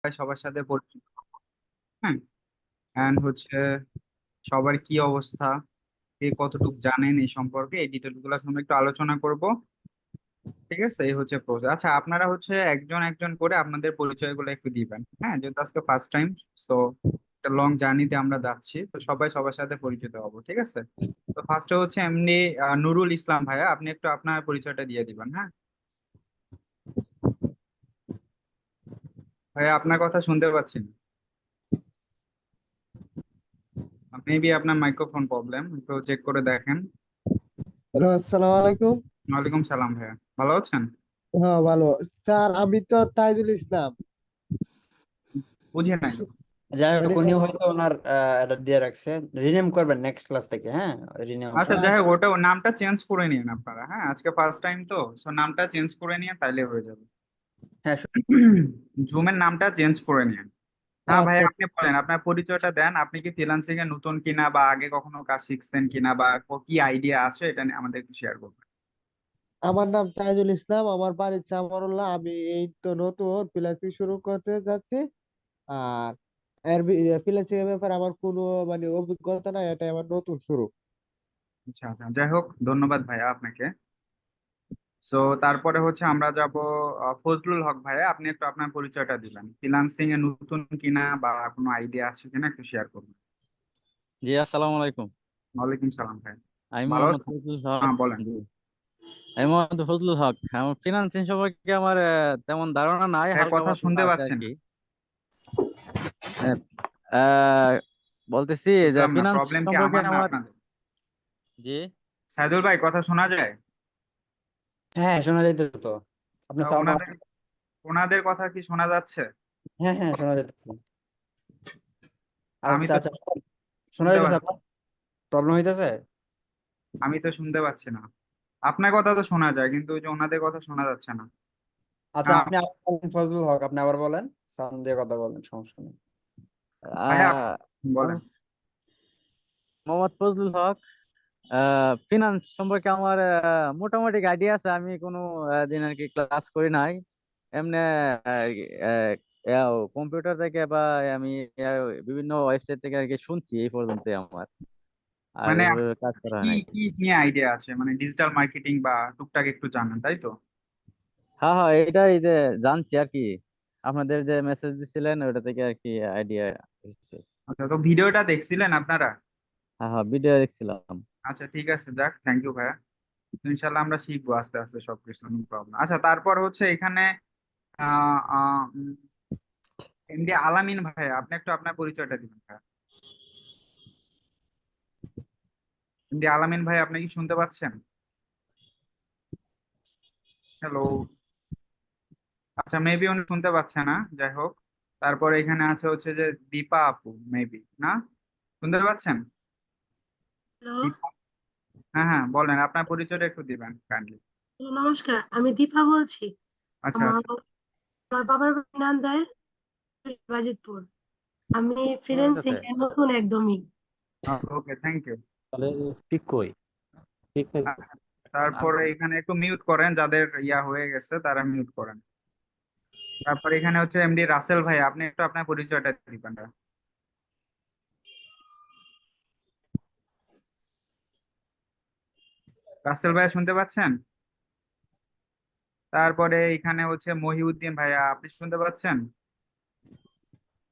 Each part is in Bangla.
সবার সাথে পরিচিত। হ্যাঁ, এন্ড হচ্ছে সবার কি অবস্থা, কে কতটুকু জানেন এই সম্পর্কে, এই ডিটেল গুলো আমরা একটু আলোচনা করব। ঠিক আছে, এই হচ্ছে প্রসেস। আচ্ছা, আপনারা হচ্ছে একজন একজন করে আপনাদের পরিচয়গুলো একটু দিবেন। হ্যাঁ, যেহেতু আজকে ফার্স্ট টাইম, সো একটা লং জার্নিতে আমরা যাচ্ছি, তো সবাই সবার সাথে পরিচিত হব। ঠিক আছে, তো ফার্স্টে হচ্ছে এমনি নুরুল ইসলাম ভাইয়া, আপনি একটু আপনার পরিচয়টা দিয়ে দিবেন। হ্যাঁ ভাইয়া, আপনার কথা শুনতে পাচ্ছি না। মেবি আপনার মাইক্রোফোন প্রবলেম, একটু চেক করে দেখেন। হ্যালো, আসসালামু আলাইকুম। ওয়ালাইকুম সালাম ভাইয়া, ভালো আছেন? হ্যাঁ, ভালো। স্যার, আমি তো তাইজুল ইসলাম। বুঝে নাই। যাই হোক, মানে উনি হয়তো ওনার এটা দিয়ে রাখছে। রিনেম করবেন নেক্সট ক্লাস থেকে, হ্যাঁ? রিনেম আচ্ছা, অপশন। যাই হোক, ওটা নামটা চেঞ্জ করে নিন আপনারা। হ্যাঁ, আজকে ফার্স্ট টাইম তো, সো নামটা চেঞ্জ করে নিয়ে তাইলে হয়ে যাবে। হ্যাঁ, জুমের নামটা চেঞ্জ করে নিন। হ্যাঁ ভাই, আচ্ছা, আপনি বলেন, আপনার পরিচয়টা দেন। আপনি কি ফ্রিল্যান্সিং এ নতুন কিনা, বা আগে কখনো কাজ শিখছেন কিনা, বা কি আইডিয়া আছে, এটা নিয়ে আমাদের একটু শেয়ার করবেন। আমার নাম তাইজুল ইসলাম, আমার বাড়ি চামারুল্লাহ। আমি এই তো নতুন ফ্রিল্যান্সিং শুরু করতে যাচ্ছি। আর ফ্রিল্যান্সিং এর ব্যাপারে আমার কোনো অভিজ্ঞতা নাই, এটা আমার নতুন শুরু। আচ্ছা আচ্ছা, যাই হোক, ধন্যবাদ ভাইয়া আপনাকে। সো তারপরে হচ্ছে আমরা যাব ফজলুল হক ভাইয়া, আপনি একটু আপনার পরিচয়টা দিবেন। ফ্রিল্যান্সিং এ নতুন কিনা, বা কোনো আইডিয়া আছে কিনা, একটু শেয়ার করবেন। জি, আসসালামু আলাইকুম। ওয়ালাইকুম সালাম ভাই, আমি ভালো মোহাম্মদ আছেন? ফজলুল হক। হ্যাঁ বলেন। জি, আমি মোহাম্মদ ফজলুল হক। আমার ফিনান্সিং সম্পর্কে আমার তেমন ধারণা নাই, ভাই, হালকা কথা পাতলা শুনতে আছে আর পাচ্ছেন কি। না। আহ, আহ, বলতেছি যে বুঝলাম না, ফিনান্স প্রবলেম কি সম্পর্কে আমার না আমার। আপনাদের? জি। সাইদুল ভাই, কথা শোনা যায়? হ্যাঁ, শোনা যাইতেছে তো। আপনার সাউন্ড। ওনাদের ওনাদের কথা কি শোনা যাচ্ছে? হ্যাঁ, হ্যাঁ, শোনা যাইতেছে। আমি আচ্ছা, তো আচ্ছা। শোনা শুনতে যাইতেছে পাচ্ছি। আপনার? প্রবলেম হইতেছে? আমি তো শুনতে পাচ্ছি না। আপনার কথা তো শোনা যায়, কিন্তু ওই যে ওনাদের কথা শোনা যাচ্ছে না। আচ্ছা, আহ, আপনি আবার বলেন, ফজলুল হক, আপনি আবার বলেন। সাউন্ড দিয়ে কথা বলেন, সমস্যা নেই। ভাইয়া আহ, বলেন। আম- মোহাম্মদ ফজলুল হক। ফিনান্স সম্পর্কে আমার মোটামুটি আইডিয়া আছে। আমি কোনো দিন আর কি ক্লাস করি নাই। এমনি কম্পিউটার থেকে বা আমি বিভিন্ন ওয়েবসাইট থেকে আর কি শুনছি এই পর্যন্ত আমার। আর মানে এভাবে কাজ করা হয় কি নাই। কি নিয়ে আইডিয়া আছে, মানে ডিজিটাল মার্কেটিং বা টুকটাক একটু জানেন, তাই তো? হ্যাঁ হ্যাঁ, এটাই যে জানছি আর কি। আপনাদের যে মেসেজ দিছিলেন ওটা থেকে আর কি আইডিয়া এসেছে। আচ্ছা, তো ভিডিওটা দেখছিলেন আপনারা? হ্যাঁ হ্যাঁ, ভিডিও দেখছিলাম। আচ্ছা ঠিক আছে, যাক, থ্যাংক ইউ ভাইয়া। ইনশাল্লাহ আমরা শিখবো আস্তে আস্তে সবকিছু, নো প্রবলেম। আচ্ছা, তারপর হচ্ছে এখানে এমডি আলামিন ভাইয়া, আপনি একটু আপনার পরিচয়টা দিবেন ভাইয়া। এমডি আলামিন ভাই, আপনি কি শুনতে পাচ্ছেন? হ্যালো। আচ্ছা, মেবি উনি শুনতে পাচ্ছে না, যাই হোক। তারপর এখানে আছে হচ্ছে যে দীপা আপু, মেবি না, শুনতে পাচ্ছেন? হ্যালো। দীপা, হ্যাঁ হ্যাঁ, বলেন, আপনার পরিচয়টা একটু দিবেন কাইন্ডলি। নমস্কার, আমি দীপা বলছি। আচ্ছা আমার আচ্ছা। আমার বাবার বাড়ি নান্দাইল, বাজিতপুর। আমি শোনা ফ্রিল্যান্সিং যাইতেছে? এর নতুন একদমই। ওকে, থ্যাংক ইউ। তাহলে স্পিক কই ঠিক আছে। আচ্ছা, তারপরে এখানে একটু মিউট করেন, যাদের ইয়া হয়ে গেছে তারা মিউট করেন। তারপরে এখানে হচ্ছে এমডি রাসেল ভাই, আপনি একটু আপনার পরিচয়টা দিবেন। রাসেল ভাই, শুনতে পাচ্ছেন? তারপরে এখানে হচ্ছে মহিউদ্দিন ভাইয়া, আপনি শুনতে পাচ্ছেন?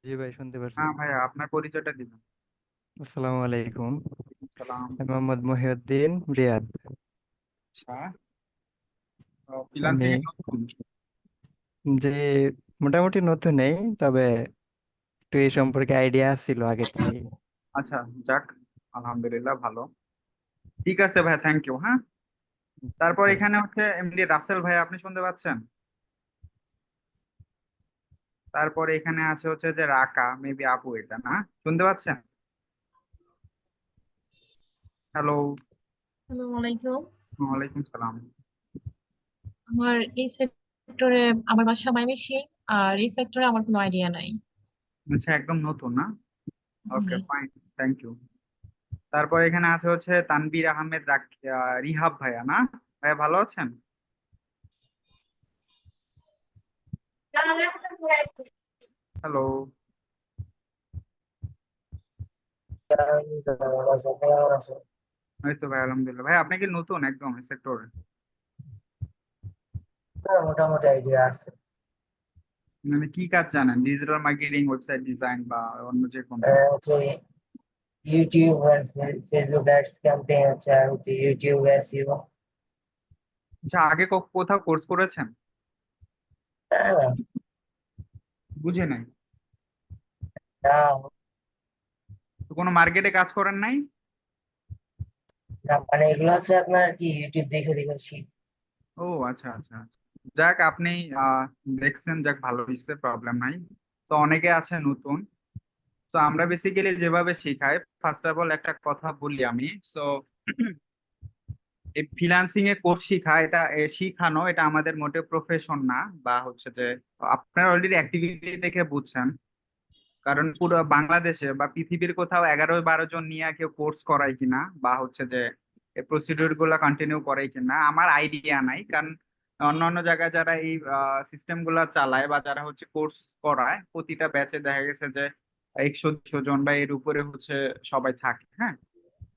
জি ভাই, শুনতে পারছি। হ্যাঁ ভাইয়া, আপনার পরিচয়টা দিবেন। আসসালামু আলাইকুম। সালাম। আমি মোহাম্মদ মহিউদ্দিন রিয়াদ। আচ্ছা, আমি ফ্রিল্যান্সিং এ নতুন? যে মোটামুটি নতুন নেই, তবে একটু এই সম্পর্কে আইডিয়া ছিল আগে থেকে। আচ্ছা, যাক, আলহামদুলিল্লাহ, ভালো। ঠিক আছে ভাই, থ্যাংক ইউ। হ্যাঁ, তারপর ভাই, এখানে হচ্ছে এমডি রাসেল ভাই, আপনি শুনতে পাচ্ছেন? তারপরে এখানে আছে হচ্ছে যে রাকা, মেবি আপু, এটা না, শুনতে পাচ্ছেন? হ্যালো। আসসালামু আলাইকুম। ওয়ালাইকুম সালাম। আমার এই সেক্টরে, আমার বাসা ময়মনসিংহ, আর এই সেক্টরে আমার কোনো আইডিয়া নাই। আচ্ছা, একদম নতুন না? জি। ওকে, ফাইন, থ্যাংক ইউ। তারপর এখানে আছে হচ্ছে তানবীর আহমেদ রিহাব ভাইয়া, না? ভাইয়া, ভালো আছেন? হ্যালো, এই তো ভাই আলহামদুলিল্লাহ। ভাই আপনি কি নতুন একদম এই সেক্টরে? মোটামুটি আইডিয়া আছে। মানে কি কাজ জানেন? ডিজিটাল মার্কেটিং, ওয়েবসাইট ডিজাইন বা অন্য যে কোনো? হচ্ছে ইউটিউব আর ফেসবুক অ্যাডস ক্যাম্পেইন হচ্ছে, আর হচ্ছে ইউটিউব এসইও। আচ্ছা, আগে কোথাও কোর্স করেছেন? বুঝে নাই। তো কোনো মার্কেটে কাজ করেন নাই? না মানে এগুলো হচ্ছে আপনার কি ইউটিউব দেখে দেখে শিখ। ও আচ্ছা আচ্ছা আচ্ছা। যাক আপনি আহ দেখছেন, যাক ভালো হয়েছে, প্রবলেম নাই। তো অনেকে আছে নতুন। তো আমরা বেসিক্যালি যেভাবে শেখাই, ফার্স্ট অফ অল একটা কথা বলি আমি। সো এই ফ্রিল্যান্সিং এ কোর্স শিখা, এটা শিখানো, এটা আমাদের মোটে প্রফেশন না। বা হচ্ছে যে আপনারা অলরেডি অ্যাক্টিভিটি দেখে বুঝছেন। কারণ পুরো বাংলাদেশে বা পৃথিবীর কোথাও 11-12 জন নিয়ে কেউ কোর্স করায় কিনা, বা হচ্ছে যে এই প্রসিডিউর গুলা কন্টিনিউ করে কিনা আমার আইডিয়া নাই। কারণ অন্যান্য জায়গায় যারা এই সিস্টেম গুলা চালায় বা যারা হচ্ছে কোর্স করায়, প্রতিটা ব্যাচে দেখা গেছে যে 100-200 জন বা এর উপরে হচ্ছে সবাই থাকে। হ্যাঁ,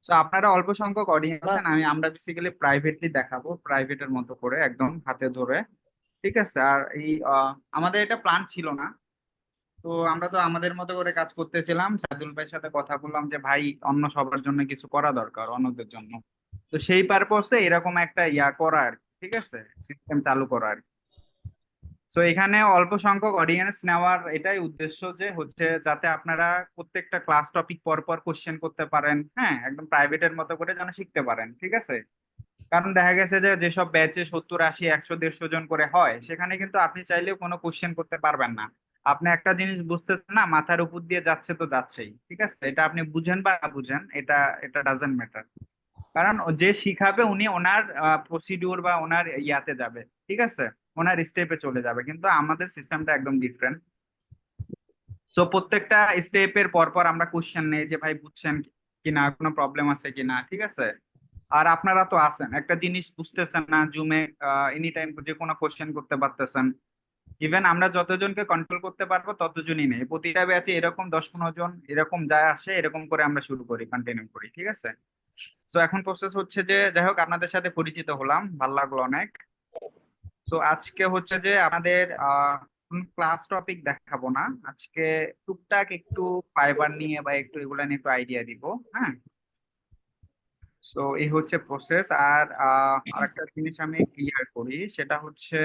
তো আপনারা অল্প সংখ্যক অডিয়েন্স আছেন। আমরা বেসিক্যালি প্রাইভেটলি দেখাবো, প্রাইভেটের মতো করে একদম হাতে ধরে। ঠিক আছে। আর এই আমাদের এটা প্ল্যান ছিল না। তো আমরা তো আমাদের মতো করে কাজ করতেছিলাম। সাদুল ভাইয়ের সাথে কথা বললাম যে ভাই অন্য সবার জন্য কিছু করা দরকার, অন্যদের জন্য। তো সেই পারপসে এরকম একটা করা আর কি, ঠিক আছে, সিস্টেম চালু করা আর কি। তো এখানে অল্প সংখ্যক অডিয়েন্স নেওয়ার এটাই উদ্দেশ্য, যে হচ্ছে যাতে আপনারা প্রত্যেকটা ক্লাস টপিক পর পর কোশ্চেন করতে পারেন। হ্যাঁ, একদম প্রাইভেটের মতো করে যেন শিখতে পারেন। ঠিক আছে। কারণ দেখা গেছে যে যেসব ব্যাচে 70, 80, 100, 150 জন করে হয়, সেখানে কিন্তু আপনি চাইলেও কোনো কোশ্চেন করতে পারবেন না। আপনি একটা জিনিস বুঝতেছেন না, মাথার উপর দিয়ে যাচ্ছে তো যাচ্ছেই। ঠিক আছে, এটা আপনি বুঝেন বা না বুঝেন, এটা এটা ডাজেন্ট ম্যাটার। কারণ যে শিখাবে উনি ওনার প্রসিডিউর বা ওনার ইয়াতে যাবে। ঠিক আছে, ওনার স্টেপে চলে যাবে। কিন্তু আমাদের সিস্টেমটা একদম ডিফারেন্ট। তো প্রত্যেকটা স্টেপের পর পর আমরা কোশ্চেন নেই যে ভাই বুঝছেন কিনা, কোনো প্রবলেম আছে কিনা। ঠিক আছে। আর আপনারা তো আছেন, একটা জিনিস বুঝতেছেন না, জুমে এনি টাইম যে কোনো কোশ্চেন করতে পারতেছেন। ইভেন আমরা যতজনকে কন্ট্রোল করতে পারবো ততজনই নেই। প্রতিটা ব্যাচে এরকম 10-15 জন এরকম যায় আসে, এরকম করে আমরা শুরু করি, কন্টিনিউ করি। ঠিক আছে। তো এখন প্রসেস হচ্ছে যে, যাই হোক আপনাদের সাথে পরিচিত হলাম, ভালো লাগলো অনেক। তো আজকে হচ্ছে যে আমাদের ক্লাস টপিক দেখাবো না আজকে। টুকটাক একটু ফাইবার নিয়ে বা একটু এগুলা নিয়ে একটু আইডিয়া দিব। হ্যাঁ। তো এই হচ্ছে প্রসেস। আর আরেকটা জিনিস আমি ক্লিয়ার করি, সেটা হচ্ছে,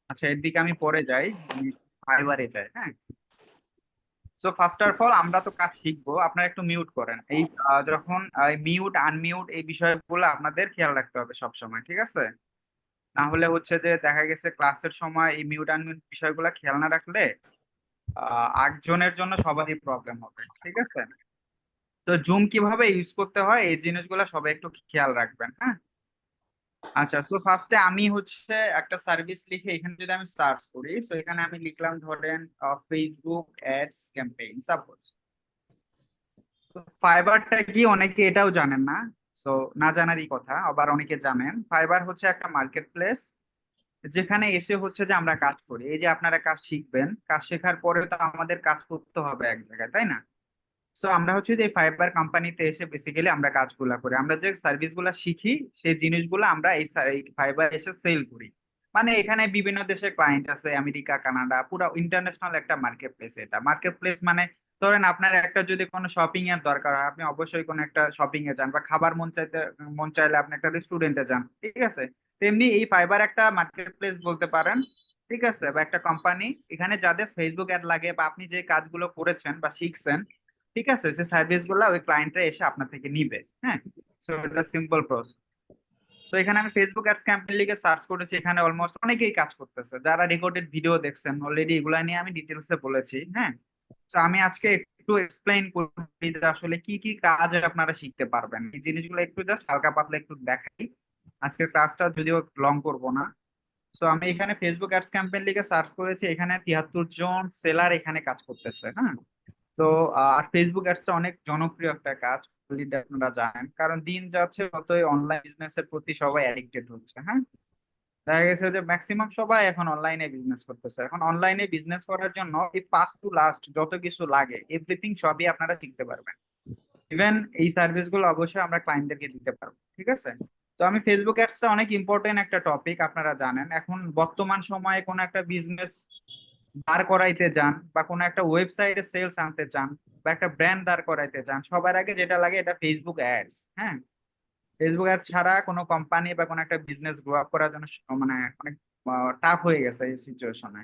আচ্ছা এর দিকে আমি পরে যাই, আমি ফাইবারে যাই। হ্যাঁ। সো ফার্স্ট অফ অল আমরা তো কাজ শিখবো, আপনারা একটু মিউট করেন। এই যখন মিউট আনমিউট এই বিষয়গুলো আপনাদের খেয়াল রাখতে হবে সব সময়। ঠিক আছে। না হলে হচ্ছে যে দেখা গেছে ক্লাসের সময় এই মিউট আনমিউট বিষয়গুলো খেয়াল না রাখলে একজনের জন্য সবারই প্রবলেম হবে। ঠিক আছে। তো জুম কিভাবে ইউজ করতে হয় এই জিনিসগুলো সবাই একটু খেয়াল রাখবেন। হ্যাঁ। আচ্ছা, তো ফার্স্টে আমি হচ্ছে একটা সার্ভিস লিখে এখানে যদি আমি সার্চ করি, তো এখানে আমি লিখলাম ধরেন ফেসবুক অ্যাডস ক্যাম্পেইন সাপোজ। ফাইবারটা কি অনেকে এটাও জানেন না। সো না জানারই কথা, আবার অনেকে জানেন। ফাইবার হচ্ছে একটা মার্কেট প্লেস, যেখানে এসে হচ্ছে যে আমরা কাজ করি। এই যে আপনারা কাজ শিখবেন, কাজ শেখার পরে তো আমাদের কাজ করতে হবে এক জায়গায়, তাই না? সো আমরা হচ্ছে যে ফাইবার কোম্পানিতে এসে বেসিক্যালি আমরা কাজগুলা করি। আমরা যে সার্ভিস গুলা শিখি সেই জিনিসগুলো আমরা এই ফাইবার এসে সেল করি। মানে এখানে বিভিন্ন দেশের ক্লায়েন্ট আছে, আমেরিকা, কানাডা, পুরো ইন্টারন্যাশনাল একটা মার্কেট প্লেস। এটা মার্কেট প্লেস মানে ধরেন আপনার একটা যদি কোনো শপিং এর দরকার হয়, আপনি অবশ্যই কোনো একটা শপিং এ যান, বা খাবার মন চাইলে আপনি একটা রেস্টুরেন্টে যান। ঠিক আছে। তেমনি এই ফাইবার একটা মার্কেট প্লেস বলতে পারেন। ঠিক আছে, বা একটা কোম্পানি, এখানে যাদের ফেসবুক অ্যাড লাগে বা আপনি যে কাজগুলো করেছেন বা শিখছেন, ঠিক আছে, সে সার্ভিস গুলা ওই ক্লায়েন্টরা এসে আপনার থেকে নিবে। হ্যাঁ। সো এটা সিম্পল প্রসেস। তো এখানে আমি ফেসবুক অ্যাডস ক্যাম্পেইন লিখে সার্চ করেছি, এখানে অলমোস্ট অনেকেই কাজ করতেছে। যারা রেকর্ডেড ভিডিও দেখছেন অলরেডি, এগুলা নিয়ে আমি ডিটেলসে বলেছি। হ্যাঁ। তো আমি আজকে একটু এক্সপ্লেইন করি যে আসলে কি কি কাজ আপনারা শিখতে পারবেন, এই জিনিসগুলো একটু জাস্ট হালকা পাতলা একটু দেখাই। আজকের ক্লাসটা যদিও লং করব না। তো আমি এখানে ফেসবুক অ্যাডস ক্যাম্পেইন লিখে সার্চ করেছি, এখানে 73 জন সেলার এখানে কাজ করতেছে। হ্যাঁ। তো আর ফেসবুক অ্যাডসটা অনেক জনপ্রিয় একটা কাজ, অলরেডি আপনারা জানেন। কারণ দিন যাচ্ছে ততই অনলাইন বিজনেস এর প্রতি সবাই অ্যাডিক্টেড হচ্ছে। হ্যাঁ। দেখা গেছে যে ম্যাক্সিমাম সবাই এখন অনলাইনে বিজনেস করতেছে। এখন অনলাইনে বিজনেস করার জন্য এই ফার্স্ট টু লাস্ট যত কিছু লাগে এভরিথিং সবই আপনারা শিখতে পারবেন। ইভেন এই সার্ভিস গুলো অবশ্যই আমরা ক্লায়েন্টদেরকে দিতে পারবো, ঠিক আছে। তো আমি ফেসবুক অ্যাডসটা অনেক ইম্পর্টেন্ট একটা টপিক, আপনারা জানেন। এখন বর্তমান সময়ে কোনো একটা বিজনেস দাঁড় করাইতে যান বা কোনো একটা ওয়েবসাইটে সেলস আনতে চান বা একটা ব্র্যান্ড দাঁড় করাইতে চান, সবার আগে যেটা লাগে এটা ফেসবুক অ্যাডস। হ্যাঁ, ফেসবুক অ্যাড ছাড়া কোনো কোম্পানি বা কোনো একটা বিজনেস গ্রো আপ করার জন্য মানে অনেক টাফ হয়ে গেছে এই সিচুয়েশনে।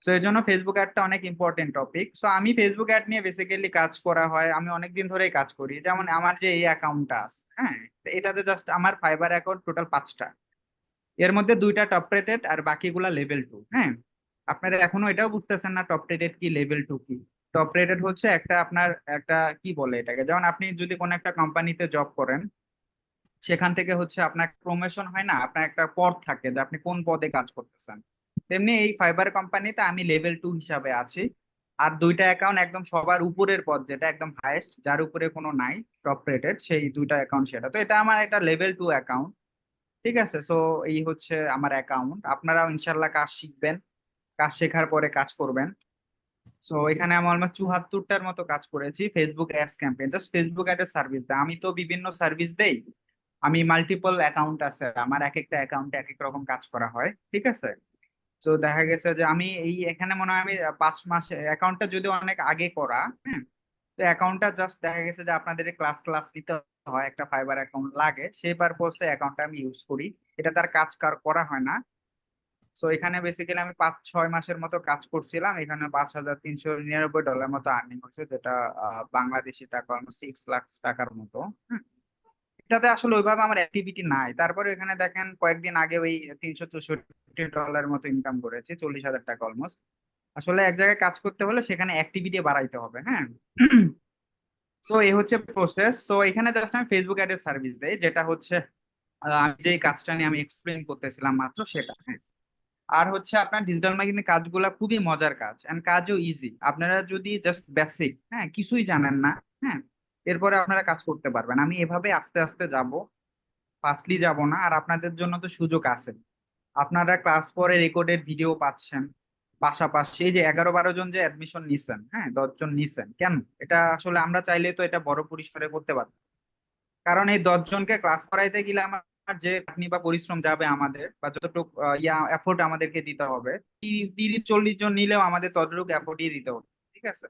তো এই জন্য ফেসবুক অ্যাডটা অনেক ইম্পর্টেন্ট টপিক। সো আমি ফেসবুক অ্যাড নিয়ে বেসিক্যালি কাজ করা হয়, আমি অনেকদিন ধরেই কাজ করি। যেমন আমার যে এই অ্যাকাউন্টটা আছে, হ্যাঁ, তো এটাতে জাস্ট আমার ফাইবার অ্যাকাউন্ট টোটাল 5টা, এর মধ্যে 2টা টপ রেটেড আর বাকিগুলা লেভেল 2। হ্যাঁ, আপনারা এখনো এটাও বুঝতেছেন না টপ রেটেড কি লেভেল 2 কি। টপ রেটেড হচ্ছে একটা আপনার একটা কি বলে এটাকে, যেমন আপনি যদি কোনো একটা কোম্পানিতে জব করেন, সেখান থেকে হচ্ছে আপনার প্রমোশন হয় না, আপনার একটা পদ থাকে যে আপনি কোন পদে কাজ করতেছেন। তেমনি এই ফাইবার কোম্পানিতে আমি লেভেল 2 হিসাবে আছি। আর 2টা অ্যাকাউন্ট একদম সবার উপরের পদ, যেটা একদম হাইয়েস্ট, যার উপরে কোনো নাই টপ রেটেড, সেই 2টা অ্যাকাউন্ট সেটা। তো এটা আমার একটা লেভেল 2 অ্যাকাউন্ট, ঠিক আছে। সো এই হচ্ছে আমার অ্যাকাউন্ট। আপনারাও ইনশাল্লাহ কাজ শিখবেন, কাজ শেখার পরে কাজ করবেন। সো এখানে আমি অলমোস্ট 74টার মতো কাজ করেছি Facebook ads campaign, just Facebook অ্যাডের সার্ভিস দেয়। আমি তো বিভিন্ন সার্ভিস দেই, আমি মাল্টিপল অ্যাকাউন্ট আছে আমার, এক একটা অ্যাকাউন্টে এক এক রকম কাজ করা হয়, ঠিক আছে। তো দেখা গেছে যে আমি এই এখানে মনে হয় আমি 5 মাস, অ্যাকাউন্টটা যদি অনেক আগে করা, হ্যাঁ, তো অ্যাকাউন্টটা জাস্ট দেখা গেছে যে আপনাদের ক্লাস ক্লাস নিতে হয়, একটা ফাইবার অ্যাকাউন্ট লাগে, সেই পারপোসে অ্যাকাউন্টটা আমি ইউজ করি। এটা তার কাজ করা হয় না। সো এখানে বেসিক্যালি আমি 5-6 মাসের মতো কাজ করছিলাম, এখানে $5,399 মতো আর্নিং হচ্ছে, যেটা বাংলাদেশি টাকা অলমোস্ট 6 লাখ টাকার মতো। হুম, এটাতে আসলে ওইভাবে আমার অ্যাক্টিভিটি নাই। তারপরে এখানে দেখেন কয়েকদিন আগে ওই $364 মতো ইনকাম করেছি, 40,000 টাকা অলমোস্ট। আসলে এক জায়গায় কাজ করতে হলে সেখানে অ্যাক্টিভিটি বাড়াইতে হবে, হ্যাঁ। সো এই হচ্ছে প্রসেস। সো এখানে জাস্ট আমি ফেসবুক অ্যাডের সার্ভিস দেই, যেটা হচ্ছে আমি যে কাজটা নিয়ে আমি এক্সপ্লেন করতেছিলাম মাত্র সেটা, হ্যাঁ। আর হচ্ছে আপনার ডিজিটাল মার্কেটিং কাজগুলা খুবই মজার কাজ, এন্ড কাজও ইজি। আপনারা যদি জাস্ট বেসিক, হ্যাঁ, কিছুই জানেন না, হ্যাঁ, এরপরে আপনারা কাজ করতে পারবেন। আমি এভাবে আস্তে আস্তে যাব, ফার্স্টলি যাব না। আর আপনাদের জন্য তো সুযোগ আছে, আপনারা ক্লাস পরে রেকর্ডেড ভিডিও পাচ্ছেন। পাশাপাশি এই যে 11-12 জন যে অ্যাডমিশন নিছেন, হ্যাঁ, 10 জন নিছেন কেন, এটা আসলে আমরা চাইলে তো এটা বড় পরিসরে করতে পারতাম। কারণ এই 10 জনকে ক্লাস করাইতে গেলে আমার যে খাটনি বা পরিশ্রম যাবে আমাদের, বা যতটুকু এফোর্ট আমাদেরকে দিতে হবে, 30-40 জন নিলেও আমাদের ততটুকু এফোর্টই দিতে হবে, ঠিক আছে।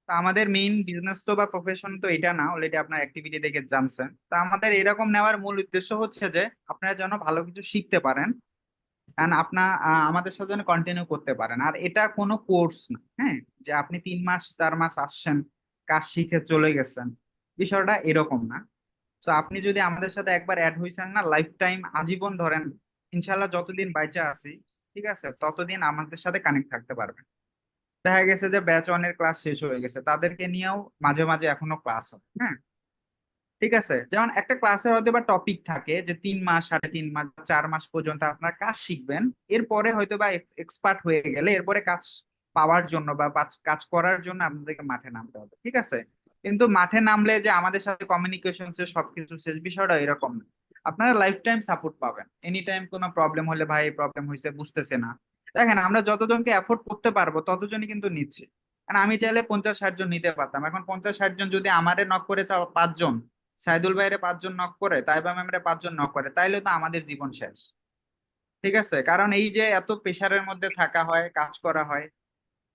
তো আমাদের মেইন বিজনেস তো বা প্রফেশন তো এটা না, অলরেডি আপনার অ্যাক্টিভিটি দেখে জানছেন। তো আমাদের এরকম নেওয়ার মূল উদ্দেশ্য হচ্ছে যে আপনারা যেন ভালো কিছু শিখতে পারেন, এন্ড আপনার আমাদের সাথে যেন কন্টিনিউ করতে পারেন। আর এটা কোনো কোর্স না, হ্যাঁ, যে আপনি 3 মাস 4 মাস আসছেন, কাজ শিখে চলে গেছেন, বিষয়টা এরকম না। তো আপনি যদি আমাদের সাথে একবার অ্যাড হয়েছেন না, লাইফ টাইম, আজীবন ধরেন, ইনশাল্লাহ যতদিন বাইচা আছি, ঠিক আছে, ততদিন আমাদের সাথে কানেক্ট থাকতে পারবেন। দেখা গেছে যে ব্যাচ 1 এর ক্লাস শেষ হয়ে গেছে, তাদেরকে নিয়েও মাঝে মাঝে এখনো ক্লাস হয়, হ্যাঁ, ঠিক আছে। যেমন একটা ক্লাসে হয়তো বা টপিক থাকে যে 3 মাস 3.5 মাস 4 মাস পর্যন্ত আপনার কাজ শিখবেন, এরপরে হয়তো বা এক্সপার্ট হয়ে গেলে এরপরে কাজ পাওয়ার জন্য বা কাজ করার জন্য আপনাদেরকে মাঠে নামতে হবে, ঠিক আছে। কিন্তু মাঠে নামলে যে আমাদের সাথে কমিউনিকেশন শেষ, সবকিছু শেষ, বিষয়টা এরকম না। আপনারা লাইফ টাইম সাপোর্ট পাবেন, এনি টাইম কোনো প্রবলেম হলে, ভাই প্রবলেম হয়েছে বুঝতেছে না, দেখেন আমরা যতজনকে অ্যাফোর্ড করতে পারবো ততজনই কিন্তু নিচ্ছি। কারণ আমি চাইলে 50-60 জন নিতে পারতাম, এখন 50-60 জন যদি আমারে নক করে 5 জন, সাইদুল ভাইরে 5 জন নক করে, তাইবা ম্যামরে 5 জন নক করে, তাইলে তো আমাদের জীবন শেষ, ঠিক আছে। কারণ এই যে এত প্রেশারের মধ্যে থাকা হয়, কাজ করা হয়,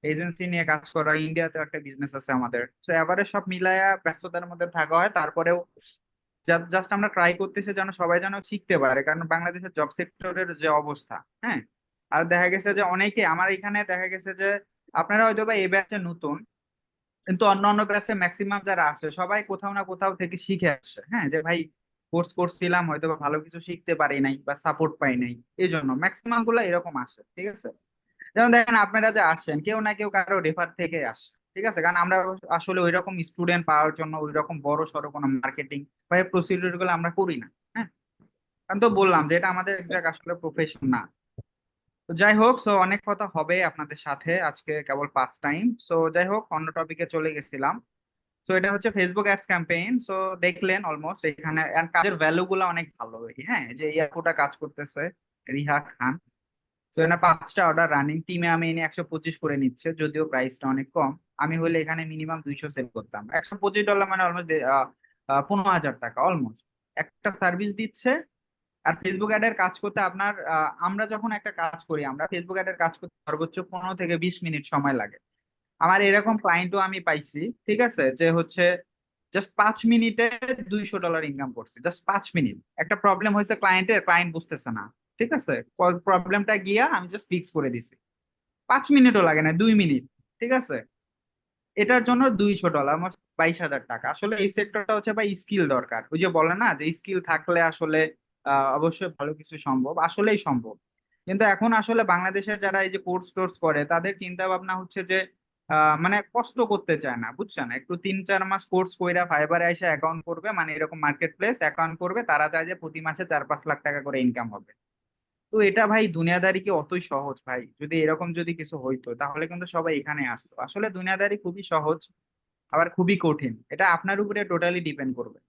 এজেন্সি নিয়ে কাজ করা, ইন্ডিয়াতে একটা বিজনেস আছে আমাদের, তো এবারে সব মিলায়া ব্যস্ততার মধ্যে থাকা হয়। তারপরেও জাস্ট আমরা ট্রাই করতেছি যেন সবাই যেন শিখতে পারে, কারণ বাংলাদেশের জব সেক্টরের যে অবস্থা, হ্যাঁ। আর দেখা গেছে যে অনেকে আমার এখানে দেখা গেছে যে আপনারা হয়তো বা এই ব্যাচে নতুন, কিন্তু অন্য অন্য ক্লাসে ম্যাক্সিমাম যারা আসে সবাই কোথাও না কোথাও থেকে শিখে আসছে, হ্যাঁ, যে ভাই কোর্স করছিলাম হয়তো বা ভালো কিছু শিখতে পারি নাই বা সাপোর্ট পাই নাই, এই জন্য ম্যাক্সিমাম গুলো এরকম আসে, ঠিক আছে। যেমন দেখেন আপনারা যে আসছেন, কেউ না কেউ কারো রেফার থেকে আসে, ঠিক আছে। কারণ আমরা আসলে ওই রকম স্টুডেন্ট পাওয়ার জন্য ওই রকম বড় সড়ো কোনো মার্কেটিং বা প্রসিডিউর গুলো আমরা করি না, হ্যাঁ। কারণ তো বললাম যে এটা আমাদের এক আসলে প্রফেশন না। তো যাই হোক, সো অনেক কথা হবে আপনাদের সাথে আজকে, কেবল ফার্স্ট টাইম। সো যাই হোক, অন্য টপিকে চলে গেছিলাম। সো এটা হচ্ছে ফেসবুক অ্যাডস ক্যাম্পেইন। সো দেখলেন অলমোস্ট এখানে and কাজের ভ্যালু গুলো অনেক ভালো, হ্যাঁ, যে এয়ারপোর্টে কাজ করতেছে, রিহা খান। তো এনার 5টা অর্ডার রানিং, টিমে আমি এনে 125 করে নিচ্ছে, যদিও প্রাইসটা অনেক কম। আমি হলে এখানে মিনিমাম 200 সেল করতাম। $125 মানে অলমোস্ট 15,000 টাকা অলমোস্ট একটা সার্ভিস দিচ্ছে। আর ফেসবুক অ্যাডের কাজ করতে আপনার আমরা যখন একটা কাজ করি, আমরা ফেসবুক অ্যাডের কাজ করতে সর্বোচ্চ 15 থেকে 20 মিনিট সময় লাগে। আমার এরকম ক্লায়েন্টও আমি পাইছি, ঠিক আছে, যে হচ্ছে জাস্ট 5 মিনিটে $200 ইনকাম করছে, জাস্ট 5 মিনিট। একটা প্রবলেম হয়েছে ক্লায়েন্টের, ক্লায়েন্ট বুঝতেছে না, ঠিক আছে, প্রবলেমটা গিয়া আমি জাস্ট ফিক্স করে দিছি, 5 মিনিটও লাগে না, 2 মিনিট, ঠিক আছে। এটার জন্য $200, আমার 22,000 টাকা। আসলে এই সেক্টরটা হচ্ছে ভাই স্কিল দরকার, ওই যে বলে না যে স্কিল থাকলে আসলে অবশ্যই ভালো কিছু সম্ভব, আসলেই সম্ভব। কিন্তু এখন আসলে বাংলাদেশের যারা এই যে কোর্স টোর্স করে, তাদের চিন্তা ভাবনা হচ্ছে যে মানে কষ্ট করতে চায় না, বুঝছেন, একটু 3-4 মাস কোর্স কইরা ফাইবারে এসে অ্যাকাউন্ট করবে, মানে এরকম মার্কেট প্লেস অ্যাকাউন্ট করবে, তারা চায় যে প্রতি মাসে 4-5 লাখ টাকা করে ইনকাম হবে। তো এটা ভাই দুনিয়াদারি কি অতই সহজ ভাই? যদি এরকম যদি কিছু হইতো তাহলে কিন্তু সবাই এখানে আসতো। আসলে দুনিয়াদারি খুবই সহজ, আবার খুবই কঠিন, এটা আপনার উপরে টোটালি ডিপেন্ড করবে।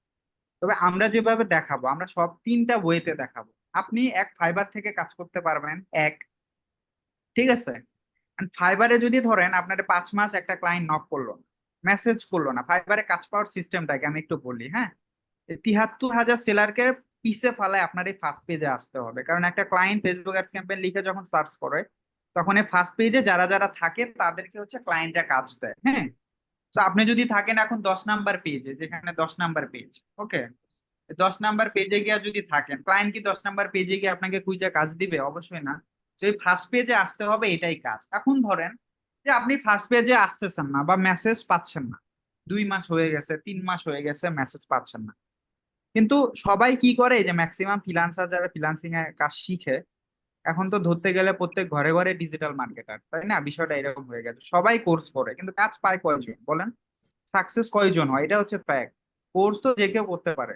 তবে আমরা যেভাবে দেখাবো, আমরা সব 3টা ওয়েতে দেখাবো। আপনি এক ফাইবার থেকে কাজ করতে পারবেন, এক, ঠিক আছে। ফাইবারে যদি ধরেন আপনার 5 মাস একটা ক্লায়েন্ট নক করলো না, মেসেজ করলো না, ফাইবারে কাজ পাওয়ার সিস্টেমটাকে আমি একটু বলি, হ্যাঁ। 73,000 সেলারকে পিছে ফালায় আপনার এই ফার্স্ট পেজে আসতে হবে, কারণ একটা ক্লায়েন্ট ফেসবুক অ্যাডস ক্যাম্পেইন লিখে যখন সার্চ করে, তখন এই ফার্স্ট পেজে যারা যারা থাকে তাদেরকে হচ্ছে ক্লায়েন্টরা কাজ দেয়, হ্যাঁ। তো আপনি যদি থাকেন এখন 10 নাম্বার পেজে, যেখানে 10 নাম্বার পেজ, ওকে, 10 নাম্বার পেজে গিয়ে যদি থাকেন, ক্লায়েন্ট কি 10 নাম্বার পেজে গিয়ে আপনাকে খুঁজে কাজ দিবে? অবশ্যই না। তো এই ফার্স্ট পেজে আসতে হবে, এটাই কাজ। এখন ধরেন যে আপনি ফার্স্ট পেজে আসতেছেন না বা মেসেজ পাচ্ছেন না, 2 মাস হয়ে গেছে, 3 মাস হয়ে গেছে, মেসেজ পাচ্ছেন না, কিন্তু সবাই কি করে, এই যে ম্যাক্সিমাম ফ্রিল্যান্সার যারা ফ্রিল্যান্সিং এর কাজ শিখে, এখন তো ধরতে গেলে প্রত্যেক ঘরে ঘরে ডিজিটাল মার্কেটার, তাই না? বিষয়টা এরকম হয়ে গেছে, সবাই কোর্স করে, কিন্তু কাজ পায় কয়জন বলেন? সাকসেস কয়জন হয়? এটা হচ্ছে ফ্যাক্ট। কোর্স তো যে কেউ করতে পারে,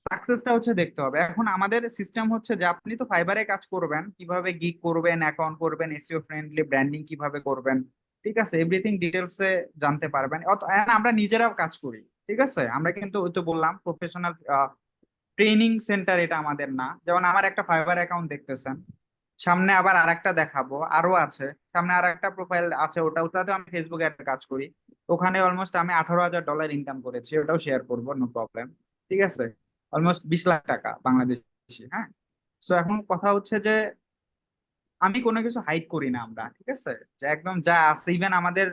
সাকসেসটা হচ্ছে দেখতে হবে। এখন আমাদের সিস্টেম হচ্ছে যে আপনি তো ফাইবারে কাজ করবেন, কিভাবে গিগ করবেন, অ্যাকাউন্ট করবেন, এসইও ফ্রেন্ডলি ব্র্যান্ডিং কিভাবে করবেন, ঠিক আছে, এভরিথিং ডিটেলস এ জানতে পারবেন। আমরা নিজেরাও কাজ করি, ঠিক আছে, আমরা কিন্তু ওই তো বললাম প্রফেশনাল ট্রেনিং সেন্টার এটা আমাদের না। যেমন আমার একটা ফাইবার অ্যাকাউন্ট দেখতেছেন, সামনে আবার আরেকটা দেখাবো, আরো আছে, সামনে আর একটা প্রোফাইল আছে, ওটাতে আমি ফেসবুকে একটা কাজ করি, ওখানে অলমোস্ট আমি $18,000 ইনকাম করেছি, ওটাও শেয়ার করবো, নো প্রবলেম, ঠিক আছে, অলমোস্ট 20 লাখ টাকা বাংলাদেশি, হ্যাঁ। সো এখন কথা হচ্ছে যে আমি কোনো কিছু হাইড করি না আমরা, ঠিক আছে, যে একদম যা আছে, ইভেন আমাদের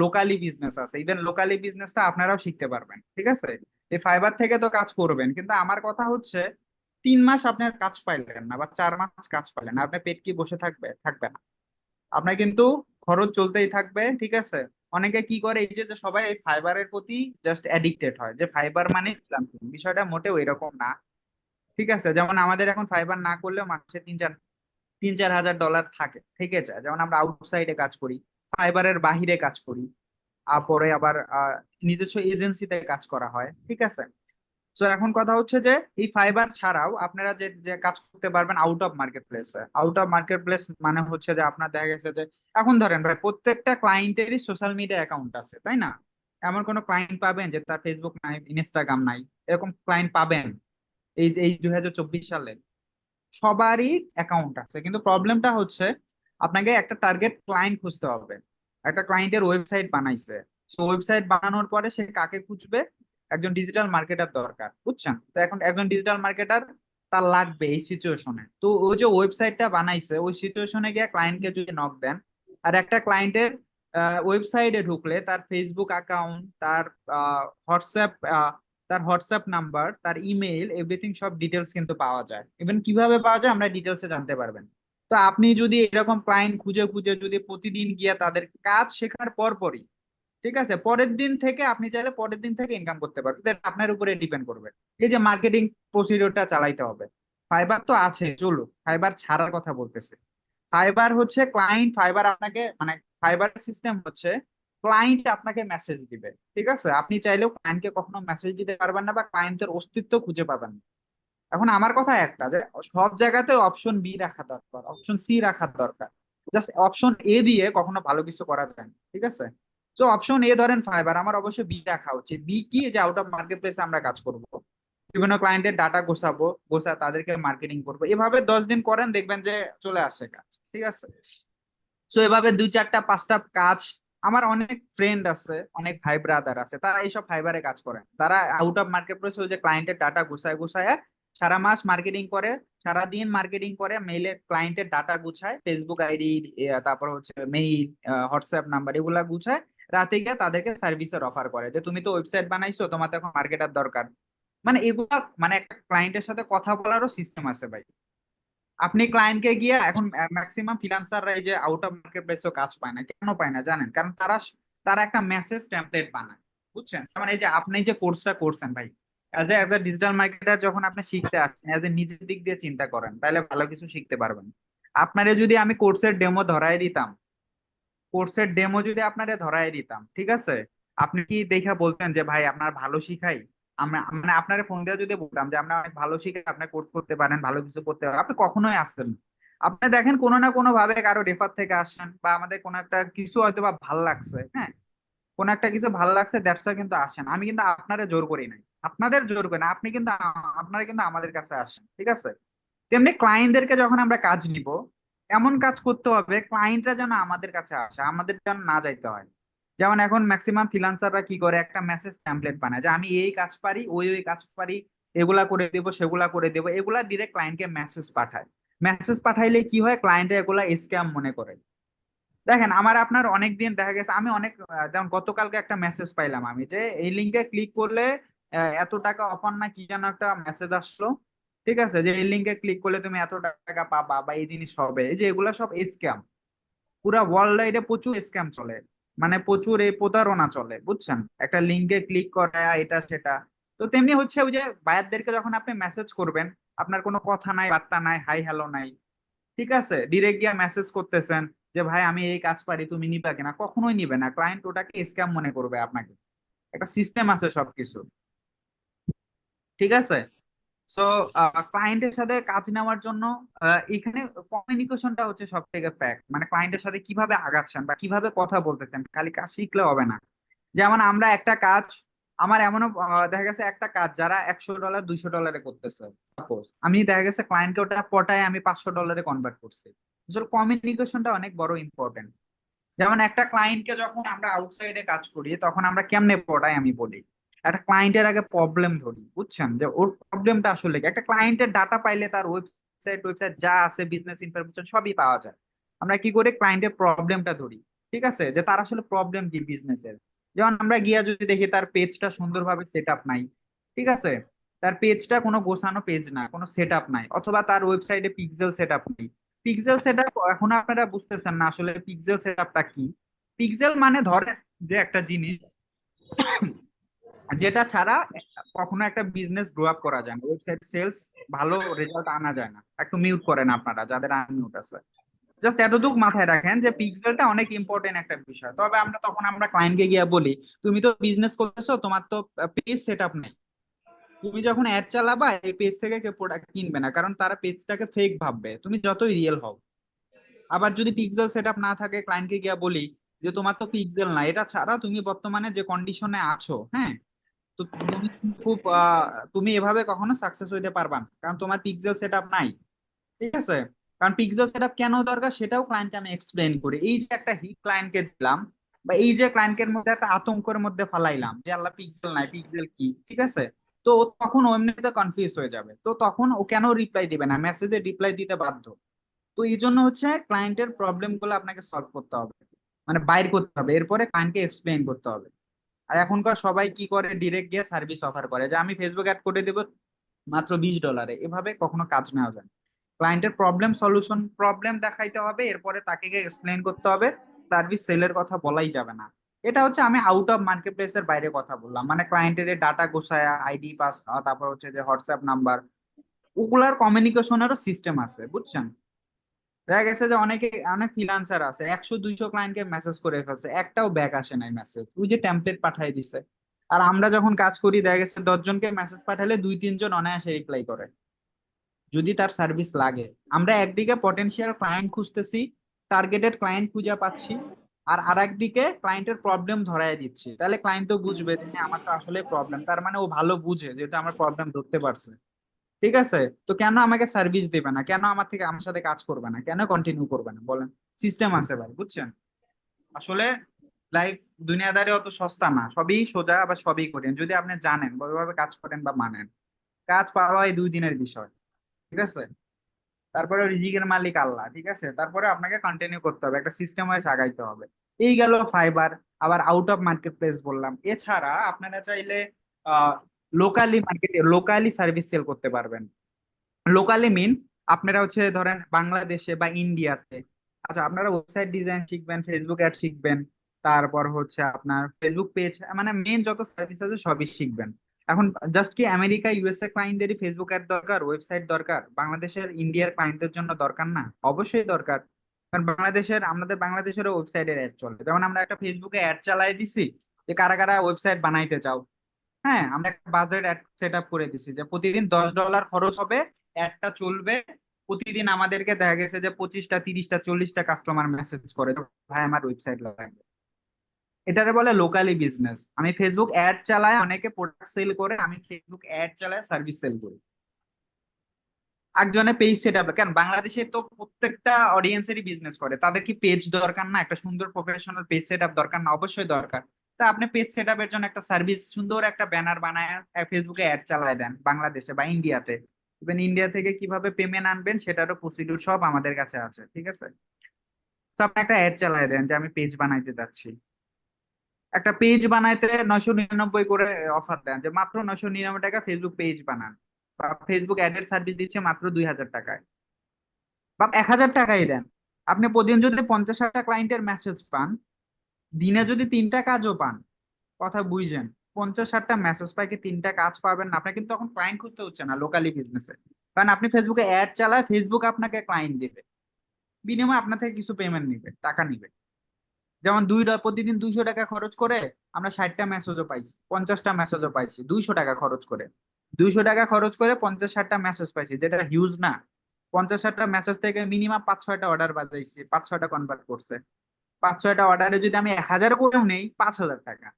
লোকালি বিজনেস আছে, ইভেন লোকালি বিজনেসটা আপনারাও শিখতে পারবেন, ঠিক আছে। এই ফাইবার থেকে তো কাজ করবেন, কিন্তু আমার কথা হচ্ছে 3 মাস আপনার কাজ পাইলেন না বা 4 মাস কাজ পাইলেন না, আপনার পেট কি বসে থাকবে? থাকবে না। আপনার কিন্তু খরচ চলতেই থাকবে, ঠিক আছে। অনেকে কি করে, এই যে যে সবাই এই ফাইবারের প্রতি জাস্ট অ্যাডিক্টেড হয়, যে ফাইবার মানে freelancing। বিষয়টা মোটেও এরকম না, ঠিক আছে। যেমন আমাদের এখন ফাইবার না করলেও মাসে 3-4 হাজার ডলার থেকে যায়। যেমন আমরা আউটসাইডে কাজ করি, ফাইবারের বাহিরে কাজ করি, পরে আবার নিজস্ব এজেন্সিতে কাজ করা হয়, ঠিক আছে। তো এখন কথা হচ্ছে যে এই ফাইবার ছাড়াও আপনারা যে যে কাজ করতে পারবেন আউট অফ মার্কেট প্লেসে। আউট অফ মার্কেট প্লেস মানে হচ্ছে যে আপনার দেখা গেছে যে এখন ধরেন ভাই প্রত্যেকটা ক্লায়েন্টেরই সোশ্যাল মিডিয়া অ্যাকাউন্ট আছে, তাই না? এমন কোনো ক্লায়েন্ট পাবেন যে তার ফেসবুক নাই, ইনস্টাগ্রাম নাই? এরকম ক্লায়েন্ট পাবেন এই 2024 সালে? সবারই অ্যাকাউন্ট আছে, কিন্তু প্রবলেমটা হচ্ছে আপনাকে একটা টার্গেট ক্লায়েন্ট খুঁজতে হবে। একটা ক্লায়েন্টের ওয়েবসাইট বানাইছে, তো ওয়েবসাইট বানানোর পরে সে কাকে খুঁজবে? একজন ডিজিটাল মার্কেটার দরকার, বুঝছেন? তো এখন একজন ডিজিটাল মার্কেটার তার লাগবে এই সিচুয়েশনে। তো ওই যে ওয়েবসাইটটা বানাইছে, ওই সিচুয়েশনে গিয়ে ক্লায়েন্টকে যদি নক দেন, আর একটা ক্লায়েন্টের ওয়েবসাইটে ঢুকলে তার ফেসবুক অ্যাকাউন্ট, তার হোয়াটসঅ্যাপ, তার হোয়াটসঅ্যাপ নাম্বার, তার ইমেইল, এভরিথিং সব ডিটেলস কিন্তু পাওয়া যায়। ইভেন কিভাবে পাওয়া যায় আমরা ডিটেলসে জানতে পারবেন। তো আপনি যদি এরকম ক্লায়েন্ট খুঁজে খুঁজে যদি প্রতিদিন গিয়ে তাদের কাজ শেখার পরই, ঠিক আছে, পরের দিন থেকে আপনি চাইলে পরের দিন থেকে ইনকাম করতে পারবেন, এটা আপনার উপরে ডিপেন্ড করবে। এই যে মার্কেটিং প্রসিডিওরটা চালাইতে হবে। ফাইবার তো আছে, চলো ফাইবার ছাড়ার কথা বলতেছে। ফাইবার হচ্ছে ক্লায়েন্ট, ফাইবার আপনাকে মানে ফাইবার সিস্টেম হচ্ছে ক্লায়েন্ট আপনাকে মেসেজ দিবে, ঠিক আছে। আপনি চাইলেও ক্লায়েন্টকে কখনো মেসেজ দিতে পারবেন না বা ক্লায়েন্টের অস্তিত্ব খুঁজে পাবেন না। এখন আমার কথা একটা, যে সব জায়গাতে অপশন বি রাখা দরকার, অপশন সি রাখা দরকার। জাস্ট অপশন এ দিয়ে কখনো ভালো কিছু করা যায় না, ঠিক আছে। তো অপশন এ ধরেন ফাইবার, আমার অবশ্যই বি রাখা উচিত। বি কি? যে আউট অফ মার্কেট প্লেসে আমরা কাজ করব, বিভিন্ন ক্লায়েন্টের ডাটা গোছা তাদেরকে মার্কেটিং করবো, এভাবে 10 দিন করেন, দেখবেন যে চলে আসছে কাজ। ঠিক আছে, সো এভাবে 2, 4, 5টা কাজ। আমার অনেক ফ্রেন্ড আছে, অনেক ভাই ব্রাদার আছে, তারা এইসব ফাইবারে কাজ করেন। তারা আউট অফ মার্কেট প্লেসে ওই যে ক্লায়েন্টের ডাটা গুছায় সারা মাস মার্কেটিং করে, সারা দিন মার্কেটিং করে, মেইলে ক্লায়েন্টের ডাটা গুছায়, ফেসবুক আইডি, তারপর হচ্ছে মেইল, হোয়াটসঅ্যাপ নাম্বার, এগুলা গুছায়, রাতে গিয়ে তাদেরকে সার্ভিসের অফার করে যে তুমি তো ওয়েবসাইট বানাইছো, তোমার তো এখন মার্কেটার দরকার। মানে এগুলা, মানে একটা ক্লায়েন্টের সাথে কথা বলারও সিস্টেম আছে ভাই। আপনি ক্লায়েন্টকে গিয়ে এখন ম্যাক্সিমাম ফ্রিল্যান্সাররা এই যে আউট অফ মার্কেট প্লেসেও কাজ পায় না, কেন পায় না জানেন? কারণ তারা একটা মেসেজ টেমপ্লেট বানায়, বুঝছেন? তার মানে এই যে আপনি যে কোর্সটা করছেন ভাই, অ্যাজ এ ডিজিটাল মার্কেটার, যখন আপনি শিখতে আসেন, অ্যাজ এ নিজের দিক দিয়ে চিন্তা করেন, তাহলে ভালো কিছু শিখতে পারবেন। আপনারে যদি আমি কোর্সের ডেমো ধরাই দিতাম, ঠিক আছে, আপনি কি দেখা বলতেন যে ভাই আপনার ভালো শিখাই? আমরা মানে আপনার ফোন দিয়ে যদি বলতাম যে আমরা অনেক ভালো শিখাই, আপনি কোর্স করতে পারেন, ভালো কিছু করতে পারেন, আপনি কখনোই আসতেন না। আপনি দেখেন কোনো না কোনো ভাবে কারো রেফার থেকে আসেন, বা আমাদের কোনো একটা কিছু হয়তো বা ভাল লাগছে, হ্যাঁ, কোনো একটা কিছু ভালো লাগছে, দ্যাটস কিন্তু আসেন। আমি কিন্তু আপনারে জোর করি নাই, আপনাদের জোর করি না, আপনি কিন্তু আপনারা কিন্তু আমাদের কাছে আসেন, ঠিক আছে? তেমনি ক্লায়েন্টদেরকে যখন আমরা কাজ নিব, এমন কাজ করতে হবে ক্লায়েন্টরা যেন আমাদের কাছে আসে, আমাদের যেন না যাইতে হয়। যেমন এখন ম্যাক্সিমাম ফ্রিল্যান্সাররা কি করে, একটা মেসেজ টেমপ্লেট বানায় যে আমি এই কাজ পারি, ওই কাজ পারি, এগুলা করে দেবো, সেগুলা করে দেবো, এগুলা ডিরেক্ট ক্লায়েন্টকে মেসেজ পাঠায়। মেসেজ পাঠাইলে কি হয়, ক্লায়েন্টরা এগুলা স্ক্যাম মনে করে। দেখেন আমার আপনার অনেক দিন দেখা গেছে, আমি অনেক যেমন গতকালকে একটা মেসেজ পাইলাম আমি, যে এই লিঙ্কে ক্লিক করলে এত টাকা অফার না কি যেন একটা মেসেজ আসলো, ঠিক আছে, যে এই লিঙ্কে ক্লিক করলে তুমি এত টাকা পাবা, বা এই জিনিস হবে, এই যে এগুলা সব স্ক্যাম। পুরা ওয়ার্ল্ড ওয়াইডে প্রচুর স্ক্যাম চলে, মানে প্রচুর এই প্রতারণা চলে, বুঝছেন? একটা লিঙ্কে ক্লিক করা, এটা সেটা। তো তেমনি হচ্ছে ওই যে বায়ারদেরকে যখন আপনি মেসেজ করবেন, আপনার কোনো কথা নাই, বার্তা নাই, হাই হ্যালো নাই, ঠিক আছে, ডিরেক্ট গিয়ে মেসেজ করতেছেন যে ভাই আমি এই কাজ পারি, তুমি নিবা কিনা, কখনোই নিবে না। ক্লায়েন্ট ওটাকে স্ক্যাম মনে করবে আপনাকে। একটা সিস্টেম আছে সবকিছু, ঠিক আছে? সো ক্লায়েন্টের সাথে কাজ নেওয়ার জন্য এখানে কমিউনিকেশনটা হচ্ছে সব থেকে ফ্যাক্ট। মানে ক্লায়েন্টের সাথে কিভাবে আগাচ্ছেন বা কিভাবে কথা বলতেছেন, খালি কাজ শিখলে হবে না। যেমন আমরা একটা কাজ, আমার এমনও দেখা গেছে একটা কাজ যারা $100 $200 করতেছে, সাপোজ আমি দেখা গেছে ক্লায়েন্টকে ওটা পটায় আমি $500 কনভার্ট করছি। আসলে কমিউনিকেশনটা অনেক বড় ইম্পর্টেন্ট। যেমন একটা ক্লায়েন্টকে যখন আমরা আউটসাইডে কাজ করি, তখন আমরা কেমনে পড়াই আমি বলি, একটা ক্লায়েন্টের আগে প্রবলেম ধরি, বুঝছেন, যে ওর প্রবলেমটা আসলে কি। একটা ক্লায়েন্টের ডাটা পাইলে তার ওয়েবসাইট যা আছে, বিজনেস ইনফরমেশন সবই পাওয়া যায়। আমরা কি করে ক্লায়েন্টের প্রবলেমটা ধরি, ঠিক আছে, যে তার আসলে প্রবলেম কি বিজনেসের। যেমন আমরা গিয়া যদি দেখি তার পেজটা সুন্দরভাবে সেট আপ নাই, ঠিক আছে, তার পেজটা কোনো গোছানো পেজ না, কোনো সেট আপ নাই, অথবা তার ওয়েবসাইটে পিক্সেল সেট আপ নেই। পিক্সেল সেটআপ এখন আপনারা বুঝতেছেন না আসলে পিক্সেল সেটআপটা কি। পিক্সেল মানে ধরেন যে একটা জিনিস যেটা ছাড়া কখনো একটা বিজনেস গ্রো আপ করা যায় না, ওয়েবসাইট সেলস ভালো রেজাল্ট আনা যায় না। একটু মিউট করেন আপনারা যাদের আনমিউট আছে। জাস্ট এতটুকু মাথায় রাখেন যে পিক্সেলটা অনেক ইম্পর্টেন্ট একটা বিষয়। তবে আমরা ক্লায়েন্টকে গিয়ে বলি তুমি তো বিজনেস করতেছো, তোমার তো পেজ সেটআপ নেই, তুমি যখন অ্যাড চালাবা এই পেজ থেকে কেউ প্রোডাক্ট কিনবে না, কারণ তারা পেজটাকে ফেক ভাববে, তুমি যতই রিয়েল হও। আবার যদি পিক্সেল সেটআপ না থাকে, ক্লায়েন্টকে গিয়া বলি যে তোমার তো পিক্সেল না, এটা ছাড়া তুমি বর্তমানে যে কন্ডিশনে আছো, হ্যাঁ, তো তুমি খুব তুমি এভাবে কখনো সাকসেস হইতে পারবা না, কারণ তোমার পিক্সেল সেটআপ নাই, ঠিক আছে? কারণ পিক্সেল সেটআপ কেন দরকার সেটাও ক্লায়েন্টকে আমি এক্সপ্লেইন করি। এই যে একটা হিট ক্লায়েন্টকে দিলাম, বা এই যে ক্লায়েন্টের মধ্যে একটা আতঙ্কের মধ্যে ফালাইলাম যে আল্লাহ পিক্সেল নাই, পিক্সেল কি, ঠিক আছে, তো ও তখন ও এমনিতে কনফিউজ হয়ে যাবে। তো তখন ও কেন রিপ্লাই দিবে না, মেসেজে রিপ্লাই দিতে বাধ্য। তো এই জন্য হচ্ছে ক্লায়েন্টের প্রবলেম গুলো আপনাকে সলভ করতে হবে, মানে বাইর করতে হবে, এরপরে ক্লায়েন্টকে এক্সপ্লেইন করতে হবে। আর এখনকার সবাই কি করে, ডিরেক্ট গিয়ে সার্ভিস অফার করে যে আমি ফেসবুক অ্যাড করে দেবো মাত্র $20, এভাবে কখনো কাজ নেওয়া যায় না। ক্লায়েন্টের প্রবলেম দেখাইতে হবে, এরপরে তাকে এক্সপ্লেইন করতে হবে, সার্ভিস সেলের কথা বলাই যাবে না। এটা হচ্ছে আমি আউট অফ মার্কেট প্লেসের বাইরে কথা বললাম, মানে ক্লায়েন্টের ডাটা গোছায়া, আইডি পাস, তারপর হচ্ছে যে হোয়াটসঅ্যাপ নাম্বার, ওগুলার কমিউনিকেশনেরও সিস্টেম আছে, বুঝছেন? দেখা গেছে যে অনেক ফ্রিল্যান্সার আছে 100 200 ক্লায়েন্টকে মেসেজ করে ফেলছে, একটাও ব্যাক আসে নাই মেসেজ, ওই যে টেমপ্লেট পাঠাই দিছে। আর আমরা যখন কাজ করি দেখা গেছে 10 জনকে মেসেজ পাঠালে 2 3 জন অনায়াসে রিপ্লাই করে, যদি তার সার্ভিস লাগে। আমরা একদিকে পটেনশিয়াল ক্লায়েন্ট খুঁজতেছি, টার্গেটেড ক্লায়েন্ট খুঁজে পাচ্ছি, আর আরেকদিকে ক্লায়েন্টের প্রবলেম ধরায় দিচ্ছি, তাহলে ক্লায়েন্ট তো বুঝবে যে হ্যাঁ, আমার তো আসলে প্রবলেম, তার মানে ও ভালো বুঝে যেহেতু আমার প্রবলেম ধরতে পারছে। ঠিক আছে, তো কেন আমাকে সার্ভিস দেবে না, কেন আমার সাথে কাজ করবে না, কেন কন্টিনিউ করবে না বলেন? সিস্টেম আছে ভাই, বুঝছেন? আসলে লাইফ দুনিয়াদারি অত সস্তা না, সবই সোজা আবার সবই কঠিন যদি আপনি জানেন বা ওইভাবে কাজ করেন বা মানেন। কাজ পাওয়া এই 2 দিনের বিষয়। ঠিক আছে, তারপরে রিজিকের মালিক আল্লাহ। ঠিক আছে, তারপরে আপনাকে কন্টিনিউ করতে হবে, একটা সিস্টেম ওয়াইজ আগাইতে হবে। এই গেল ফাইবার। আবার আউট অফ মার্কেট প্লেস বললাম, এছাড়া আপনারা চাইলে লোকালি সার্ভিস সেল করতে পারবেন। লোকালি মিন আপনারা হচ্ছে ধরেন বাংলাদেশে বা ইন্ডিয়াতে, আচ্ছা আপনারা ওয়েবসাইট ডিজাইন শিখবেন, ফেসবুক অ্যাড শিখবেন, তারপর হচ্ছে আপনার ফেসবুক পেজ, মানে মেন যত সার্ভিস আছে সবই শিখবেন। এখন জাস্ট কি আমেরিকা ইউএসএ ক্লায়েন্টদেরই ফেসবুক অ্যাড দরকার, ওয়েবসাইট দরকার, বাংলাদেশের ইন্ডিয়ার ক্লায়েন্টদের জন্য দরকার না? অবশ্যই দরকার। কারণ আমাদের বাংলাদেশেরও ওয়েবসাইটের অ্যাড চলে, যেমন আমরা একটা ফেসবুকে অ্যাড চালাই দিছি যে কারা কারা ওয়েবসাইট বানাইতে চাও। হ্যাঁ, আমরা একটা বাজেট অ্যাড সেট আপ করে দিছি যে প্রতিদিন $10 খরচ হবে, অ্যাডটা চলবে। প্রতিদিন আমাদেরকে দেখা গেছে যে 25টা 30টা 40টা কাস্টমার মেসেজ করে, ভাই আমার ওয়েবসাইট লাগবে। এটারে বলে লোকালি বিজনেস। আমি ফেসবুক অ্যাড চালাই, অনেকে প্রোডাক্ট সেল করে, আমি ফেসবুক অ্যাড চালাই, সার্ভিস সেল করি। একজনে পেজ সেট আপ, কেন বাংলাদেশে তো প্রত্যেকটা অডিয়েন্সেরই বিজনেস করে, তাদের কি পেজ দরকার না? একটা সুন্দর প্রফেশনাল পেজ সেট আপ দরকার না? অবশ্যই দরকার। তা আপনি পেজ সেট আপের জন্য একটা সার্ভিস, সুন্দর একটা ব্যানার বানায় ফেসবুকে অ্যাড চালায় দেন বাংলাদেশে বা ইন্ডিয়াতে। ইভেন ইন্ডিয়া থেকে কিভাবে পেমেন্ট আনবেন সেটারও প্রসিডিউর সব আমাদের কাছে আছে। ঠিক আছে, তো আপনি একটা অ্যাড চালায় দেন যে আমি পেজ বানাইতে যাচ্ছি। একটা পেজ বানাইতে 999 করে অফার দেন, যে মাত্র 999 টাকা ফেসবুক পেজ বানান, বা ফেসবুক অ্যাডের সার্ভিস দিচ্ছে মাত্র 2000 টাকায়, বা 1000 টাকাই দেন। আপনি প্রতিদিন যদি 50-60টা ক্লায়েন্টের মেসেজ পান, দিনে যদি 3টা কাজও পান, কথা বুঝছেন, 50-60টা মেসেজ পাই কি 3টা কাজ পাবেন না? আপনার কিন্তু তখন ক্লায়েন্ট খুঁজতে হচ্ছে না লোকালি বিজনেসে, কারণ আপনি ফেসবুকে অ্যাড চালায়, ফেসবুক আপনাকে ক্লায়েন্ট দিবে, বিনিময়ে আপনার থেকে কিছু পেমেন্ট নিবে, টাকা নিবে। যেমন প্রতিদিন 200 টাকা খরচ করে আমরা 60টা মেসেজও পাইছি, 50টা মেসেজও পাইছি, 200 টাকা খরচ করে। 200 টাকা খরচ করে 50-60টা মেসেজ পাইছি, যেটা হিউজ না? 50-60টা মেসেজ থেকে মিনিমাম 5-6টা অর্ডার বাজাইছি, 5-6টা কনভার্ট করছে। 5-6টা অর্ডারে যদি আমি 1000 করেও নেই, 5000 টাকা।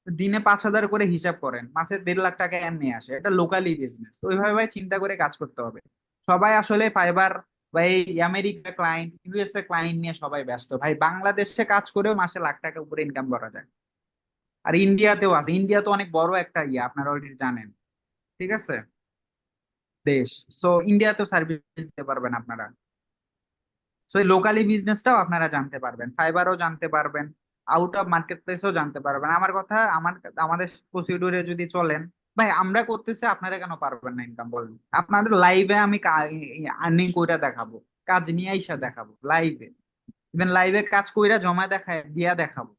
দিনে 5000 করে হিসাব করেন, মাসে 1.5 লাখ টাকা এমনি আসে। এটা লোকালি বিজনেস। তো ওইভাবে ভাই চিন্তা করে কাজ করতে হবে। সবাই আসলে ফাইবার বা এই আমেরিকা ক্লায়েন্ট, ইউএসএ ক্লায়েন্ট নিয়ে সবাই ব্যস্ত ভাই। বাংলাদেশে কাজ করেও মাসে লাখ টাকা উপরে ইনকাম করা যায়। আর ইন্ডিয়াতেও আছে, ইন্ডিয়া তো অনেক বড় একটা আপনারা অলরেডি জানেন। ঠিক আছে, দেশ। সো ইন্ডিয়াতেও সার্ভিস দিতে পারবেন আপনারা। সো এই লোকালি বিজনেসটাও আপনারা জানতে পারবেন, ফাইবারও জানতে পারবেন, আউট অফ মার্কেট প্লেসও জানতে পারবেন। আমার কথা, আমাদের প্রসিডিউরে যদি চলেন ভাই, আমরা করতেছি, আপনারা কেন পারবেন না ইনকাম বলেন? আপনাদের লাইভে আমি আর্নিং কইরা দেখাবো, কাজ নিয়ে আইসা দেখাবো লাইভে, ইভেন লাইভে কাজ কইরা জমা দেখায় দিয়া দেখাবো।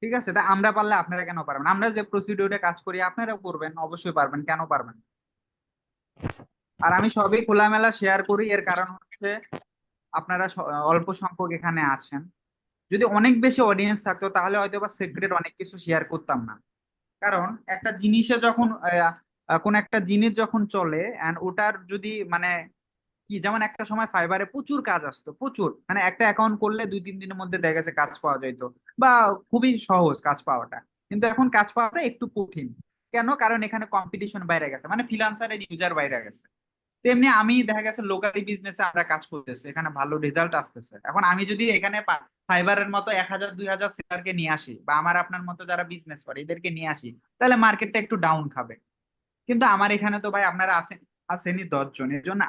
ঠিক আছে, তা আমরা পারলে আপনারা কেন পারবেন? আমরা যে প্রসিডিউরে কাজ করি আপনারাও করবেন, অবশ্যই পারবেন, কেন পারবেন? আর আমি সবই খোলামেলা শেয়ার করি, এর কারণ হচ্ছে আপনারা অল্প সংখ্যক এখানে আছেন। যদি অনেক বেশি অডিয়েন্স থাকতো তাহলে হয়তো বা সিক্রেট অনেক কিছু শেয়ার করতাম না। কারণ একটা জিনিসে যখন কোন একটা জিনিস যখন চলে এন্ড ওটার যদি মানে কি, যেমন একটা সময় ফাইবারে প্রচুর কাজ আসতো, প্রচুর, মানে একটা অ্যাকাউন্ট করলে 2-3 দিনের মধ্যে দেখা গেছে কাজ পাওয়া যাইতো, বা খুবই সহজ কাজ পাওয়াটা। কিন্তু এখন কাজ পাওয়াটা একটু কঠিন। কেন? কারণ এখানে কম্পিটিশন বাইরে গেছে, মানে ফ্রিল্যান্সারের ইউজার বাইরে গেছে। তেমনি আমি দেখা গেছে লোকালি বিজনেসে আমরা কাজ করতেছি, এখানে ভালো রেজাল্ট আসতেছে। এখন আমি যদি এখানে ফাইবারের মতো 1000-2000 সেলারকে নিয়ে আসি, বা আমার আপনার মতো যারা বিজনেস করে এদেরকে নিয়ে আসি, তাহলে মার্কেটটা একটু ডাউন খাবে। কিন্তু আমার এখানে তো ভাই আপনারা আসেনি 10 জন, এর জন্য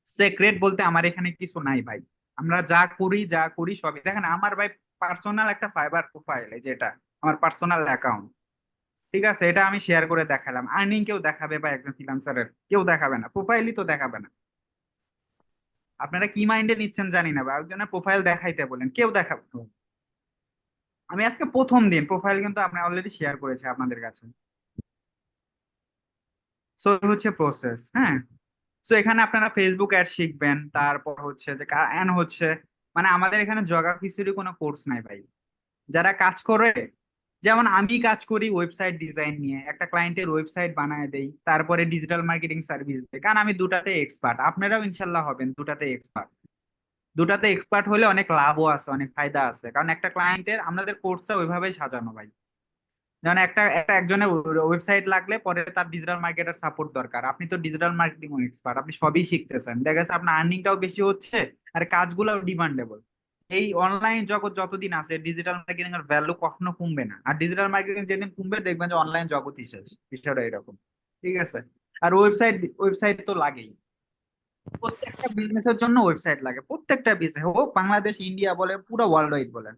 সিক্রেট বলতে আমার এখানে কিছু নাই ভাই। আমরা যা করি সবই দেখেন। আমার ভাই পার্সোনাল একটা ফাইবার প্রোফাইল, যেটা আমার পার্সোনাল অ্যাকাউন্ট। ঠিক আছে, এটা আমি শেয়ার করে দেখালাম। আর্নিং কেউ দেখাবে বা একজন ফ্রিল্যান্সারের কেউ দেখাবে না, প্রোফাইলই তো দেখাবে না। আপনারা কি মাইন্ডে নিচ্ছেন জানি না, বা একজনের প্রোফাইল দেখাইতে বলেন, কেউ দেখাবে না। আমি আজকে প্রথম দিন প্রোফাইল কিন্তু আপনি অলরেডি শেয়ার করেছি আপনাদের কাছে। সো হচ্ছে প্রসেস। হ্যাঁ, সো এখানে আপনারা ফেসবুক অ্যাড শিখবেন, তারপর হচ্ছে যে মানে আমাদের এখানে জিওগ্রাফিসেরই কোনো কোর্স নাই ভাই। যারা কাজ করে, যেমন আমি কাজ করি ওয়েবসাইট ডিজাইন নিয়ে, একটা ক্লায়েন্টের ওয়েবসাইট বানায় দেই, তারপরে ডিজিটাল মার্কেটিং সার্ভিস দেই, কারণ আমি দুটাতে এক্সপার্ট। আপনারাও ইনশাল্লাহ হবেন দুটাতে এক্সপার্ট। দুটাতে এক্সপার্ট হলে অনেক লাভও আছে, অনেক ফায়দা আছে, কারণ একটা ক্লায়েন্টের আমাদের কোর্সটা ওইভাবেই সাজানো ভাই। যেমন একজনের ওয়েবসাইট লাগলে পরে তার ডিজিটাল মার্কেটার সাপোর্ট দরকার, আপনি তো ডিজিটাল মার্কেটিং এক্সপার্ট, আপনি সবই শিখতেছেন, দেখা যাচ্ছে আপনার আর্নিংটাও বেশি হচ্ছে আর কাজগুলোও ডিমান্ডেবল। এই অনলাইন জগৎ যতদিন আছে ডিজিটাল মার্কেটিং এর ভ্যালু কখনো কমবে না, আর ডিজিটাল মার্কেটিং যেদিন কমবে দেখবেন যে অনলাইন জগৎই শেষ, বিষয়টা এরকম। ঠিক আছে, আর ওয়েবসাইট ওয়েবসাইট তো লাগেই, প্রত্যেকটা বিজনেসের জন্য ওয়েবসাইট লাগে, প্রত্যেকটা বিজনেস হোক বাংলাদেশ, ইন্ডিয়া বলে পুরো ওয়ার্ল্ড ওয়াইড বলেন।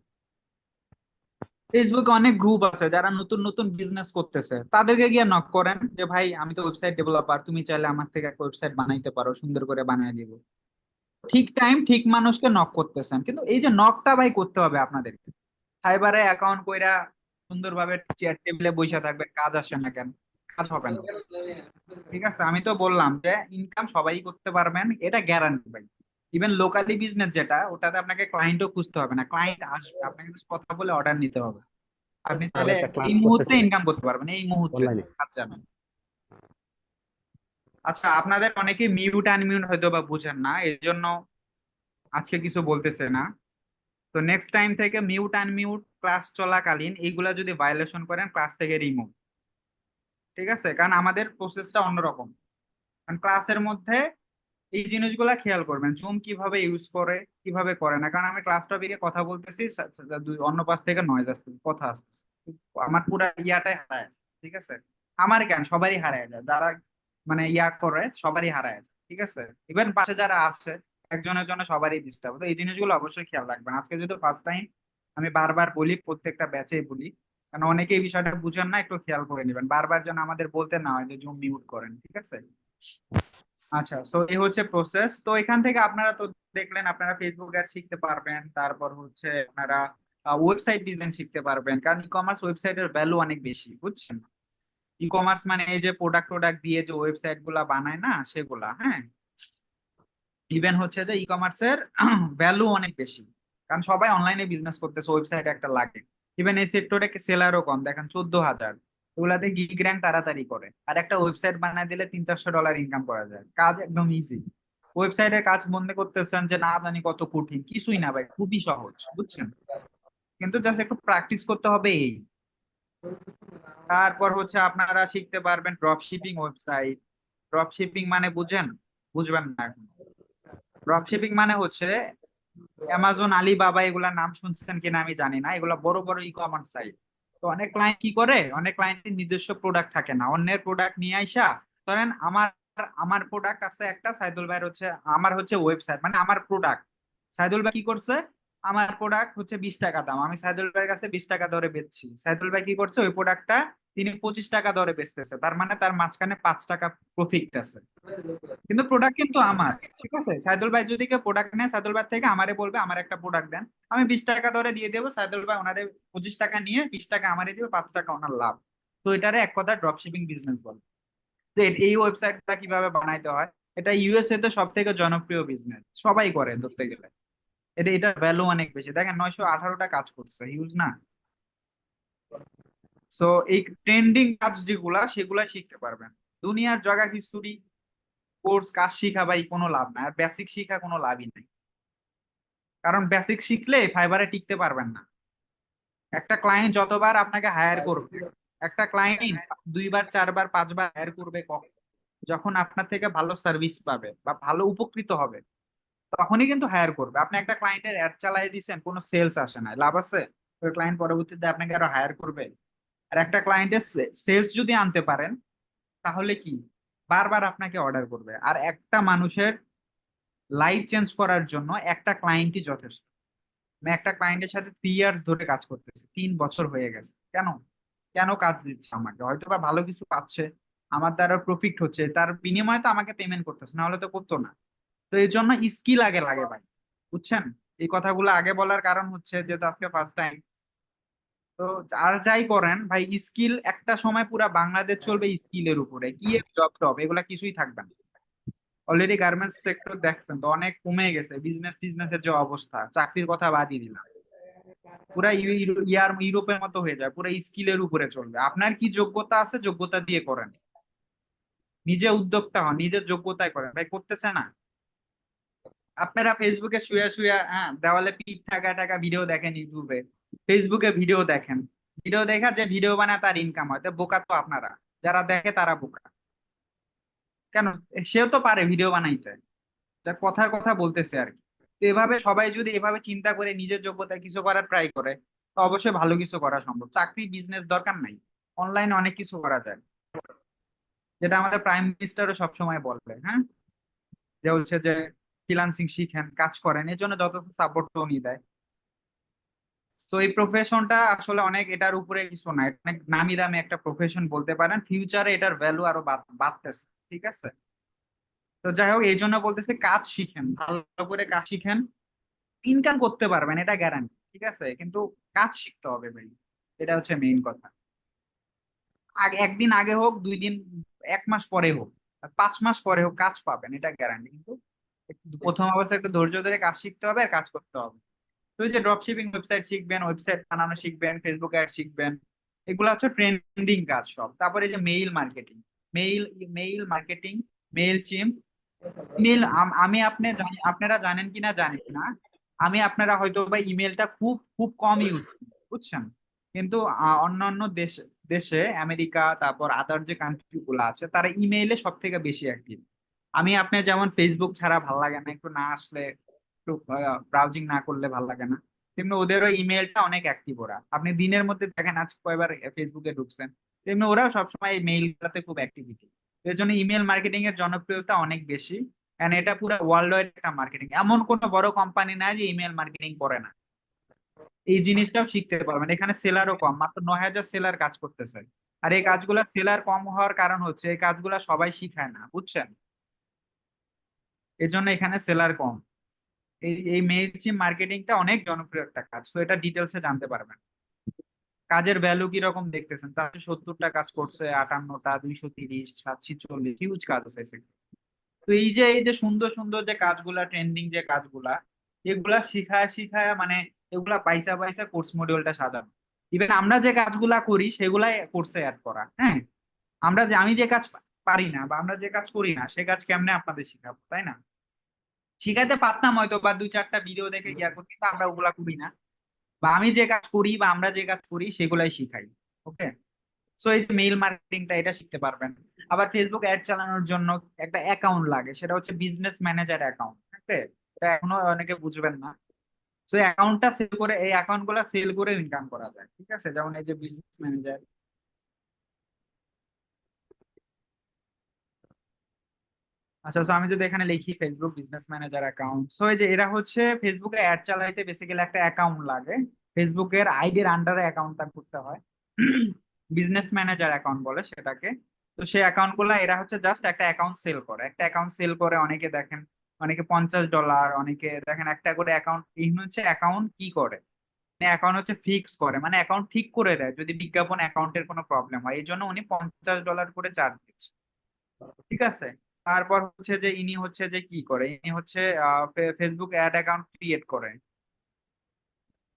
ফেসবুকে অনেক গ্রুপ আছে যারা নতুন নতুন বিজনেস করতেছে, তাদেরকে গিয়ে নক করেন যে ভাই আমি তো ওয়েবসাইট ডেভেলপার, তুমি চাইলে আমার থেকে একটা ওয়েবসাইট বানাইতে পারো, সুন্দর করে বানিয়ে দিব। ঠিক টাইম ঠিক মানুষকে নক করতেছেন, কিন্তু এই যে নকটা ভাই করতে হবে আপনাদেরকে। ফাইবারে অ্যাকাউন্ট কইরা সুন্দরভাবে চেয়ার টেবিলে বসে থাকবেন, কাজ আসে না কেন? কাজ হবে না। ঠিক আছে, আমি তো বললাম যে ইনকাম সবাই করতে পারবেন, এটা গ্যারান্টি ভাই। ইভেন লোকালি বিজনেস যেটা, ওটাতে আপনাকে ক্লায়েন্টও খুঁজতে হবে না, ক্লায়েন্ট আসবে, আপনাকে just কথা বলে অর্ডার নিতে হবে, আপনি আমি তাহলে একটা ক্লাস এই মুহূর্তে করতেছি ইনকাম করতে পারবেন, এই মুহূর্তে অনলাইনে। কাজ জানেন। আচ্ছা, আপনাদের অনেকে মিউট আনমিউট হয়তো বা বুঝেন না, এই জন্য আজকে কিছু বলতেছে না। তো নেক্সট টাইম থেকে মিউট আনমিউট ক্লাস চলাকালীন এইগুলা যদি ভায়োলেশন করেন ক্লাস থেকে রিমুভ। ঠিক আছে, কারণ আমাদের প্রসেসটা অন্যরকম, কারণ ক্লাসের মধ্যে এই জিনিসগুলা খেয়াল করবেন, জুম কিভাবে ইউজ করে কিভাবে করে না, কারণ আমি ক্লাস টপিকে কথা বলতেছি, অন্য পাশ থেকে নয়েজ আসতেছে, কথা আসতেছে, আমার পুরা ইয়াটাই হারায় যায়। ঠিক আছে, আমার কেন, সবারই হারায় যায়, যারা মানে ইয়া করে সবারই হারায় যায়। ঠিক আছে, ইভেন পাশে যারা আছে একজনের জন্য সবারই ডিস্টার্ব, তো এই জিনিসগুলো অবশ্যই খেয়াল রাখবেন। আজকে যদি ফার্স্ট টাইম, আমি বারবার বলি, প্রত্যেকটা ব্যাচে বলি, কারণ অনেকে এই বিষয়টা বুঝেন না, একটু খেয়াল করে নেবেন, বারবার যেন আমাদের বলতে না হয় যে জুম মিউট করেন। ঠিক আছে, আচ্ছা, সো এই হচ্ছে প্রসেস। তো এখান থেকে আপনারা তো দেখলেন, আপনারা ফেসবুক অ্যাড শিখতে পারবেন, তারপর হচ্ছে আপনারা ওয়েবসাইট ডিজাইন শিখতে পারবেন, কারণ ই কমার্স ওয়েবসাইটের ভ্যালু অনেক বেশি, বুঝছেন? ই কমার্স মানে এই যে প্রোডাক্ট টোডাক্ট দিয়ে যে ওয়েবসাইট গুলা বানায় না, সেগুলা, হ্যাঁ। ইভেন হচ্ছে যে ই কমার্সের ভ্যালু অনেক বেশি, কারণ সবাই অনলাইনে বিজনেস করতেছে, ওয়েবসাইট একটা লাগে। ইভেন এই সেক্টরে সেলারও কম, দেখেন 14,000, ওগুলাতে গিগ র্যাঙ্ক তাড়াতাড়ি করে, আর একটা ওয়েবসাইট বানায় দিলে $300-400 ইনকাম করা যায়, কাজ একদম ইজি। ওয়েবসাইটের কাজ মনে করতেছেন যে না জানি কত কঠিন, কিছুই না ভাই, খুবই সহজ, বুঝছেন? কিন্তু জাস্ট একটু প্র্যাকটিস করতে হবে এই। তারপর হচ্ছে আপনারা শিখতে পারবেন drop shipping website. Drop shipping মানে বুঝেন? বুঝবেন না এখন। ড্রপ শিপিং মানে হচ্ছে অ্যামাজন, আলিবাবা, এগুলা নাম শুনছেন কিনা আমি জানি না, এগুলা বড় বড় ই কমার্স সাইট। তো অনেক ক্লায়েন্ট কি করে, অনেক ক্লায়েন্টের নিজস্ব প্রোডাক্ট থাকে না, অন্যের প্রোডাক্ট নিয়ে আইসা, ধরেন আমার আমার প্রোডাক্ট আছে একটা, সাইদুল ভাইয়ের হচ্ছে, আমার হচ্ছে ওয়েবসাইট মানে আমার প্রোডাক্ট, সাইদুল ভাই কি করছে, আমার প্রোডাক্ট হচ্ছে 20 টাকা দাম, আমি সাইদুল ভাইয়ের কাছে 20 টাকা দরে বেচছি, সাইদুল ভাই কি করছে, ওই প্রোডাক্টটা তিনি 25 টাকা দরে বেচতেছে, তার মানে তার মাঝখানে 5 টাকা প্রফিট আছে, কিন্তু প্রোডাক্ট কিন্তু আমার। ঠিক আছে, সাইদুল ভাই যদি কেউ প্রোডাক্ট নেয় সাইদুল ভাই থেকে, আমারে বলবে আমার একটা প্রোডাক্ট দেন, আমি 20 টাকা ধরে দিয়ে দেবো, সাইদুল ভাই ওনারে 25 টাকা নিয়ে 20 টাকা আমারে দিবে, 5 টাকা ওনার লাভ। তো এটারে এক কথা ড্রপ শিপিং বিজনেস বলে। তো এই ওয়েবসাইটটা কিভাবে বানাইতে হয়, এটা ইউএসএ তে সব থেকে জনপ্রিয় বিজনেস, সবাই করে ধরতে গেলে, এটা ভ্যালু অনেক বেশি, দেখেন 918টা কাজ করছে, হিউজ না? সো এই ট্রেন্ডিং কাজ যেগুলা সেগুলা শিখতে পারবেন। দুনিয়ার জায়গা হিস্টোরি কোর্স কাজ শিখা ভাই কোনো লাভ নাই, আর বেসিক শিখা কোনো লাভই নাই, কারণ বেসিক শিখলে ফাইবারে টিকতে পারবেন না। একটা ক্লায়েন্ট যতবার আপনাকে হায়ার করবে, একটা ক্লায়েন্ট 2বার 4বার 5বার হায়ার করবে কখন, যখন আপনার থেকে ভালো সার্ভিস পাবে বা ভালো উপকৃত হবে, তখনই কিন্তু হায়ার করবে। আপনি একটা ক্লায়েন্টের অ্যাড চালাই দিচ্ছেন, কোনো সেলস আসে না, লাভ আছে? ওই ক্লায়েন্ট পরবর্তীতে আপনাকে আরো হায়ার করবে। আর একটা ক্লায়েন্টের সেলস যদি আনতে পারেন, তাহলে কি বারবার আপনাকে অর্ডার করবে। আর একটা মানুষের লাইফ চেঞ্জ করার জন্য একটা ক্লায়েন্টই যথেষ্ট। আমি একটা ক্লায়েন্টের সাথে 3 ইয়ার্স ধরে কাজ করতেছি, 3 বছর হয়ে গেছে। কেন কেন কাজ দিচ্ছে আমাকে, হয়তো বা ভালো কিছু পাচ্ছে, আমার দ্বারা প্রফিট হচ্ছে, তার বিনিময়ে তো আমাকে পেমেন্ট করতেছে, না হলে তো করতো না। তো এই জন্য স্কিল আগে লাগে ভাই, বুঝছেন? এই কথাগুলো আগে বলার কারণ হচ্ছে যেহেতু আজকে ফার্স্ট টাইম, তো আর যাই করেন ভাই, স্কিল একটা সময় পুরা বাংলাদেশ চলবে স্কিলের উপরে, কি জব টব এগুলা কিছুই থাকবে না। অলরেডি গার্মেন্টস সেক্টর দেখছেন তো অনেক কমে গেছে, টিজনেসের যে অবস্থা, চাকরির কথা বাদই দিলাম, পুরা ইউরোপের মতো হয়ে যায়, পুরা স্কিলের উপরে চলবে। আপনার কি যোগ্যতা আছে, যোগ্যতা দিয়ে করেন, নিজে উদ্যোক্তা হন, নিজের যোগ্যতায় করেন, ভাই করতেছে না? আপনারা ফেসবুকে শুয়ে শুয়ে দেওয়ালে পিঠ ঠাকা ঠাকা ভিডিও দেখেন, ইউটিউবে ফেসবুকে ভিডিও দেখেন, ভিডিও দেখা যে ভিডিও বানায় তার ইনকাম হয়, তো বোকা তো আপনারা, যারা দেখে তারা বোকা। কেন? সেও তো পারে ভিডিও বানাইতে, যা কথার কথা বলতেছে আর কি। তো এভাবে সবাই যদি এভাবে চিন্তা করে নিজের যোগ্যতায় কিছু করার ট্রাই করে, তো অবশ্যই ভালো কিছু করা সম্ভব। চাকরি বিজনেস দরকার নাই, অনলাইনে অনেক কিছু করা যায়, যেটা আমাদের প্রাইম মিনিস্টারও সবসময় বলে, হ্যাঁ, যে হচ্ছে যে ফ্রিল্যান্সিং শিখেন, কাজ করেন, এর জন্য যথেষ্ট সাপোর্ট উনি দেয়। তো এই প্রফেশনটা আসলে অনেক, এটার উপরে কিছু না, এটা অনেক নামি দামি একটা প্রফেশন বলতে পারেন, ফিউচারে এটার ভ্যালু আরো বাড়তেছে, ঠিক আছে? তো যাই হোক, এই জন্য বলতেছে কাজ শিখেন, ভালো করে কাজ শিখেন, ইনকাম করতে পারবেন এটা গ্যারান্টি, ঠিক আছে, কিন্তু কাজ শিখতে হবে ভাই, এটা হচ্ছে মেইন কথা। আগে একদিন আগে হোক, 2 দিন, 1 মাস পরে হোক, আর 5 মাস পরে হোক, কাজ পাবেন এটা গ্যারান্টি। কিন্তু প্রথম অবস্থায় একটু ধৈর্য ধরে কাজ শিখতে হবে আর কাজ করতে হবে। তো এই যে ড্রপ শিপিং ওয়েবসাইট শিখবেন, ওয়েবসাইট বানানো শিখবেন, ফেসবুক অ্যাড শিখবেন, এগুলো হচ্ছে ট্রেন্ডিং কাজ সব। তারপরে এই যে mail marketing, mail mail marketing, mail চিম, ইমেল, আমি আপনি জানি, আপনারা জানেন কিনা জানি না, আমি আপনারা হয়তো বা ইমেলটা খুব খুব কম ইউজ করি, বুঝছেন, কিন্তু অন্যান্য দেশে আমেরিকা, তারপর আদার যে কান্ট্রি গুলো আছে, তারা ইমেইলে সব থেকে বেশি অ্যাক্টিভ। আমি আপনি যেমন ফেসবুক ছাড়া ভাল লাগে না, একটু না আসলে, একটু ব্রাউজিং না করলে ভাল লাগে না, তেমনি ওদেরও ইমেলটা অনেক অ্যাক্টিভ। ওরা, আপনি দিনের মধ্যে দেখেন আজ কয়বার ফেসবুকে ঢুকছেন, তেমনি ওরাও সবসময় এই মেইলগুলোতে খুব অ্যাক্টিভিটি। এর জন্য ইমেল মার্কেটিং এর জনপ্রিয়তা অনেক বেশি, এন্ড এটা পুরো ওয়ার্ল্ড ওয়াইড একটা মার্কেটিং, এমন কোনো বড় কোম্পানি নাই যে ইমেল মার্কেটিং করে না। এই জিনিসটাও শিখতে পারবেন। এখানে সেলারও কম, মাত্র 9,000 সেলার কাজ করতেছে। আর এই কাজগুলা সেলার কম হওয়ার কারণ হচ্ছে এই কাজগুলা সবাই শিখায় না, বুঝছেন, এই জন্য এখানে সেলার কম। এই মেইলচিম মার্কেটিংটা অনেক জনপ্রিয় একটা কাজ, তো এটা ডিটেলসে জানতে পারবেন। কাজের ভ্যালু কিরকম দেখতেছেন, 470টা কাজ করছে, 58টা, 230, 740, হিউজ কাজ আছে। তো এই যে সুন্দর সুন্দর যে কাজগুলা, ট্রেন্ডিং যে কাজগুলা, এগুলা শিখায় শিখায় মানে এগুলা পয়সা পয়সা কোর্স মডিউলটা সাজানো। ইভেন আমরা যে কাজগুলা করি সেগুলাই কোর্সে অ্যাড করা, হ্যাঁ। আমি যে কাজ পারি না বা আমরা যে কাজ করি না, সে কাজ কেমনে আপনাদের শিখাবো, তাই না? শিখাইতে পারতাম হয়তো, বা 2-4টা ভিডিও দেখে গিয়া করতে, কিন্তু আমরা ওগুলা করি না। বা আমি যে কাজ করি বা আমরা যে কাজ করি সেগুলাই শিখাই। ওকে, সো এই যে মেইল মার্কেটিংটা, এটা শিখতে পারবেন। আবার ফেসবুক অ্যাড চালানোর জন্য একটা অ্যাকাউন্ট লাগে, সেটা হচ্ছে বিজনেস ম্যানেজার অ্যাকাউন্ট, ঠিক আছে? এটা এখনো অনেকে বুঝবেন না। সো অ্যাকাউন্টটা সেল করে, এই অ্যাকাউন্ট গুলা সেল করে ইনকাম করা যায়, ঠিক আছে, যেমন এই যে বিজনেস ম্যানেজার। আচ্ছা, তো আমি যদি এখানে লিখি Facebook business manager account, so এই যে এরা হচ্ছে ফেসবুকে অ্যাড চালাইতে বেসিক্যালি একটা অ্যাকাউন্ট লাগে, ফেসবুকের আইডির আন্ডারে অ্যাকাউন্টটা করতে হয়, বিজনেস ম্যানেজার অ্যাকাউন্ট বলে সেটাকে। তো সেই অ্যাকাউন্ট গুলা এরা হচ্ছে জাস্ট একটা অ্যাকাউন্ট সেল করে, একটা অ্যাকাউন্ট সেল করে, অনেকে দেখেন, অনেকে $50, অনেকে দেখেন একটা করে অ্যাকাউন্ট। এই হচ্ছে অ্যাকাউন্ট কি করে, অ্যাকাউন্ট হচ্ছে ফিক্স করে, মানে অ্যাকাউন্ট ঠিক করে দেয় যদি বিজ্ঞাপন অ্যাকাউন্টের কোনো প্রবলেম হয়, এই জন্য উনি $50 করে চার্জ দিচ্ছে, ঠিক আছে। তারপর হচ্ছে যে ইনি হচ্ছে যে কি করে, ইনি হচ্ছে ফেসবুক অ্যাড অ্যাকাউন্ট ক্রিয়েট করে,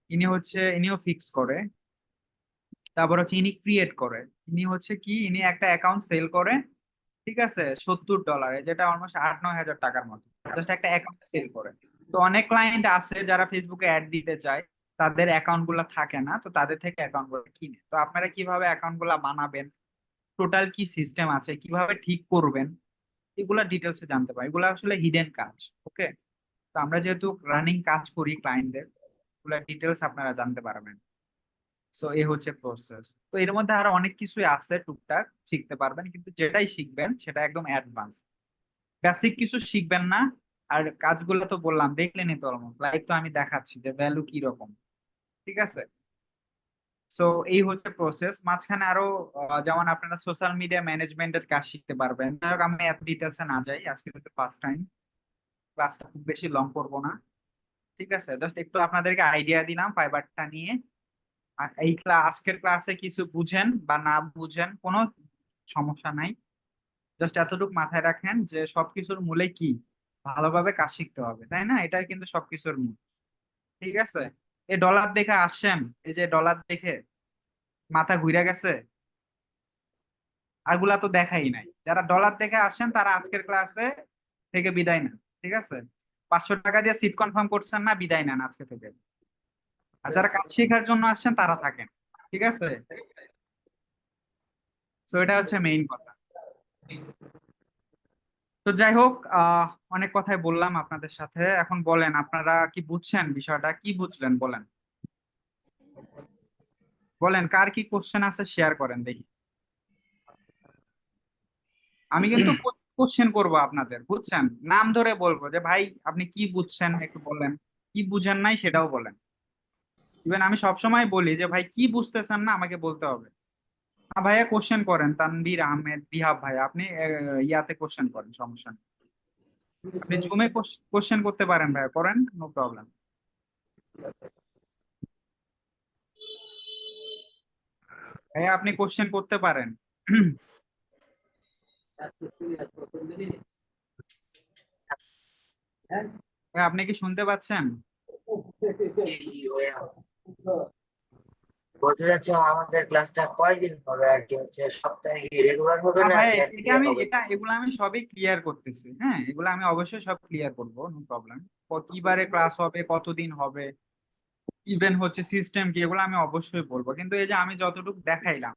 ইনিও ফিক্স করে। তারপর হচ্ছে ইনি ক্রিয়েট করে, ইনি হচ্ছে কি, ইনি একটা অ্যাকাউন্ট সেল করে, ঠিক আছে, $70, যেটা অলমোস্ট 8-9 হাজার টাকার মতো, জাস্ট একটা অ্যাকাউন্ট সেল করে। তো অনেক ক্লায়েন্ট আছে যারা ফেসবুকে অ্যাড দিতে চায়, তাদের অ্যাকাউন্ট গুলা থাকে না, তো তাদের থেকে অ্যাকাউন্ট গুলো কিনে। তো আপনারা কিভাবে অ্যাকাউন্ট গুলা বানাবেন, টোটাল কি সিস্টেম আছে, কিভাবে ঠিক করবেন, এগুলা ডিটেলসে জানতে পারি, এগুলা আসলে হিডেন কাজ। ওকে, তো আমরা যেহেতু রানিং কাজ করি ক্লায়েন্টদের, এগুলা ডিটেলস আপনারা জানতে পারবেন। সো এই হচ্ছে প্রসেস। তো এর মধ্যে আরো অনেক কিছুই আছে টুকটাক শিখতে পারবেন, কিন্তু যেটাই শিখবেন সেটা একদম অ্যাডভান্স, বেসিক কিছু শিখবেন না। আর কাজগুলো তো বললাম, দেখলেনই তো, অলমোস্ট লাইভ তো আমি দেখাচ্ছি যে ভ্যালু কি রকম, ঠিক আছে। সো এই হচ্ছে প্রসেস। মাঝখানে আরো যেমন আপনারা সোশ্যাল মিডিয়া ম্যানেজমেন্টের কাজ শিখতে পারবেন। যাই হোক, আমি এত ডিটেলসে না যাই, আজকে কিন্তু ফার্স্ট টাইম, ক্লাসটা খুব বেশি লং করবো না, ঠিক আছে, জাস্ট একটু আপনাদেরকে আইডিয়া দিলাম ফাইবারটা নিয়ে। আর এই আজকের ক্লাসে কিছু বুঝেন বা না বুঝেন কোনো সমস্যা নাই, জাস্ট এতটুকু মাথায় রাখেন যে সবকিছুর মূলে কি, ভালোভাবে কাজ শিখতে হবে, তাই না? এটাই কিন্তু সবকিছুর মূল, ঠিক আছে। এই ডলার দেখে আসছেন, এই যে ডলার দেখে মাথা ঘুরে গেছে, আরগুলা তো দেখাই নাই। যারা ডলার দেখে আসেন তারা আজকের ক্লাসে থেকে বিদায় নেন, ঠিক আছে। 500 টাকা দিয়ে সিট কনফার্ম করছেন না, বিদায় নেন আজকে থেকে। আর যারা কাজ শেখার জন্য আসছেন তারা থাকেন, ঠিক আছে? তো এটা হচ্ছে মেইন কথা। তো যাই হোক, অনেক কথাই বললাম আপনাদের সাথে। এখন বলেন আপনারা কি বুঝছেন, বিষয়টা কি বুঝলেন বলেন। বলেন কার কি কোশ্চেন আছে শেয়ার করেন দেখি। আমি কিন্তু কোশ্চেন করব আপনাদের, বুঝছেন? নাম ধরে বলবো যে ভাই আপনি কি বুঝছেন একটু বলেন, কি বুঝেন নাই সেটাও বলেন। ইভেন আমি সবসময় বলি যে ভাই কি বুঝতেছেন না আমাকে বলতে হবে। ভাইয়া কোশ্চেন করেন, তানভীর আহমেদ, বিহাব ভাই, আপনি ইয়াতে কোশ্চেন করেন, সমস্যা নেই। আপনি জুমে কোশ্চেন করতে পারেন ভাইয়া, করেন, নো প্রবলেম। ভাইয়া আপনি কোশ্চেন করতে পারেন। ভাইয়া, আপনি কি শুনতে পাচ্ছেন? বলতে যাচ্ছি আমাদের ক্লাসটা কয়দিন হবে আর কি, হচ্ছে সপ্তাহে রেগুলার হবে হ্যাঁ না ভাই, নাকি এটা আমি হবে? এগুলো আমি সবই ক্লিয়ার করতেছি। হ্যাঁ, এগুলো আমি অবশ্যই সব ক্লিয়ার করবো, নো প্রবলেম। কিবারে ক্লাস হবে, কতদিন হবে, ইভেন হচ্ছে সিস্টেম কি, এগুলো আমি অবশ্যই বলবো। কিন্তু এই যে আমি যতটুকু দেখাইলাম,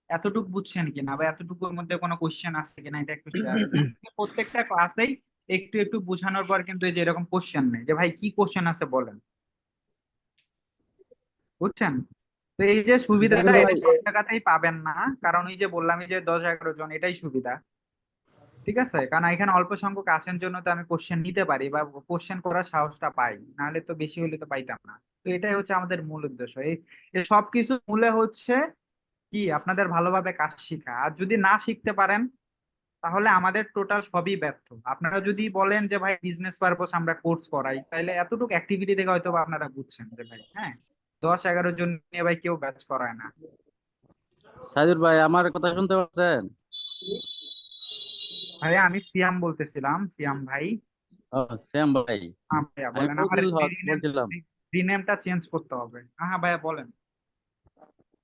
এতটুকু বুঝছেন কিনা বা এতটুকুর মধ্যে কোনো কোশ্চেন আসছে কিনা এটা একটু শেয়ার করুন। প্রত্যেকটা ক্লাসেই একটু একটু বোঝানোর পর কিন্তু এই যে এরকম কোশ্চেন নেই যে ভাই কি কোশ্চেন আছে বলেন, বুঝছেন? তো এই যে সুবিধাটা, জাকির এটা ভাই, সব জায়গাতেই পাবেন না। কারণ এই যে বললাম, এই যে 10-11 জন, এটাই সুবিধা, ঠিক আছে? কারণ এখানে অল্প সংখ্যক আছেন জন্য তো আমি কোশ্চেন নিতে পারি বা কোশ্চেন করার সাহসটা পাই, নাহলে তো বেশি হলে তো পাইতাম না। তো এটাই হচ্ছে আমাদের মূল উদ্দেশ্য। এই সবকিছু মূলে হচ্ছে কি, আপনাদের ভালোভাবে কাজ শেখা। আর যদি না শিখতে পারেন তাহলে আমাদের টোটাল সবই ব্যর্থ। আপনারা যদি বলেন যে ভাই বিজনেস পারপোজ আমরা কোর্স করাই, তাহলে এতটুকু অ্যাক্টিভিটি থেকে হয়তো বা আপনারা বুঝছেন যে ভাই হ্যাঁ, 10-11 জন নিয়ে ভাই কেউ ব্যাচ করায় না। সাইদুর ভাই আমার কথা শুনতে পাচ্ছেন? ভাইয়া আমি সিয়াম বলতেছিলাম, সিয়াম ভাই। ও, শ্যাম ভাই। হ্যাঁ ভাইয়া আমি বলেন, আমার ফজলুল হক বলছিলাম রিনেমটা চেঞ্জ করতে হবে। হ্যাঁ ভাইয়া বলেন।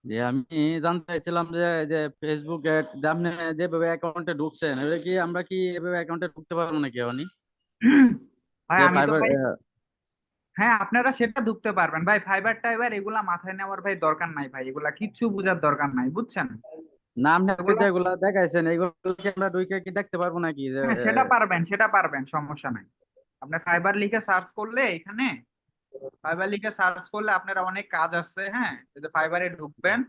যে আমি জানতে চাইছিলাম যে ফেসবুকে যে আপনি যেভাবে অ্যাকাউন্টে ঢুকছেন, এটা কি আমরা কি এভাবে অ্যাকাউন্টে ঢুকতে পারবো নাকি আপনি? ভাই যে আমি তো ফাইবার ভাই, হ্যাঁ আপনারা সেটা ঢুকতে পারবেন ভাই। ফাইবার টাইবার এগুলা মাথায় নেওয়ার ভাই দরকার নাই ভাই, এগুলা কিচ্ছু বোঝার দরকার নাই, বুঝছেন? নাম আজকে এগুলা যেগুলা দেখাইছেন এগুলো কি আমরা ঢুকে কি দেখতে পারবো নাকি যে হ্যাঁ সেটা পারবেন, সেটা পারবেন, সমস্যা নাই। আপনি ফাইবার লিখে সার্চ করলে, এখানে ফাইবার লিখে সার্চ করলে আপনারা অনেক কাজ আছে। হ্যাঁ, এই যে ফাইবারে ঢুকবেন,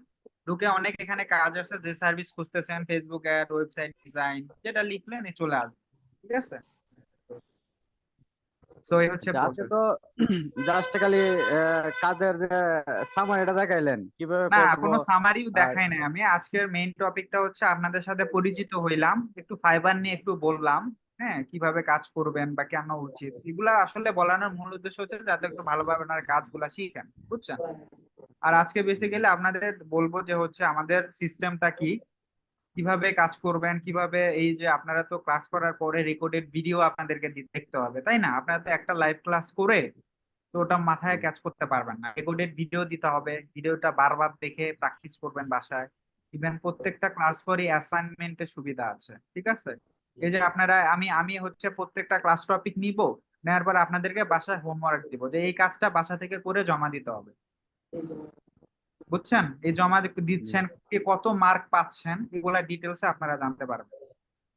ঢুকে অনেক এখানে কাজ আছে, যে সার্ভিস খুঁজতেছেন, ফেসবুক অ্যাড, ওয়েবসাইট ডিজাইন, যেটা লিখলেন এ চলে আসবে, ঠিক আছে? সো এই হচ্ছে আজকে প্রসেস। তো জাস্ট খালি কাজের যে সামারিটা দেখাইলেন কিভাবে না, করব। কোনো সামারিও আর দেখাই নাই আমি। আজকের মেইন টপিকটা হচ্ছে আপনাদের সাথে পরিচিত হইলাম, একটু ফাইবার নিয়ে একটু বললাম। হ্যাঁ, কিভাবে কাজ করবেন বা কেন উচিত, এগুলা আসলে বলানোর মূল উদ্দেশ্য হচ্ছে যাতে একটু ভালোভাবে আপনার কাজগুলা শিখেন, বুঝছেন? আর আজকে বেসিক্যালি আপনাদের বলবো যে হচ্ছে আমাদের সিস্টেমটা কি, কিভাবে কাজ করবেন, কিভাবে এই যে আপনারা তো ক্লাস করার পরে রেকর্ডেড ভিডিও আপনাদেরকে দেখতে হবে, তাই না? আপনারা তো একটা লাইভ ক্লাস করে তো ওটা মাথায় ক্যাচ করতে পারবেন না, রেকর্ডেড ভিডিও দিতে হবে, ভিডিওটা বারবার দেখে প্র্যাকটিস করবেন বাসায়। ইভেন প্রত্যেকটা ক্লাস পরই অ্যাসাইনমেন্টের সুবিধা আছে, ঠিক আছে? এই যে আপনারা, আমি হচ্ছে প্রত্যেকটা ক্লাস টপিক নিব, নেওয়ার পর আপনাদেরকে বাসায় হোমওয়ার্ক দিব যে এই কাজটা বাসা থেকে করে জমা দিতে হবে, বুঝছেন? এই জমা দিচ্ছেন, কে কত মার্ক পাচ্ছেন, এগুলা ডিটেলসে আপনারা জানতে পারবেন।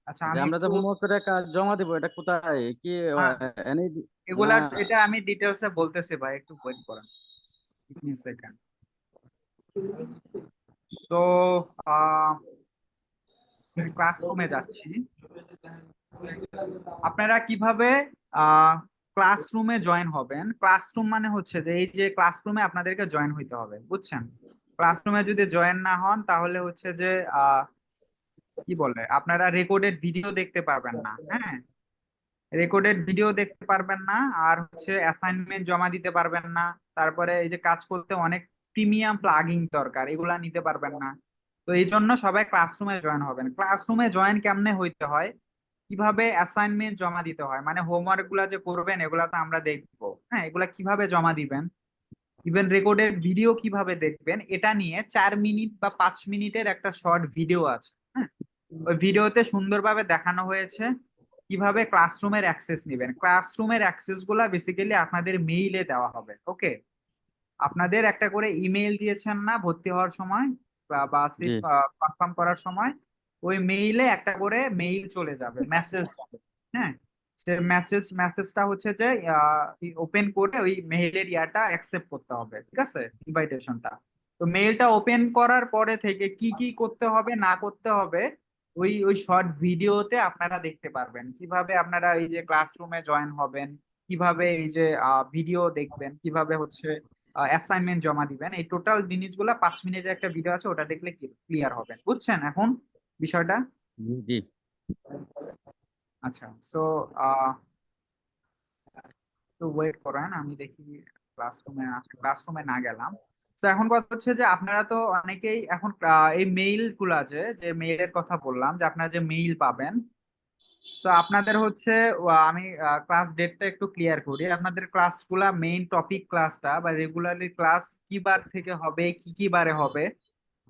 আচ্ছা যে আমি আমরা যে একটু, হোমওয়ার্ক করে কাজ জমা দিব এটা কোথায় কি হ্যাঁ এনে না? এগুলা, এটা আমি ডিটেলসে বলতেছি ভাই, একটু ওয়েট করেন সেকেন্ড। তো ক্লাসরুমে যাচ্ছি। আপনারা কিভাবে ক্লাসরুমে জয়েন হবেন? ক্লাসরুম মানে হচ্ছে যে এই যে ক্লাসরুমে আপনাদেরকে জয়েন হইতে হবে, বুঝছেন? ক্লাসরুমে যদি জয়েন না হন তাহলে হচ্ছে যে কি বলে, আপনারা রেকর্ডেড ভিডিও দেখতে পারবেন না। হ্যাঁ, রেকর্ডেড ভিডিও দেখতে পারবেন না, আর হচ্ছে অ্যাসাইনমেন্ট জমা দিতে পারবেন না। তারপরে এই যে কাজ করতে অনেক প্রিমিয়াম প্লাগইন দরকার, এগুলা নিতে পারবেন না। তো এই জন্য সবাই ক্লাসরুমে জয়েন হবেন। ক্লাসরুমে জয়েন কেমনে হইতে হয়, কিভাবে অ্যাসাইনমেন্ট জমা দিতে হয়, মানে হোমওয়ার্ক গুলা যে করবেন এগুলা তো আমরা দেখবো, হ্যাঁ এগুলা কিভাবে জমা দিবেন, ইভেন রেকর্ডেড ভিডিও কিভাবে দেখবেন, এটা নিয়ে 4 মিনিট বা 5 মিনিটের একটা শর্ট ভিডিও আছে। হ্যাঁ, ওই ভিডিওতে সুন্দরভাবে দেখানো হয়েছে কিভাবে ক্লাসরুমের অ্যাক্সেস নেবেন। ক্লাসরুমের অ্যাক্সেস গুলা বেসিক্যালি আপনাদের মেইলে দেওয়া হবে। ওকে, আপনাদের একটা করে ইমেইল দিয়েছেন না ভর্তি হওয়ার সময় বা জি সিট কনফার্ম করার সময়, ওই মেইলে একটা করে মেইল চলে যাবে, মেসেজ যাবে। হ্যাঁ, সে মেসেজটা হচ্ছে যে ওপেন করে ওই মেইলের ইয়াটা অ্যাকসেপ্ট করতে হবে, ঠিক আছে, ইনভাইটেশনটা। তো মেইলটা ওপেন করার পরে থেকে কি কি করতে হবে না করতে হবে ওই ওই শর্ট ভিডিওতে আপনারা দেখতে পারবেন। কিভাবে আপনারা এই যে ক্লাসরুমে জয়েন হবেন, কিভাবে এই যে ভিডিও দেখবেন, কিভাবে হচ্ছে অ্যাসাইনমেন্ট জমা দিবেন, এই টোটাল জিনিসগুলা 5 মিনিটের একটা ভিডিও আছে, ওটা দেখলে ক্লিয়ার হবে। বুঝছেন এখন বিষয়টা? জি আচ্ছা, সো তো ওয়েট করেন, আমি দেখি ক্লাসরুমে না গেলাম। তো এখন কথা হচ্ছে যে আপনারা তো অনেকেই এখন এই মেইল গুলা যে মেইলের কথা বললাম, যে আপনারা যে মেইল পাবেন, তো আপনাদের হচ্ছে আমি ক্লাস ডেটটা একটু ক্লিয়ার করি। আপনাদের ক্লাসগুলা মেইন টপিক ক্লাসটা বা রেগুলারলি ক্লাস কি বার থেকে হবে, কি কি বারে হবে,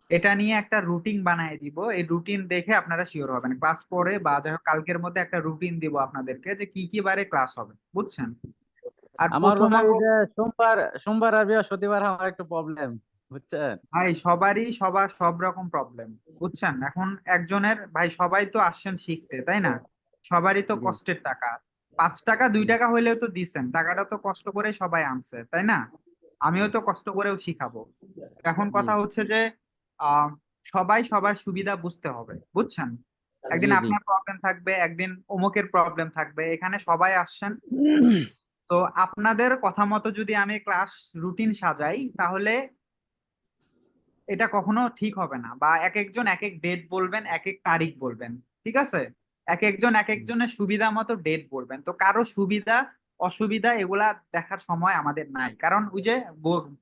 এটা নিয়ে একটা রুটিন বানিয়ে দিব। এই রুটিন দেখে আপনারা শিওর হবেন ক্লাস পরে বা যাই হোক কালকের মধ্যে একটা রুটিন দিব আপনাদেরকে যে কি কি বারে ক্লাস হবে। বুঝছেন? আর আমার প্রথম ভাই অবস্থা, যে সোমবার আর বৃহস্পতিবার আমার একটু প্রবলেম, বুঝছেন? ভাই সবার সব রকম প্রবলেম। বুঝছেন? এখন একজনের ভাই, সবাই তো আসছেন শিখতে, তাই না? সবারই তো জি কষ্টের টাকা, 5 টাকা 2 টাকা হইলেও তো দিচ্ছেন, টাকাটা তো কষ্ট করে সবাই আনছে, তাই না? আমিও তো কষ্ট করেও শিখাবো। এখন জি কথা হচ্ছে যে আহ সবাই সবার সুবিধা বুঝতে হবে। বুঝছেন? একদিন জি জি আপনার প্রবলেম থাকবে, একদিন অমুকের প্রবলেম থাকবে, এখানে সবাই আসছেন। তো আপনাদের কথা মতো যদি আমি ক্লাস রুটিন সাজাই তাহলে এটা কখনো ঠিক হবে না। বা এক একজন এক এক ডেট বলবেন, এক এক তারিখ বলবেন, ঠিক আছে? এক একজন এক একজনের সুবিধা মতো ডেট বলবেন। তো কারো সুবিধা অসুবিধা এগুলা দেখার সময় আমাদের নাই, কারণ ওই যে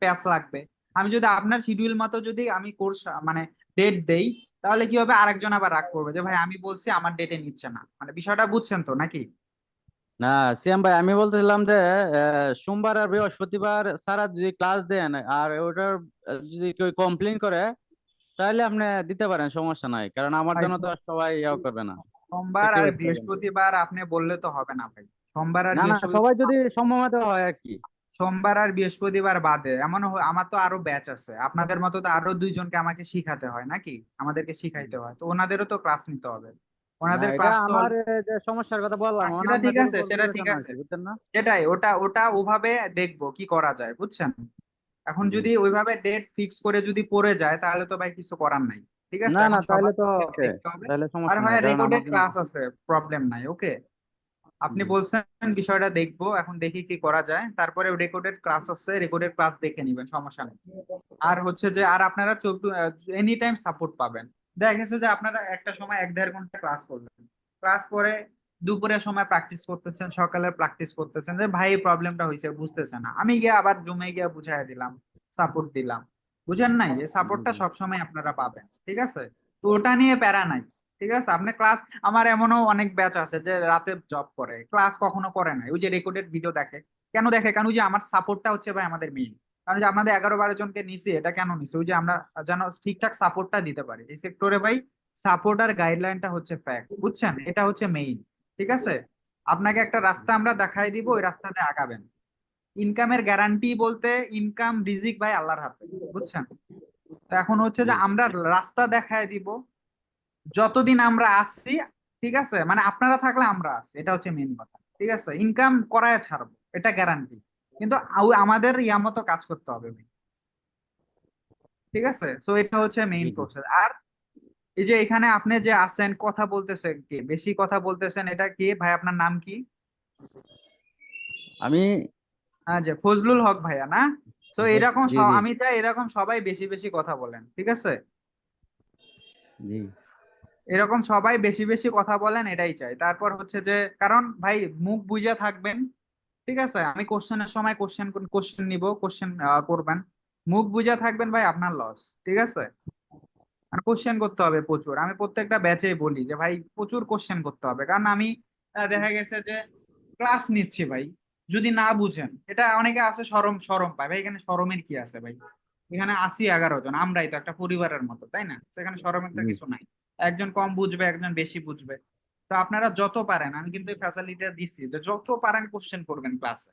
প্যাচ লাগবে। আমি যদি আপনার শিডিউল মতো যদি আমি কোর্স মানে ডেট দেই, তাহলে কি হবে, আরেকজন আবার রাগ করবে যে ভাই আমি বলছি আমার ডেটে নিচ্ছে না। মানে বিষয়টা বুঝছেন তো নাকি? না, সিয়াম ভাই, আমি বলতেছিলাম যে সোমবার আর বৃহস্পতিবার সারা যদি ক্লাস দেন আর ওটার যদি কেউ কমপ্লেন করে তাহলে আপনি দিতে পারেন, সমস্যা নাই, কারণ আমার ভাই জন্য তো আর সবাই ইয়ে করবে না, সোমবার আর রিকোয়েস্ট করবেন। বৃহস্পতিবার আপনি বললে তো হবে না ভাই। সোমবার আর না না, সবাই বৃহস্পতিবার, যদি সম্মত হয় আর কি। সোমবার আর বৃহস্পতিবার বাদে এমন আমার তো আরো ব্যাচ আছে, আপনাদের মতো তো আরো 2 জনকে আমাকে শিখাতে হয় নাকি, আমাদেরকে শিখাইতে হয়, তো ওনাদেরও তো ক্লাস নিতে হবে। না, ওনাদের এটা ক্লাস তো আমার যে সমস্যার কথা বললাম সেটা ঠিক আপনাদের আছে, উপর সেটা ঠিক বিবেচনা আর আছে, কি, বুঝছেন না? সেটাই, ওটা ওটা ওভাবে দেখবো কি করা যায়। বুঝছেন? এখন জি। যদি ওইভাবে ডেট ফিক্স করে যদি পড়ে যায় তাহলে তো ভাই কিছু করার নাই। ঠিক আছে, না না, এখন তাহলে সবার তো ক্ষেত্রে ওকে, দেখতে হবে। তাহলে আর সমস্যা নাই, হয় কারণ আমার রেকর্ডেড জন্য। ক্লাস আছে, প্রবলেম নাই। ওকে, আপনি জি বলছেন বিষয়টা দেখবো, এখন দেখি কি করা যায়। তারপরে রেকর্ডেড ক্লাস আছে, রেকর্ডেড ক্লাস দেখে নিবেন, সমস্যা নেই। আর হচ্ছে যে আর আপনারা এনি টাইম সাপোর্ট পাবেন। দেখা গেছে যে আপনারা একটা সময় 1-1.5 ঘন্টা ক্লাস করলেন, ক্লাস করে দুপুরের সময় প্র্যাকটিস করতেছেন, সকালে প্র্যাকটিস করতেছেন, যে ভাই এই প্রবলেমটা হয়েছে বুঝতেছে না, আমি গিয়ে আবার জমে গিয়ে বুঝাই দিলাম, সাপোর্ট দিলাম। বুঝেন নাই? এই জি সাপোর্টটা জি সবসময় আপনারা পাবেন, ঠিক আছে? তো ওটা নিয়ে প্যারা নাই। ঠিক আছে, আপনি ক্লাস, আমার এমনও অনেক ব্যাচ আছে যে রাতে জব করে, ক্লাস কখনো করে না, ওই যে রেকর্ডেড ভিডিও দেখে। কেন দেখে? কারণ ওই যে আমার সাপোর্টটা হচ্ছে ভাই আমাদের মেইন। কারণ যে আপনাদের 11-12 জনকে নিছি, এটা কেন নিছি, ওই যে আমরা যেন ঠিকঠাক সাপোর্টটা দিতে পারি এই সেক্টরে ভাই। সাপোর্ট আর গাইডলাইনটা হচ্ছে ফ্যাক্ট, বুঝছেন? এটা হচ্ছে মেইন। ঠিক আছে, আপনাকে একটা রাস্তা আমরা দেখাই দিব, ওই রাস্তাতে আগাবেন। ইনকামের গ্যারান্টি বলতে, ইনকাম রিজিক ভাই আল্লাহর হাতে। বুঝছেন? তো এখন হচ্ছে জি যে আমরা রাস্তা দেখায় দিব যতদিন আমরা আসছি। ঠিক আছে, মানে আপনারা থাকলে আমরা আছি, এটা হচ্ছে মেইন কথা। ঠিক আছে, ইনকাম করায় ছাড়বো, এটা গ্যারান্টি। কিন্তু আমাদের ইয়া মতো কাজ করতে হবে ভাই। ঠিক আছে, তো এটা হচ্ছে মেইন জি জি। প্রসেস। আর এই যে এখানে আপনি যে আছেন কথা বলতেছেন, কি বেশি কথা বলতেছেন, এটা কি ভাই? আপনার নাম কি? আমি। হ্যাঁ, যে ফজলুল হক ভাইয়া না? তো এরকম জি জি আমি চাই এরকম সবাই বেশি বেশি কথা বলেন, ঠিক আছে? জি এরকম সবাই বেশি বেশি কথা বলেন, এটাই চাই। তারপর হচ্ছে যে, কারণ ভাই মুখ বুঝে থাকবেন। ঠিক আছে, আমি কোশ্চেনের সময় কোশ্চেন নিব, কোশ্চেন করবেন। মুখ বুঝে থাকবেন ভাই, আপনার লস। ঠিক আছে, আর কোশ্চেন করতে হবে প্রচুর। আমি প্রত্যেকটা ব্যাচেই বলি যে ভাই প্রচুর কোশ্চেন করতে হবে, কারণ আমি দেখা গেছে যে ক্লাস নিচ্ছি ভাই, যদি না বুঝেন, এটা অনেকে আছে শরম শরম পায় ভাই, এখানে শরমের কি আছে ভাই? এখানে 80-11 জন, আমরাই তো একটা পরিবারের মতো, তাই না? সেখানে শরমের তো জি। কিছু নাই। একজন কম বুঝবে, একজন বেশি বুঝবে। তো আপনারা যত পারেন, আমি কিন্তু এই ফ্যাসিলিটিটা দিচ্ছি, যে যত পারেন কোশ্চেন করবেন ক্লাসে।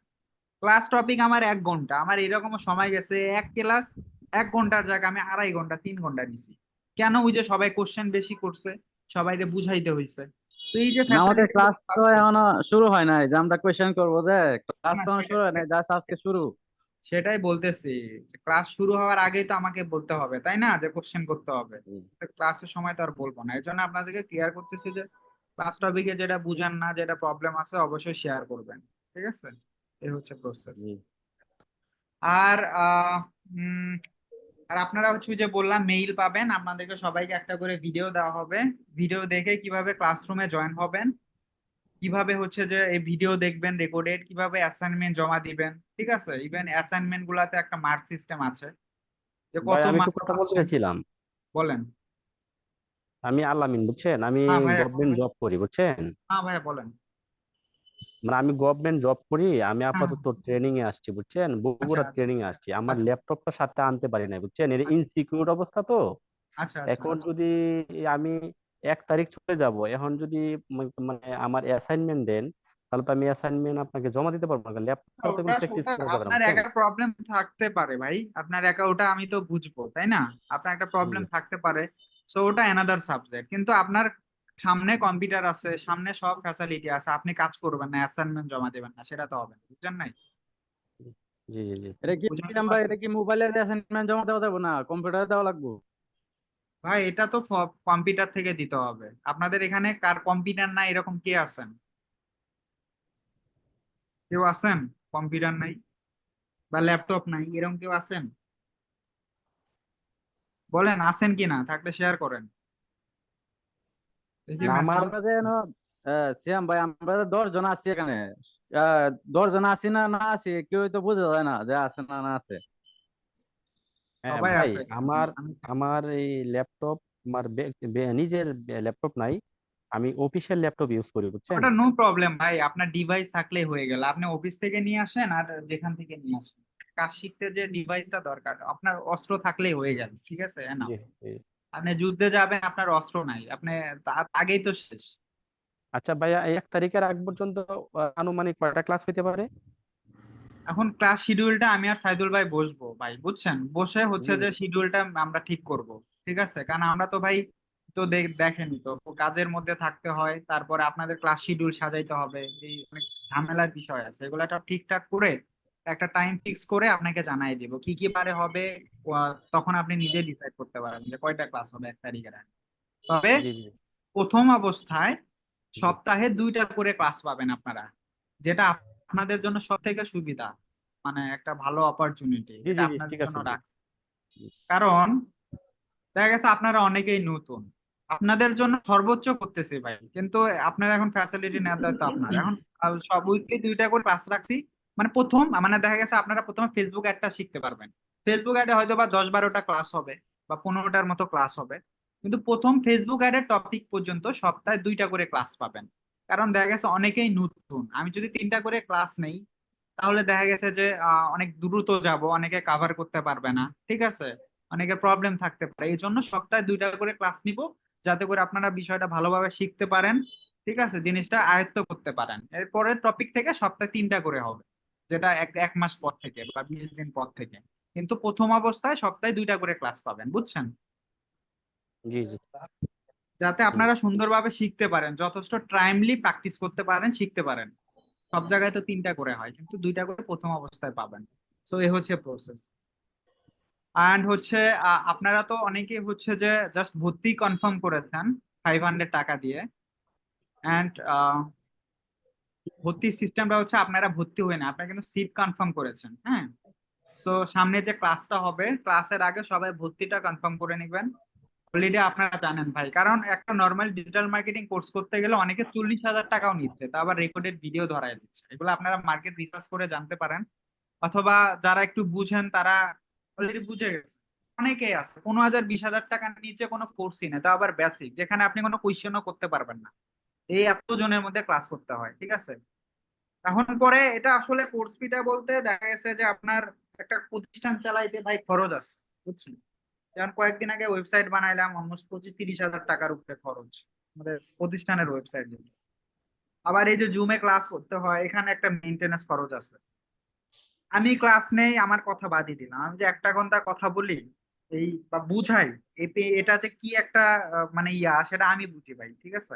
ক্লাস টপিক আমার 1 ঘন্টা, আমার এরকমও সময় গেছে এক ক্লাস 1 ঘন্টার জায়গায় আমি 2.5 ঘন্টা 3 ঘন্টা নিছি। কেন? ওই যে সবাই কোশ্চেন বেশি করছে, সবাইকে বুঝাইতে হয়েছে। তো এই যে না, আমাদের ফ্যাসিলিটি ক্লাস তো এখনো শুরু হয় নাই যে আমরা কোয়েশ্চেন করবো, যে ক্লাস তো এখনো শুরু হয় নাই, জাস্ট আজকে শুরু। সেটাই বলতেছি, ক্লাস শুরু হওয়ার আগেই তো আমাকে বলতে হবে, তাই না, যে কোশ্চেন করতে হবে। ক্লাসের সময় তো আর বলবো না, এই জন্য আপনাদেরকে ক্লিয়ার করতেছি যে ক্লাস টপিকে যেটা বুঝেন না, যেটা প্রবলেম আছে, অবশ্যই শেয়ার করবেন। ঠিক আছে, এই হচ্ছে প্রসেস। জি। আর আর আপনারা হচ্ছে ওই যে বললাম মেইল পাবেন, আপনাদেরকে সবাইকে একটা করে ভিডিও দেওয়া হবে। ভিডিও দেখে কিভাবে ক্লাসরুমে জয়েন হবেন, কিভাবে হচ্ছে যে এই ভিডিও দেখবেন রেকর্ডেড, কিভাবে অ্যাসাইনমেন্ট জমা দিবেন। ঠিক আছে, ইভেন অ্যাসাইনমেন্ট গুলাতে একটা মার্ক সিস্টেম আছে, যে ভাই কত আমি একটু মার্ক কথা বলতে পাচ্ছেন। চাইছিলাম। বলেন। আমি আলামিন, বুঝছেন, আমি হ্যাঁ ভাইয়া গভর্নমেন্ট বলেন। জব করি, বুঝছেন। হ্যাঁ ভাইয়া বলেন। মানে আমি গভর্নমেন্ট জব করি, আমি হ্যাঁ, আপাতত ট্রেনিং এ আসছি, বুঝছেন, আচ্ছা বগুড়া আচ্ছা ট্রেনিং এ আসছি। আমার আচ্ছা ল্যাপটপটা সাথে আনতে পারি না, বুঝছেন, এর আচ্ছা ইনসিকিউর অবস্থা তো। আচ্ছা আচ্ছা এখন আচ্ছা। যদি আমি 1 তারিখ চলে যাব, এখন যদি মানে আমার অ্যাসাইনমেন্ট দেন, তাহলে তো আমি অ্যাসাইনমেন্ট আপনাকে জমা দিতে পারবো না, ল্যাপটপে তো কোনো ওটা প্র্যাকটিস ওটা করা যাবে না, আপনার বুঝছেন। একা প্রবলেম থাকতে পারে ভাই, আপনার একা, ওটা আমি তো বুঝবো, তাই না। আপনার একটা প্রবলেম জি থাকতে পারে, সো ওটা অ্যানাদার সাবজেক্ট। কিন্তু আপনার সামনে কম্পিউটার আছে, সামনে সব ফ্যাসিলিটি আছে, আপনি কাজ করবেন না, অ্যাসাইনমেন্ট জমা দেবেন না, সেটা তো হবে না, বুঝছেন নাই। জি জি জি। এটা কি বুঝাতে শ্যাম ভাই, পারছি? এটা কি মোবাইলে অ্যাসাইনমেন্ট জমা দেওয়া যাবে না, কম্পিউটারে দেওয়া লাগবে? ভাই এটা তো কম্পিউটার থেকে দিতে হবে। আপনাদের এখানে কার কম্পিউটার নাই এরকম কে আছেন? কেউ আছেন কম্পিউটার নাই বা ল্যাপটপ নাই এরকম কেউ আছেন? বলেন আছেন কি না, থাকলে শেয়ার করেন দেখি না আমার মেসেজ। আমরা যে শ্যাম ভাই, আমরা যে 10 জন আছি এখানে, 10 জন আছি না না আছি, কেউ তো বোঝা যায় না যে আছে না না আছে। হ্যাঁ সবাই ভাই, আছে এখানে, আমার আমি আমার এই ল্যাপটপ, আমার নিজের ল্যাপটপ নাই, আমি অফিসিয়াল ল্যাপটপ ইউজ করি, বুঝছেন। ওটা নো প্রবলেম ভাই, আপনার ডিভাইস থাকলেই হয়ে গেল। আপনি অফিস থেকে নিয়ে আসেন আর যেখান থেকে নিয়ে আসেন, কাজ শিখতে যে ডিভাইসটা দরকার, আপনার অস্ত্র থাকলেই হয়ে গেল। ঠিক আছে না, জি জি। আপনি যুদ্ধে যাবেন, আপনার অস্ত্র নাই, আপনি তার আগেই তো শেষ। আচ্ছা ভাইয়া, এই 1 তারিখের আগ পর্যন্ত আনুমানিক কয়টা ক্লাস হইতে পারে? এখন ক্লাস শিডিউলটা আমি আর সাইদুল ভাই বসবো ভাই, বুঝছেন, বসে হচ্ছে জি যে শিডিউলটা আমরা ঠিক করব। ঠিক আছে, কারণ আমরা তো ভাই, তো দেখেনি তো, কাজের মধ্যে থাকতে হয়, তারপরে আপনাদের ক্লাস শিডিউল সাজাইতে হবে, এই অনেক ঝামেলার বিষয় আছে, এগুলাটা ঠিকঠাক করে একটা টাইম ফিক্স করে আপনাকে জানাই দিব কি কি বারে হবে। তখন আপনি নিজে ডিসাইড করতে পারেন যে কয়টা ক্লাস হবে 1 তারিখের আগে। তবে জি জি প্রথম অবস্থায় জি সপ্তাহে 2টা করে ক্লাস পাবেন আপনারা, যেটা আপনাদের জন্য সব থেকে সুবিধা, মানে একটা ভালো অপরচুনিটি জি এটা জি জি, আপনাদের ঠিক জন্য আছে, জি রাখছে। কারণ দেখা গেছে আপনারা অনেকেই নতুন, আপনাদের জন্য সর্বোচ্চ করতেছি ভাই, কিন্তু আপনারা এখন ফ্যাসিলিটি নেওয়ার দায়িত্ব আপনার। এখন সব উইকলি 2টা করে ক্লাস রাখছি, মানে প্রথম, মানে দেখা গেছে আপনারা প্রথমে ফেসবুক অ্যাডটা শিখতে পারবেন। ফেসবুক অ্যাডে হয়তো বা 10-12টা ক্লাস হবে বা 15টার মতো ক্লাস হবে, কিন্তু প্রথম ফেসবুক অ্যাডের টপিক পর্যন্ত সপ্তাহে 2টা করে ক্লাস পাবেন। কারণ দেখা গেছে অনেকেই নতুন, আমি যদি 3টা করে ক্লাস নেই তাহলে দেখা গেছে যে অনেক দ্রুত যাব, অনেকে কাভার করতে পারবে না। ঠিক আছে, অনেকের প্রবলেম থাকতে পারে, এই জন্য সপ্তাহে 2টা করে ক্লাস নিব, যাতে করে আপনারা বিষয়টা ভালোভাবে শিখতে পারেন। ঠিক আছে, জিনিসটা আয়ত্ত করতে পারেন। এরপরের টপিক থেকে সপ্তাহে 3টা করে হবে, যেটা এক এক মাস পর থেকে বা 20 দিন পর থেকে। কিন্তু প্রথম অবস্থায় সপ্তাহে 2টা করে ক্লাস পাবেন, বুঝছেন, জি জি যাতে জি। আপনারা সুন্দরভাবে শিখতে পারেন, যথেষ্ট টাইমলি প্র্যাকটিস করতে পারেন, শিখতে পারেন। সব জায়গায় তো 3টা করে হয়, কিন্তু 2টা করে প্রথম অবস্থায় পাবেন। সো এই হচ্ছে প্রসেস। অ্যান্ড হচ্ছে আপনারা তো অনেকেই হচ্ছে যে জাস্ট ভর্তি কনফার্ম করেছেন 500 টাকা দিয়ে। অ্যান্ড ভর্তির সিস্টেমটা হচ্ছে আপনারা ভর্তি হয়ে না, আপনারা কিন্তু সিট কনফার্ম করেছেন। হ্যাঁ, সো সামনে যে ক্লাসটা হবে, ক্লাসের আগে সবাই ভর্তিটা কনফার্ম করে নেবেন। অলরেডি আপনারা জানেন ভাই, কারণ একটা নর্মাল ডিজিটাল মার্কেটিং কোর্স করতে গেলে অনেকে 40,000 টাকাও নিচ্ছে, তা আবার রেকর্ডেড ভিডিও ধরায় দিচ্ছে। এগুলো আপনারা মার্কেট রিসার্চ করে জানতে পারেন, অথবা যারা একটু বুঝেন তারা অলরেডি বুঝে গেছে। অনেকেই আছে 15,000 20,000 টাকার নিচে কোনো কোর্সই নেই, তা আবার বেসিক, যেখানে আপনি কোনো কোয়েশ্চেনও করতে পারবেন না। এই এত জনের মধ্যে ক্লাস করতে হয়। ঠিক আছে, এখন পরে এটা আসলে কোর্স ফিটা বলতে দেখা গেছে যে আপনার একটা প্রতিষ্ঠান চালাইতে ভাই খরচ আছে, বুঝছেন। যেমন কয়েকদিন আগে ওয়েবসাইট বানাইলাম, অলমোস্ট 25-30 হাজার টাকার উপরে খরচ। আমাদের প্রতিষ্ঠানের ওয়েবসাইট যেটা। আবার এই যে জুমে ক্লাস করতে হয়, এখানে একটা মেইনটেনেন্স খরচ আছে। আমি ক্লাস নেই, আমার কথা বাদই দিলাম, আমি যে 1 ঘন্টা কথা বলি এই বা বুঝাই, এটা যে কি একটা মানে সেটা আমি বুঝি ভাই, ঠিক আছে।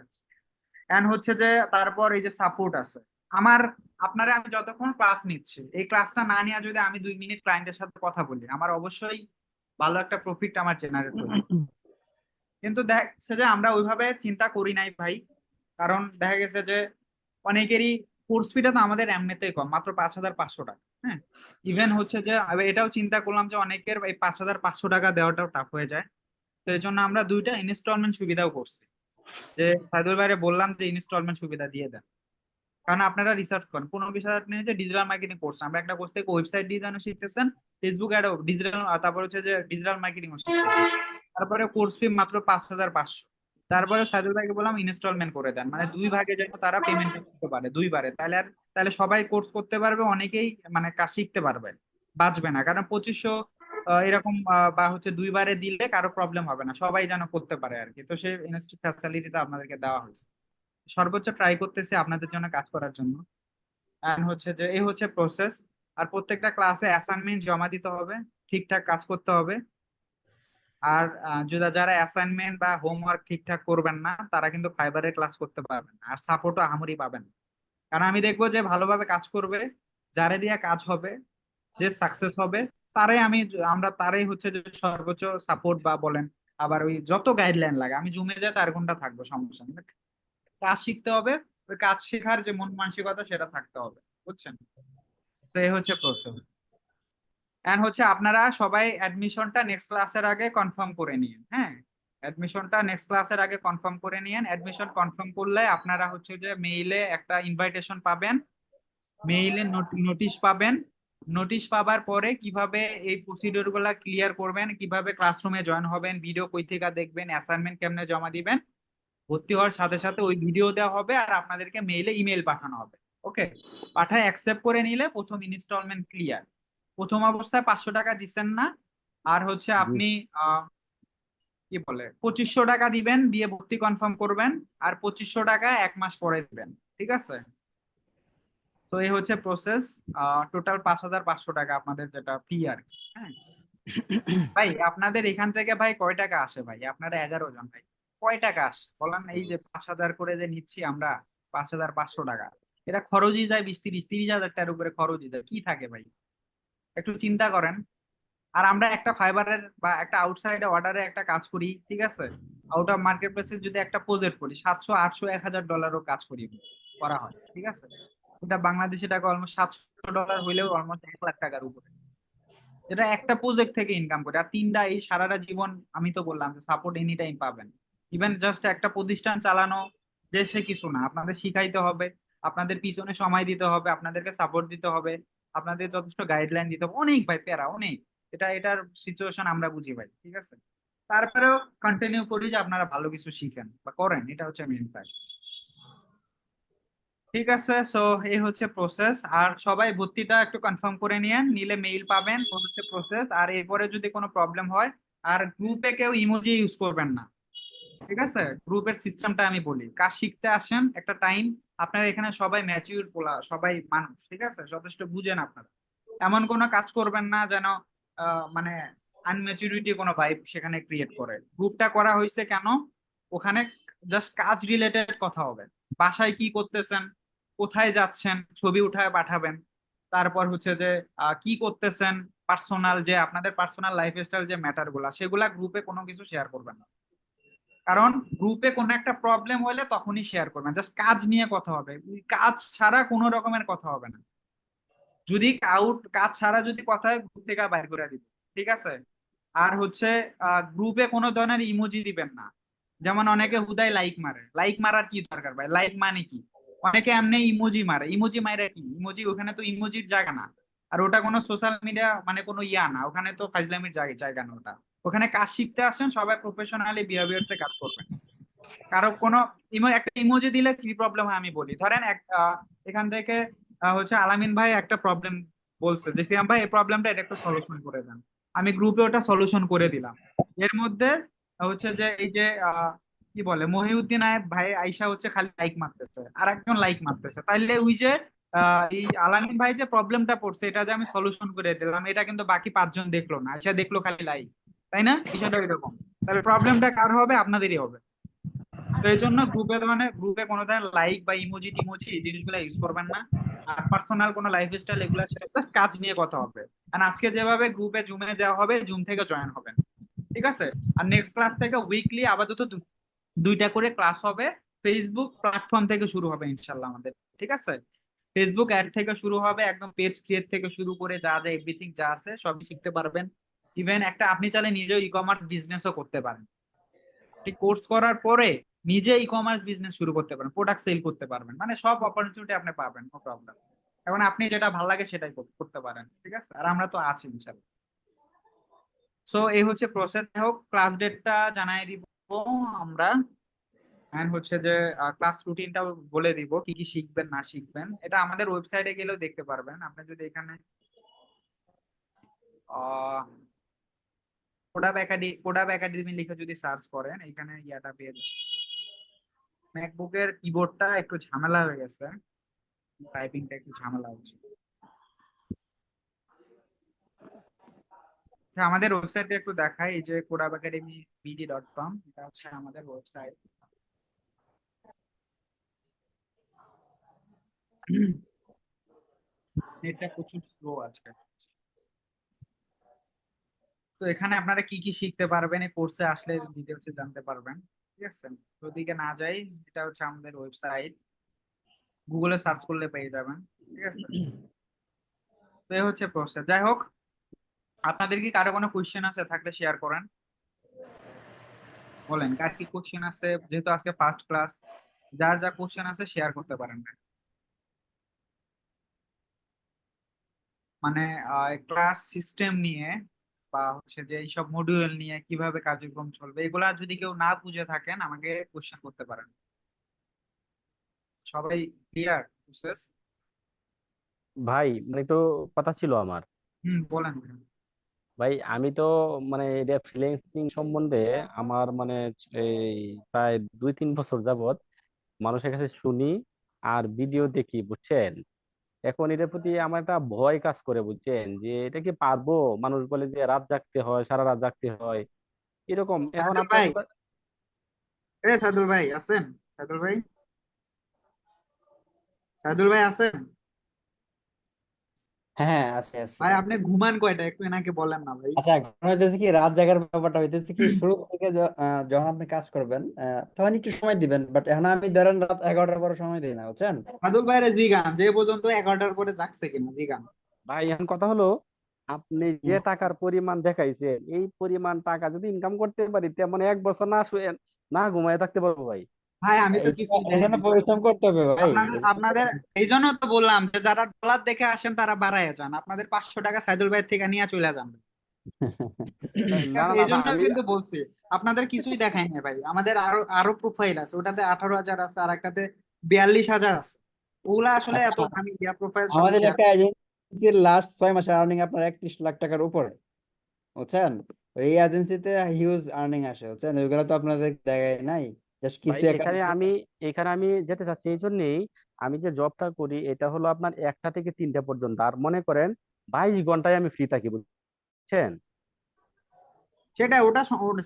এন্ড হচ্ছে যে তারপর এই যে সাপোর্ট আছে আমার, আপনারা আমি যতক্ষণ ক্লাস নিচ্ছি, এই ক্লাসটা না নিয়ে যদি আমি 2 মিনিট ক্লায়েন্টের সাথে কথা বলি, আমার অবশ্যই ভালো একটা প্রফিট আমার জেনারেট হবে। কিন্তু দেখা গেছে যে আমরা ওইভাবে চিন্তা করি নাই ভাই, কারণ দেখা গেছে যে অনেকেরই কোর্স ফিটা তো আমাদের এমনিতেই কম, মাত্র 5,500 টাকা। হ্যাঁ, ইভেন হচ্ছে যে আমি এটাও চিন্তা করলাম যে অনেকের এই 5,500 টাকা দেওয়াটাও টাফ হয়ে যায়। তো এই জন্য আমরা 2টা ইনস্টলমেন্ট সুবিধাও করছি, যে সাইদুল ভাইরে বললাম যে ইনস্টলমেন্ট সুবিধা দিয়ে দেন। কারণ আপনারা রিসার্চ করেন 15-20 হাজার নিয়ে যে ডিজিটাল মার্কেটিং কোর্স, আমরা একটা কোর্স থেকে ওয়েবসাইট ডিজাইনও শিখতেছেন, ফেসবুক অ্যাডও ডিজিটাল, তারপর হচ্ছে যে ডিজিটাল মার্কেটিংও শিখতেছেন। তারপরে কোর্স ফি মাত্র 5,500। তারপরে সাইদুল ভাইকে বললাম ইনস্টলমেন্ট করে দেন, মানে 2 ভাগে যেন তারা পেমেন্ট করতে পারে 2বারে, তাহলে সবাই কোর্স করতে পারবে, অনেকেই মানে কাজ শিখতে পারবে, বাঁচবে না। কারণ 2500 এরকম বা হচ্ছে 2বারে দিলে কারো প্রবলেম হবে না, সবাই যেন করতে পারে আর কি। তো সেই ফ্যাসিলিটিটা আপনাদেরকে দেওয়া হয়েছে, সর্বোচ্চ ট্রাই করতেছি আপনাদের জন্য কাজ করার জন্য। এন্ড হচ্ছে যে এই হচ্ছে প্রসেস। আর প্রত্যেকটা ক্লাসে অ্যাসাইনমেন্ট জমা দিতে হবে, ঠিকঠাক কাজ করতে হবে। আর যারা অ্যাসাইনমেন্ট বা হোমওয়ার্ক ঠিকঠাক করবেন না, তারা কিন্তু ফাইবারে ক্লাস করতে পারবেন না, আর সাপোর্টও আহামরি পাবেন না। কারণ আমি দেখবো যে ভালোভাবে কাজ করবে, যারে দিয়ে কাজ হবে, যে সাকসেস হবে, আমরা তারাই হচ্ছে যে সর্বোচ্চ সাপোর্ট বা বলেন, আবার ওই যত গাইডলাইন লাগে, আমি জুমে যা 4 ঘন্টা থাকবো, সমস্যা নেই। কাজ শিখতে হবে, ওই কাজ শেখার যে মন মানসিকতা সেটা থাকতে হবে, বুঝছেন। তো এই হচ্ছে প্রসেস। এন্ড হচ্ছে আপনারা সবাই অ্যাডমিশনটা নেক্সট ক্লাসের আগে কনফার্ম করে নিন। হ্যাঁ, অ্যাডমিশনটা নেক্সট ক্লাসের আগে কনফার্ম করে নিন। অ্যাডমিশন কনফার্ম করলে আপনারা হচ্ছে যে মেইলে একটা ইনভাইটেশন পাবেন, মেইলে নোটিশ পাবেন। নোটিশ পাবার পরে কিভাবে এই প্রসিডিওর গুলা ক্লিয়ার করবেন, কিভাবে ক্লাসরুমে জয়েন হবেন, ভিডিও কই থেকে দেখবেন, অ্যাসাইনমেন্ট কেমনে জমা দিবেন, ভর্তি হওয়ার সাথে সাথে ওই ভিডিও দেওয়া হবে, আর আপনাদেরকে মেইলে ইমেল পাঠানো হবে। ওকে, পাঠায় অ্যাকসেপ্ট করে নিলে প্রথম ইনস্টলমেন্ট ক্লিয়ার। প্রথম অবস্থায় 500 টাকা দিচ্ছেন না, আর হচ্ছে আপনি কি বলে 2500 টাকা দিবেন, দিয়ে ভর্তি কনফার্ম করবেন, আর 2500 টাকা 1 মাস পরে দিবেন, ঠিক আছে। তো এই হচ্ছে প্রসেস। টোটাল 5,500 টাকা আপনাদের যেটা ফি আর কি। হ্যাঁ ভাই, আপনাদের এখান থেকে ভাই কয় টাকা আসে ভাই? আপনারা 11 জন ভাই, কয় টাকা আসে বলেন? এই যে 5,000 করে যে নিচ্ছি আমরা, 5,500 টাকা, এটা খরচই যায় 20-30 হাজার টাকার উপরে খরচই যায়, কি থাকে ভাই? একটু চিন্তা করেন। আর আমরা একটা ফাইবারের বা একটা আউটসাইড অর্ডারে একটা কাজ করি, ঠিক আছে, আউট অফ মার্কেট প্লেসে যদি একটা প্রজেক্ট করি, 700, 800, 1,000 ডলারও কাজ করা হয়, ঠিক আছে। এটা বাংলাদেশি টাকা অলমোস্ট $700 হইলেও অলমোস্ট 1 লাখ টাকার উপরে, এটা একটা প্রজেক্ট থেকে ইনকাম করে। আর 3টা এই সারাটা জীবন, আমি তো বললাম যে সাপোর্ট এনি টাইম পাবেন। ইভেন জাস্ট একটা প্রতিষ্ঠান চালানো যে সে কিছু না, আপনাদের শিখাইতে হবে, আপনাদের পিছনে সময় দিতে হবে, আপনাদেরকে সাপোর্ট দিতে হবে, আপনাদের যথেষ্ট গাইডলাইন দিতে হবে, অনেক ভাই প্যারা, অনেক। এটার সিচুয়েশন আমরা বুঝি ভাই, ঠিক আছে। তারপরেও কন্টিনিউ করি যে আপনারা ভালো কিছু শিখেন বা করেন, এটা হচ্ছে মেইন ফ্যাক্ট। ঠিক আছে, সো এই হচ্ছে প্রসেস। আর সবাই ভর্তিটা একটু কনফার্ম করে নিলে মেইল পাবেন, ও হচ্ছে প্রসেস। আর এরপরে যদি কোনো প্রবলেম হয়, আর গ্রুপে কেউ ইমোজি ইউজ করবেন না, ঠিক আছে। গ্রুপের সিস্টেমটা আমি বলি, কাজ শিখতে আসেন একটা টাইম, আপনারা এখানে সবাই ম্যাচিউর পোলা, সবাই মানুষ, ঠিক আছে, যথেষ্ট বুঝেন আপনারা। এমন কোনো কাজ করবেন না যেন মানে আনম্যাচুরিটি কোনো ভাইব সেখানে ক্রিয়েট করে। গ্রুপটা করা হয়েছে কেন? ওখানে জাস্ট কাজ রিলেটেড কথা হবে, বাসায় কি করতেছেন, কোথায় যাচ্ছেন, ছবি উঠায় পাঠাবেন। তারপর হচ্ছে যে কি করতেছেন, পার্সোনাল যে আপনাদের পার্সোনাল লাইফস্টাইল যে ম্যাটার গুলা, সেগুলা গ্রুপে কোনো কিছু শেয়ার করবেন না। কারণ গ্রুপে কোনো একটা প্রবলেম হলে তখনই শেয়ার করবেন, জাস্ট কাজ নিয়ে কথা হবে, কাজ ছাড়া কোনো রকমের কথা হবে না। যদি কাজ ছাড়া যদি কথা হয়, গ্রুপ থেকে বাইর করে দিবে, ঠিক আছে। আর হচ্ছে গ্রুপে কোনো ধরনের ইমোজি দিবেন না। যেমন অনেকে হুদাই লাইক মারে, লাইক মারার কি দরকার ভাই? লাইক মানে কি? অনেকে এমনি ইমোজি মারে, ইমোজি মারে কি? ইমোজি, ওখানে তো ইমোজির জায়গা না। আর ওটা কোনো সোশ্যাল মিডিয়া মানে কোনো না, ওখানে তো ফাইজলামির জায়গা না ওটা। ওখানে কাজ শিখতে আসেন, সবাই প্রফেশনালি বিহেভিয়ার্সে কাজ করবেন। কারো কোনো একটা ইমোজি দিলে কি প্রবলেম হয় আমি বলি। ধরেন এখান থেকে হচ্ছে আলামিন ভাই একটা প্রবলেম বলছে যে সিয়াম ভাই এই প্রবলেমটা এটা একটু সলিউশন করে দেন, আমি গ্রুপে ওটা সলিউশন করে দিলাম। এর মধ্যে হচ্ছে যে এই যে কি কি বলে মহিউদ্দিন আয়েব ভাই আইসা হচ্ছে খালি লাইক মারতেছে আর একজন লাইক মারতেছে, তাইলে ওই যে এই আলামিন ভাই যে প্রবলেমটা পড়ছে এটা যে আমি সলিউশন করে দিলাম, এটা কিন্তু বাকি 5 জন দেখলো না, আইসা দেখলো খালি লাইক, তাই না? বিষয়টা এরকম। তাহলে প্রবলেমটা কার হবে? আপনাদেরই হবে। তো এই জন্য গ্রুপে কোনো ধরনের লাইক বা ইমোজি টিমোজি এই জিনিসগুলো ইউজ করবেন না। আর পার্সোনাল কোনো লাইফস্টাইল এগুলো জাস্ট কাজ নিয়ে কথা হবে। আর আজকে যেভাবে গ্রুপে জুমে দেওয়া হবে, জুম থেকে জয়েন হবেন, ঠিক আছে? আর নেক্সট ক্লাস থেকে উইকলি আপাতত 2টা করে ক্লাস হবে। ফেসবুক প্ল্যাটফর্ম থেকে শুরু হবে ইনশাল্লাহ আমাদের, ঠিক আছে? ফেসবুক অ্যাড থেকে শুরু হবে, একদম পেজ ক্রিয়েট থেকে শুরু করে যা যা এভরিথিং যা আছে সবই শিখতে পারবেন। ইভেন একটা আপনি চাইলে নিজেও ই কমার্স বিজনেসও করতে পারেন। আপনি কোর্স করার পরে নিজে ই কমার্স বিজনেস শুরু করতে পারেন, প্রোডাক্ট সেল করতে পারবেন, মানে সব অপরচুনিটি আপনি পাবেন, নো প্রবলেম। এখন আপনি যেটা ভালো লাগে সেটাই করতে পারেন, ঠিক আছে? আর আমরা তো আছি ইনশাল্লাহ। সো এই হচ্ছে প্রসেস। হোক ক্লাস ডেটটা জানাই দিব আমরা, এন্ড হচ্ছে যে ক্লাস রুটিনটা বলে দিব, কি কি শিখবেন না শিখবেন। এটা আমাদের ওয়েবসাইটে গেলেও দেখতে পারবেন। আপনি যদি এখানে কোডাব একাডেমি লিখে যদি সার্চ করেন, এখানে ইয়াটা পেয়ে যাবেন। ম্যাকবুকের কিবোর্ডটা একটু ঝামেলা হয়ে গেছে, টাইপিংটা একটু ঝামেলা হচ্ছে। আমাদের ওয়েবসাইটে একটু দেখাই, এই যে kodabacademybd.com, এটা হচ্ছে আমাদের ওয়েবসাইট। নেটটা প্রচুর স্লো আজকে। তো এখানে আপনারা কি কি শিখতে পারবেন এই কোর্সে আসলে ডিটেলসে জানতে পারবেন, ঠিক আছে? তো ওদিকে না যাই, এটা হচ্ছে আমাদের ওয়েবসাইট, গুগলে সার্চ করলে পেয়ে যাবেন, ঠিক আছে? তো এই হচ্ছে প্রসেস। যাই হোক, আপনাদের কি কারো কোনো কোশ্চেন আছে? থাকলে শেয়ার করেন, বলেন কার কি কোশ্চেন আছে। যেহেতু আজকে ফার্স্ট ক্লাস, যার যা কোশ্চেন আছে শেয়ার করতে পারেন। মানে ক্লাস সিস্টেম নিয়ে বা হচ্ছে যে এইসব মডিউল নিয়ে কিভাবে কার্যক্রম চলবে, এগুলা যদি কেউ না বুঝে থাকেন আমাকে কোশ্চেন করতে পারেন। সবাই ক্লিয়ার প্রসেস? ভাই মানে তো কথা ছিল আমার। বলেন। ভাই আমি তো মানে এটা ফ্রিল্যান্সিং সম্বন্ধে আমার মানে এই প্রায় 2-3 বছর যাবত মানুষের কাছে শুনি আর ভিডিও দেখি, বুঝছেন? এখন এটার প্রতি আমার একটা ভয় কাজ করে, বুঝছেন, যে এটা কি পারবো। মানুষ বলে যে রাত জাগতে হয়, সারা রাত জাগতে হয়, এরকম। এখন সাদুল ভাই, আপনাদের সাদুল ভাই আছেন? সাদুল ভাই, সাদুল ভাই আছেন? হ্যাঁ আছে আছে। ভাই আপনি ঘুমান কয়টা একটু এনাকে বলেন না ভাই। আচ্ছা, এখন হইতেছে কি রাত জাগার ব্যাপারটা হইতেছে কি শুরু থেকে যখন আপনি কাজ করবেন তখন একটু সময় দিবেন, বাট এখন আমি ধরেন রাত 11টার পরে সময় দিই না, বুঝছেন? সাদুল ভাইরে জিগান যে পর্যন্ত 11টার পরে জাগছে কিনা, জিগান। ভাই এখন কথা হলো, আপনি যে টাকার পরিমাণ দেখাইছেন এই পরিমাণ টাকা যদি ইনকাম করতে পারি, তেমন 1 বছর না শুয়ে না ঘুমায় থাকতে পারবো ভাই। ভাই আমি তো কিছুই এই জন্য দেখিনি। পরিশ্রম করতে হবে ভাই। আপনাদের এই জন্য তো বললাম যে যারা ডলার দেখে আসেন তারা বাড়ায় যান, আপনাদের 500 টাকা সাইদুল ভাই থেকে নিয়ে চলে যান, ঠিক না আছে? না এই না ভাই, জন্য কিন্তু বলছি আপনাদের কিছুই দেখাই না ভাই। আমাদের আরো আরো প্রোফাইল আছে, ওটাতে 18,000 আছে আর একটাতে 42,000 আছে। ওগুলা আসলে এত আচ্ছা, দামি প্রোফাইল সবই আমাদের শেয়ার। একটা এজেন্সির লাস্ট 6 মাসের আর্নিং আপনার 31 লাখ টাকার উপরে, বুঝছেন? এই এজেন্সিতে হিউজ আর্নিং আসে, বুঝছেন? ওইগুলো তো আপনাদের দেখায় নাই, জাস্ট ভাই কিছু এখানে আমি যেতে চাচ্ছি এই জন্যেই। আমি যে জবটা করি এটা হলো আপনার 1টা থেকে 3টা পর্যন্ত, আর মনে করেন 22 ঘন্টায় আমি ফ্রি থাকি, বুঝছেন? সেটাই,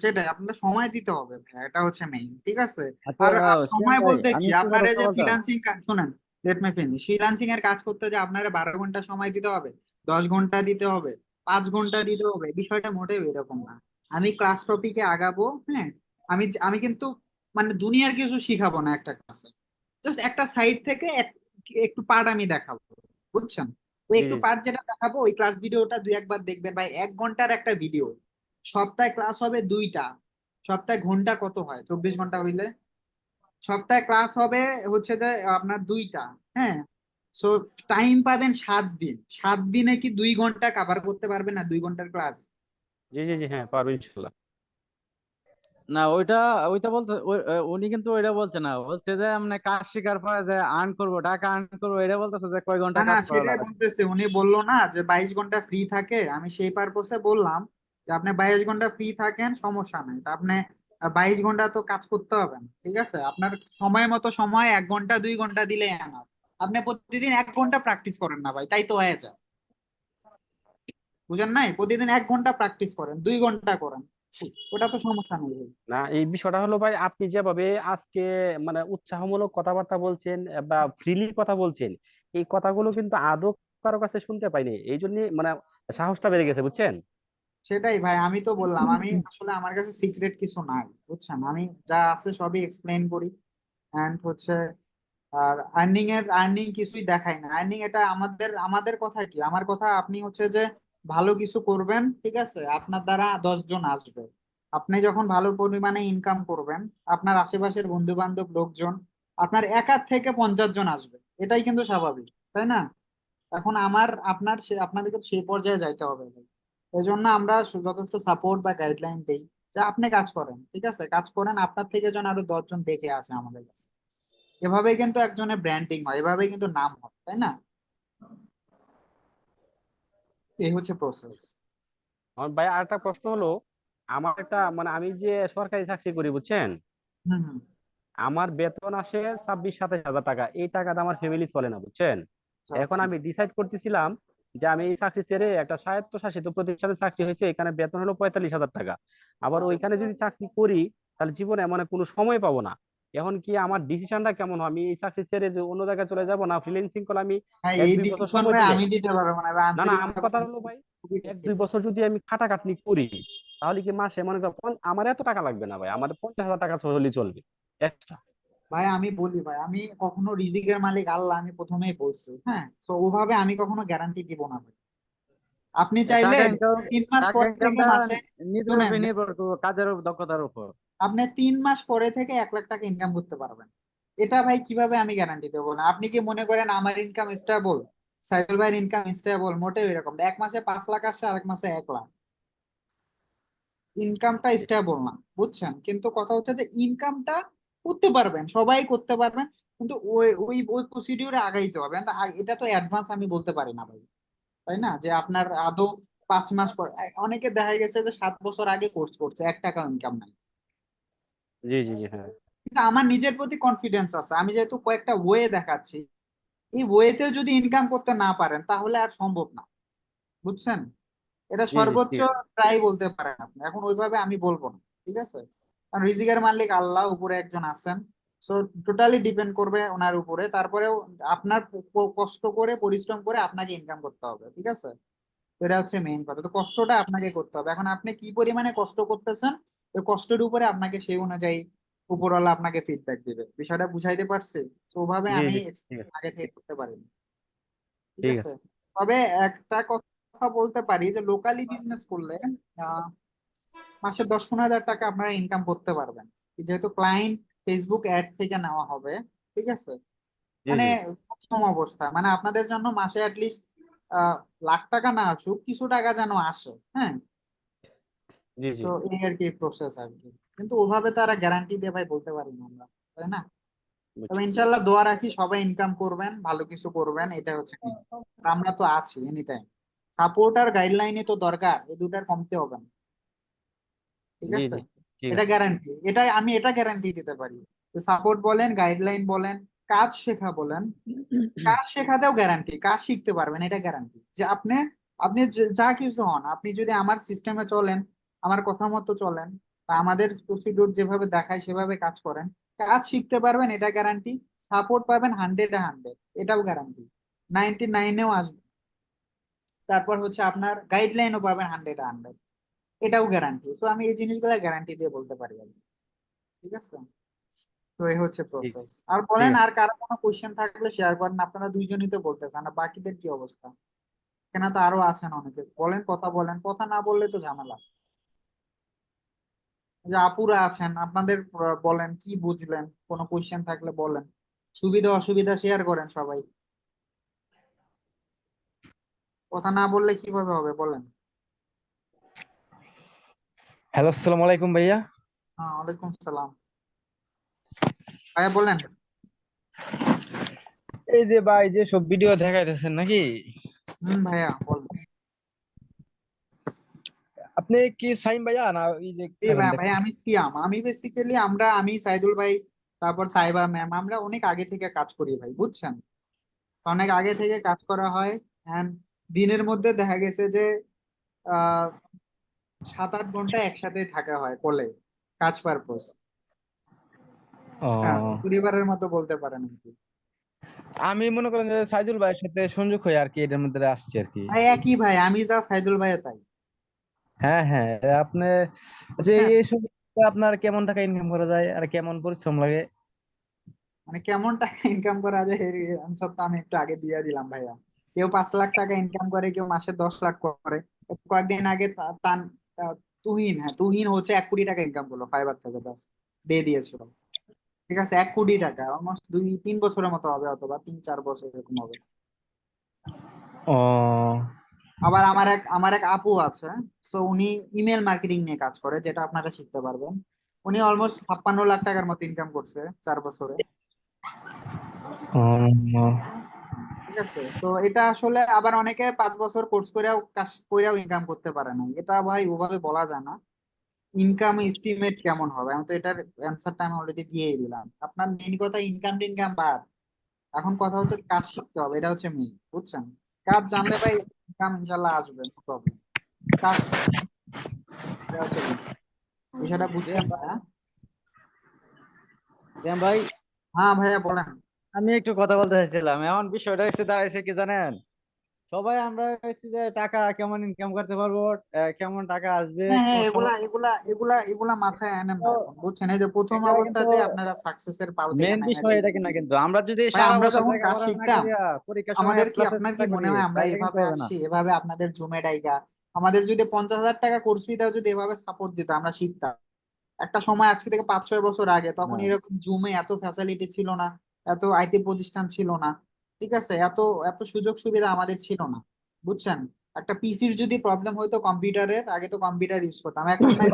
সেটাই আপনাদের সময় দিতে হবে ভাই, এটা হচ্ছে মেইন, ঠিক আছে? আচ্ছা আর শ্যাম সময় ভাই, বলতে আমি কি, একটা আপনার কথা এই যে বলতাম। ফ্রিল্যান্সিং শুনেন, লেট মি ফিনিশ। ফ্রিল্যান্সিং এর কাজ করতে যে আপনার 12 ঘন্টা সময় দিতে হবে, 10 ঘন্টা দিতে হবে, 5 ঘন্টা দিতে হবে, বিষয়টা মোটেও এরকম না। আমি ক্লাস টপিকে আগাবো, হ্যাঁ। আমি কিন্তু মানে দুনিয়ার কিছু শিখাবো না একটা ক্লাসে, জাস্ট একটা সাইড থেকে একটু পার্ট আমি দেখাবো, বুঝছেন? ওই জি একটু জি পার্ট যেটা দেখাবো ওই ক্লাস ভিডিওটা 2-1 বার দেখবেন ভাই। 1 ঘন্টার একটা ভিডিও, সপ্তাহে ক্লাস হবে 2টা, সপ্তাহে ঘন্টা কত হয়? 24 ঘন্টা হইলে সপ্তাহে ক্লাস হবে হচ্ছে যে আপনার 2টা, হ্যাঁ। সো টাইম পাবেন 7 দিন, 7 দিনে কি 2 ঘন্টা কভার করতে পারবেন না? 2 ঘন্টার ক্লাস। জি জি জি, হ্যাঁ পারবো ইনশাল্লাহ। না ওইটা ওইটা বলতে উনি কিন্তু ওইটা বলছে না, বলছে যে আপনি কাজ শেখার পরে যে আর্ন করবো, টাকা আর্ন করবো, এটা বলতেছে যে কয় না ঘন্টা না, কাজ করা সেটাই লাগে। বলতেছে। উনি বললো না যে 22 ঘন্টা ফ্রি থাকে, আমি সেই পারপোসে বললাম যে আপনি 22 ঘন্টা ফ্রি থাকেন সমস্যা নাই, তা আপনি 22 ঘন্টা তো কাজ করতে হবে না, ঠিক আছে? আপনার সময় মতো সময় 1 ঘন্টা 2 ঘন্টা দিলে এনাফ। আপনি প্রতিদিন 1 ঘন্টা প্র্যাকটিস করেন না ভাই, তাই তো হয়ে যায়। বুঝেন নাই? প্রতিদিন 1 ঘন্টা প্র্যাকটিস করেন, 2 ঘন্টা করেন, ওটা তো সমস্যা নেই ভাই। না, এই বিষয়টা হলো ভাই, আপনি যেভাবে আজকে মানে উৎসাহমূলক কথাবার্তা বলছেন বা ফ্রিলি কথা বলছেন, এই কথাগুলো কিন্তু আদৌ কারো কাছে শুনতে পাইনি, এই জন্য মানে সাহসটা বেড়ে গেছে, বুঝছেন? সেটাই ভাই, আমি তো বললাম আমি আসলে আমার কাছে সিক্রেট কিছু নাই, বুঝছেন? আমি যা আছে সবই এক্সপ্লেইন করি। এন্ড হচ্ছে আর আর্নিং কিছুই দেখাই না। আর্নিং এটা আমাদের আমাদের কথা কি, আমার কথা আপনি হচ্ছে যে ভালো কিছু করবেন, ঠিক আছে? আপনার দ্বারা 10 জন আসবে। আপনি যখন ভালো পরিমাণে ইনকাম করবেন, আপনার আশেপাশের বন্ধু বান্ধব লোকজন, আপনার একার থেকে 50 জন আসবে, এটাই কিন্তু স্বাভাবিক, তাই না? এখন আপনার আপনাদেরকে সেই পর্যায়ে যাইতে হবে ভাই। এই জন্য আমরা যথেষ্ট সাপোর্ট বা গাইডলাইন দেই যে আপনি কাজ করেন, ঠিক আছে? কাজ করেন, আপনার থেকে যেন আরো 10 জন দেখে আসে আমাদের কাছে। এভাবে কিন্তু একজনের ব্র্যান্ডিং হয়, এভাবে কিন্তু নাম হয়, তাই না? এই হচ্ছে প্রসেস। আমার ভাই আরেকটা প্রশ্ন হলো, আমার একটা মানে আমি যে সরকারি চাকরি করি, বুঝছেন, হুম হুম। আমার বেতন আসে 26-27 হাজার টাকা, এই টাকাতে আমার ফ্যামিলি চলে না, বুঝছেন। আচ্ছা এখন আচ্ছা। আমি ডিসাইড করতেছিলাম যে আমি এই চাকরি ছেড়ে একটা স্বায়ত্তশাসিত প্রতিষ্ঠানে চাকরি হয়েছে, এখানে বেতন হলো 45 হাজার টাকা, আবার ওইখানে যদি চাকরি করি তাহলে জীবনে মানে কোনো সময় পাবো না। এখন কি আমার ডিসিশনটা কেমন হয়? আমি এই চাকরি ছেড়ে যে অন্য জায়গায় চলে যাব, না ফ্রিল্যান্সিং করে আমি হ্যাঁ, এক এই দুই বছর ডিসিশন সময় ভাই দিলে? আমি দিতে পারবো না ভাই, না না, আন্তরিক আমার ভাবে কথা হলো ভাই, খুবই এক দুঃখিত। দুই বছর যদি আমি খাটাখাটনি করি, তাহলে কি মাসে মনে করেন আমার এত টাকা লাগবে না ভাই, আমার 50 হাজার টাকা হলে চলবে এক্সট্রা। ভাই আমি বলি ভাই, আমি কখনো রিজিকের মালিক আল্লাহ, আমি প্রথমেই বলছি, হ্যাঁ? তো ওভাবে আমি কখনো গ্যারান্টি দিব না ভাই। আপনি চাইলে টাকা ইনকাম 3 মাস টাকা পর থেকে ইনকামটা মাসে, নিজের শুনেন, উপর নির্ভর করবে, কাজের দক্ষতার উপর। আপনি 3 মাস পরে থেকে 1 লাখ টাকা ইনকাম করতে পারবেন। এটা ভাই কিভাবে আমি গ্যারান্টি দেবো না? আপনি কি মনে করেন আমার ইনকাম স্টেবল, সাইকেল ভাইয়ের ইনকাম স্টেবল? মোটেও এরকম না। 1 মাসে 5 লাখ আসছে, আরেক মাসে 1 লাখ। ইনকামটা স্টেবল না, বুঝছেন? কিন্তু কথা হচ্ছে যে ইনকামটা করতে পারবেন, সবাই করতে পারবেন, কিন্তু ওই ওই ওই প্রসিডিউরে আগাইতে হবে। এটা তো অ্যাডভান্স আমি বলতে পারি না ভাই, তাই না? যে আপনার আদৌ 5 মাস পর, অনেকে দেখা গেছে যে 7 বছর আগে কোর্স করছে, 1 টাকা ইনকাম নাই। জি জি জি, হ্যাঁ। কিন্তু আমার নিজের প্রতি কনফিডেন্স আছে, আমি যেহেতু কয়েকটা ওয়ে দেখাচ্ছি, এই ওয়েতেও যদি ইনকাম করতে না পারেন তাহলে আর সম্ভব না, বুঝছেন? এটা জি জি, সর্বোচ্চ ঠিক আছে। ট্রাই বলতে পারেন আপনি, এখন ওইভাবে আমি বলবো না, ঠিক আছে? কারণ রিজিকের মালিক আল্লাহ, উপরে একজন আছেন। সো টোটালি ডিপেন্ড করবে ওনার উপরে। তারপরেও আপনার কষ্ট করে পরিশ্রম করে আপনাকে ইনকাম করতে হবে, ঠিক আছে? তো এটা হচ্ছে মেইন কথা, তো কষ্টটা আপনাকে করতে হবে। এখন আপনি কি পরিমাণে কষ্ট করতেছেন, ওই কষ্টের উপরে আপনাকে সেই অনুযায়ী উপরওয়ালা আপনাকে ফিডব্যাক দিবে। বিষয়টা বুঝাইতে পারছি? তো ওভাবে জি আমি জি, ঠিক আছে। আগে থেকে করতে পারিনি, ঠিক ঠিক আছে? আছে। তবে একটা কথা বলতে পারি যে লোকালি বিজনেস করলে আহ, মাসে 10-15 হাজার টাকা আপনারা ইনকাম করতে পারবেন, যেহেতু ক্লায়েন্ট ফেসবুক অ্যাড থেকে নেওয়া হবে, ঠিক আছে? জি মানে জি প্রথম অবস্থা মানে আপনাদের জন্য মাসে অ্যাটলিস্ট লাখ টাকা না আসুক, কিছু টাকা যেন আসে, হ্যাঁ? জি জি, সো এই আর কি প্রসেস আর কি। কিন্তু ওভাবে তারা গ্যারান্টি দিয়ে ভাই বলতে পারি না আমরা, তাই না? তবে বুঝছি। ইনশাল্লাহ দোয়া রাখি সবাই ইনকাম করবেন, ভালো কিছু করবেন, এটা হচ্ছে main। আর আমরা তো আছি এনি টাইম। সাপোর্ট আর গাইডলাইনে তো দরকার, এই দুটার কমতে হবে না, ঠিক জি আছে? জি, ঠিক এটা আছে। গ্যারান্টি, এটা গ্যারান্টি দিতে পারি। সাপোর্ট বলেন, গাইডলাইন বলেন, কাজ শেখা বলেন, কাজ শেখাতেও গ্যারান্টি, কাজ শিখতে পারবেন, এটা গ্যারান্টি যে আপনি আপনি যা কিছু হন, আপনি যদি আমার সিস্টেমে চলেন, আমার কথা মতো চলেন, বা আমাদের প্রসিডিউর যেভাবে দেখায় সেভাবে কাজ করেন, কাজ শিখতে পারবেন, এটা গ্যারান্টি। সাপোর্ট পাবেন 100-এ 100, এটাও গ্যারান্টি। 99-এও আসবে। তারপর হচ্ছে আপনার গাইডলাইনও পাবেন 100-এ 100, এটাও গ্যারান্টি। তো আমি এই জিনিসগুলো গ্যারান্টি দিয়ে বলতে পারি আর কি, ঠিক আছে? তো এই হচ্ছে ঠিক প্রসেস। আর ঠিক বলেন, আছে। আর কারো কোনো কোশ্চেন থাকলে শেয়ার করেন। আপনারা দুইজনই তো বলতেছেন, আর বাকিদের কি অবস্থা? এখানে তো আরো আছেন অনেকে, বলেন, কথা বলেন, কথা না বললে তো ঝামেলা। যে আপুরা আছেন, আপনাদের বলেন কি বুঝলেন, কোনো কোশ্চেন থাকলে বলেন, সুবিধা অসুবিধা শেয়ার করেন সবাই। কথা না বললে কিভাবে হবে বলেন? হ্যালো, আসসালামু আলাইকুম ভাইয়া। হ্যাঁ, ওয়ালাইকুম সালাম। ভাইয়া বলেন। এই যে ভাই যে সব ভিডিও দেখাইতেছেন নাকি, ভাইয়া বলেন। আপনি কি সাইম ভাইয়া না এই যে এই থাকেন ভাই আমি সিয়াম, আমি বেসিক্যালি আমি সাইদুল ভাই, তারপর সাইবা ম্যাম, আমরা অনেক আগে থেকে কাজ করি ভাই, বুঝছেন? অনেক আগে থেকে কাজ করা হয়। এন্ড দিনের মধ্যে দেখা গেছে যে আহ 7-8 ঘন্টা একসাথে থাকা হয় কলে, কাজ পারপোজ। হ্যাঁ, ও পরিবারের মতো বলতে পারেন আর কি। আমি মনে করেন যে সাইদুল ভাইয়ের সাথে সংযোগ হয়ে আর কি এটার মধ্যে আসছি আর কি। ভাই একই ভাই, আমি যা সাইদুল ভাইও তাই। হ্যাঁ হ্যাঁ, আপনি যে বুঝছেন? এই সব আপনার কেমন টাকা ইনকাম করা যায় আর কেমন পরিশ্রম লাগে? মানে কেমন টাকা ইনকাম করা যায় এর আনসার তো আমি একটু আগে দিয়ে দিলাম ভাইয়া। কেউ 5 লাখ টাকা ইনকাম করে, কেউ মাসে 10 লাখ করে। কয়েকদিন আগে তুহিন, হ্যাঁ তুহিন হচ্ছে 1 কোটি টাকা ইনকাম করলো ফাইবার থেকে, বাস ডে দিয়েছিল। ঠিক আছে, 1 কোটি টাকা অলমোস্ট 2-3 বছরের মতো হবে, অথবা 3-4 বছর এরকম হবে। ও আবার আমার এক আপু আছে, সো উনি ইমেল মার্কেটিং নিয়ে কাজ করে, যেটা আপনারা শিখতে পারবেন। উনি অলমোস্ট 56 লাখ টাকার মতো ইনকাম করছে 4 বছরে। ও ঠিক আছে, তো এটা আসলে আবার অনেকে 5 বছর কোর্স করেও কাজ করেও ইনকাম করতে পারে না, এটা ভাই ওভাবে বলা যায় না। ইনকাম এস্টিমেট কেমন হবে, আমি তো এটার অ্যান্সারটা আমি অলরেডি দিয়েই দিলাম। আপনার মেইন কথা ইনকাম টিনকাম বাদ, এখন কথা হচ্ছে কাজ শিখতে হবে, এটা হচ্ছে মেইন, বুঝছেন? কাজ জানলে ভাই ইনকাম ইনশাল্লাহ আসবে, প্রবলেম। কাজ এটা হচ্ছে বিষয়। বিষয়টা বুঝছেন না? সিয়াম ভাই, হ্যাঁ ভাইয়া বলেন। আমি একটু কথা বলতে চাইছিলাম। এখন বিষয়টা হচ্ছে দাঁড়াইছে কি জানেন, সবাই আমরা হচ্ছে যে টাকা কেমন ইনকাম করতে পারবো, কেমন টাকা আসবে, হ্যাঁ হ্যাঁ, সবাই এগুলা এগুলা এগুলা এগুলা মাথায় আনেন না তো এখন, বুঝছেন? এই যে প্রথম এটা কিন্তু অবস্থাতে আপনারা সাকসেসের পাও থেকে মেন নাইমা বিষয় এটা যাইতেছেন। কিনা, কিন্তু আমরা যদি ভাই সারা আমরা বছর যখন কাজ লেখাপড়া না শিখতাম, করিয়া পরীক্ষার সময় আমাদের এ কি, প্লাসের আপনার কি চেষ্টা করি, মনে হয় আমরা তাইলে কিন্তু এভাবে হবে না। আসছি, এভাবে আপনাদের জুমে ডাইগা আমাদের যদি 50,000 টাকা কোর্স ফিটাও যদি এভাবে সাপোর্ট দিত, আমরা শিখতাম। একটা সময় আজকে থেকে 5-6 বছর আগে, তখন না, এরকম জুমে এত ফ্যাসিলিটি ছিল না, এত আইটি প্রতিষ্ঠান ছিল না। ঠিক আছে, এত এত সুযোগ সুবিধা আমাদের ছিল না, বুঝছেন? একটা পিসির যদি প্রবলেম হইতো, কম্পিউটারের আগে তো কম্পিউটার ইউজ করতাম, এখন নাই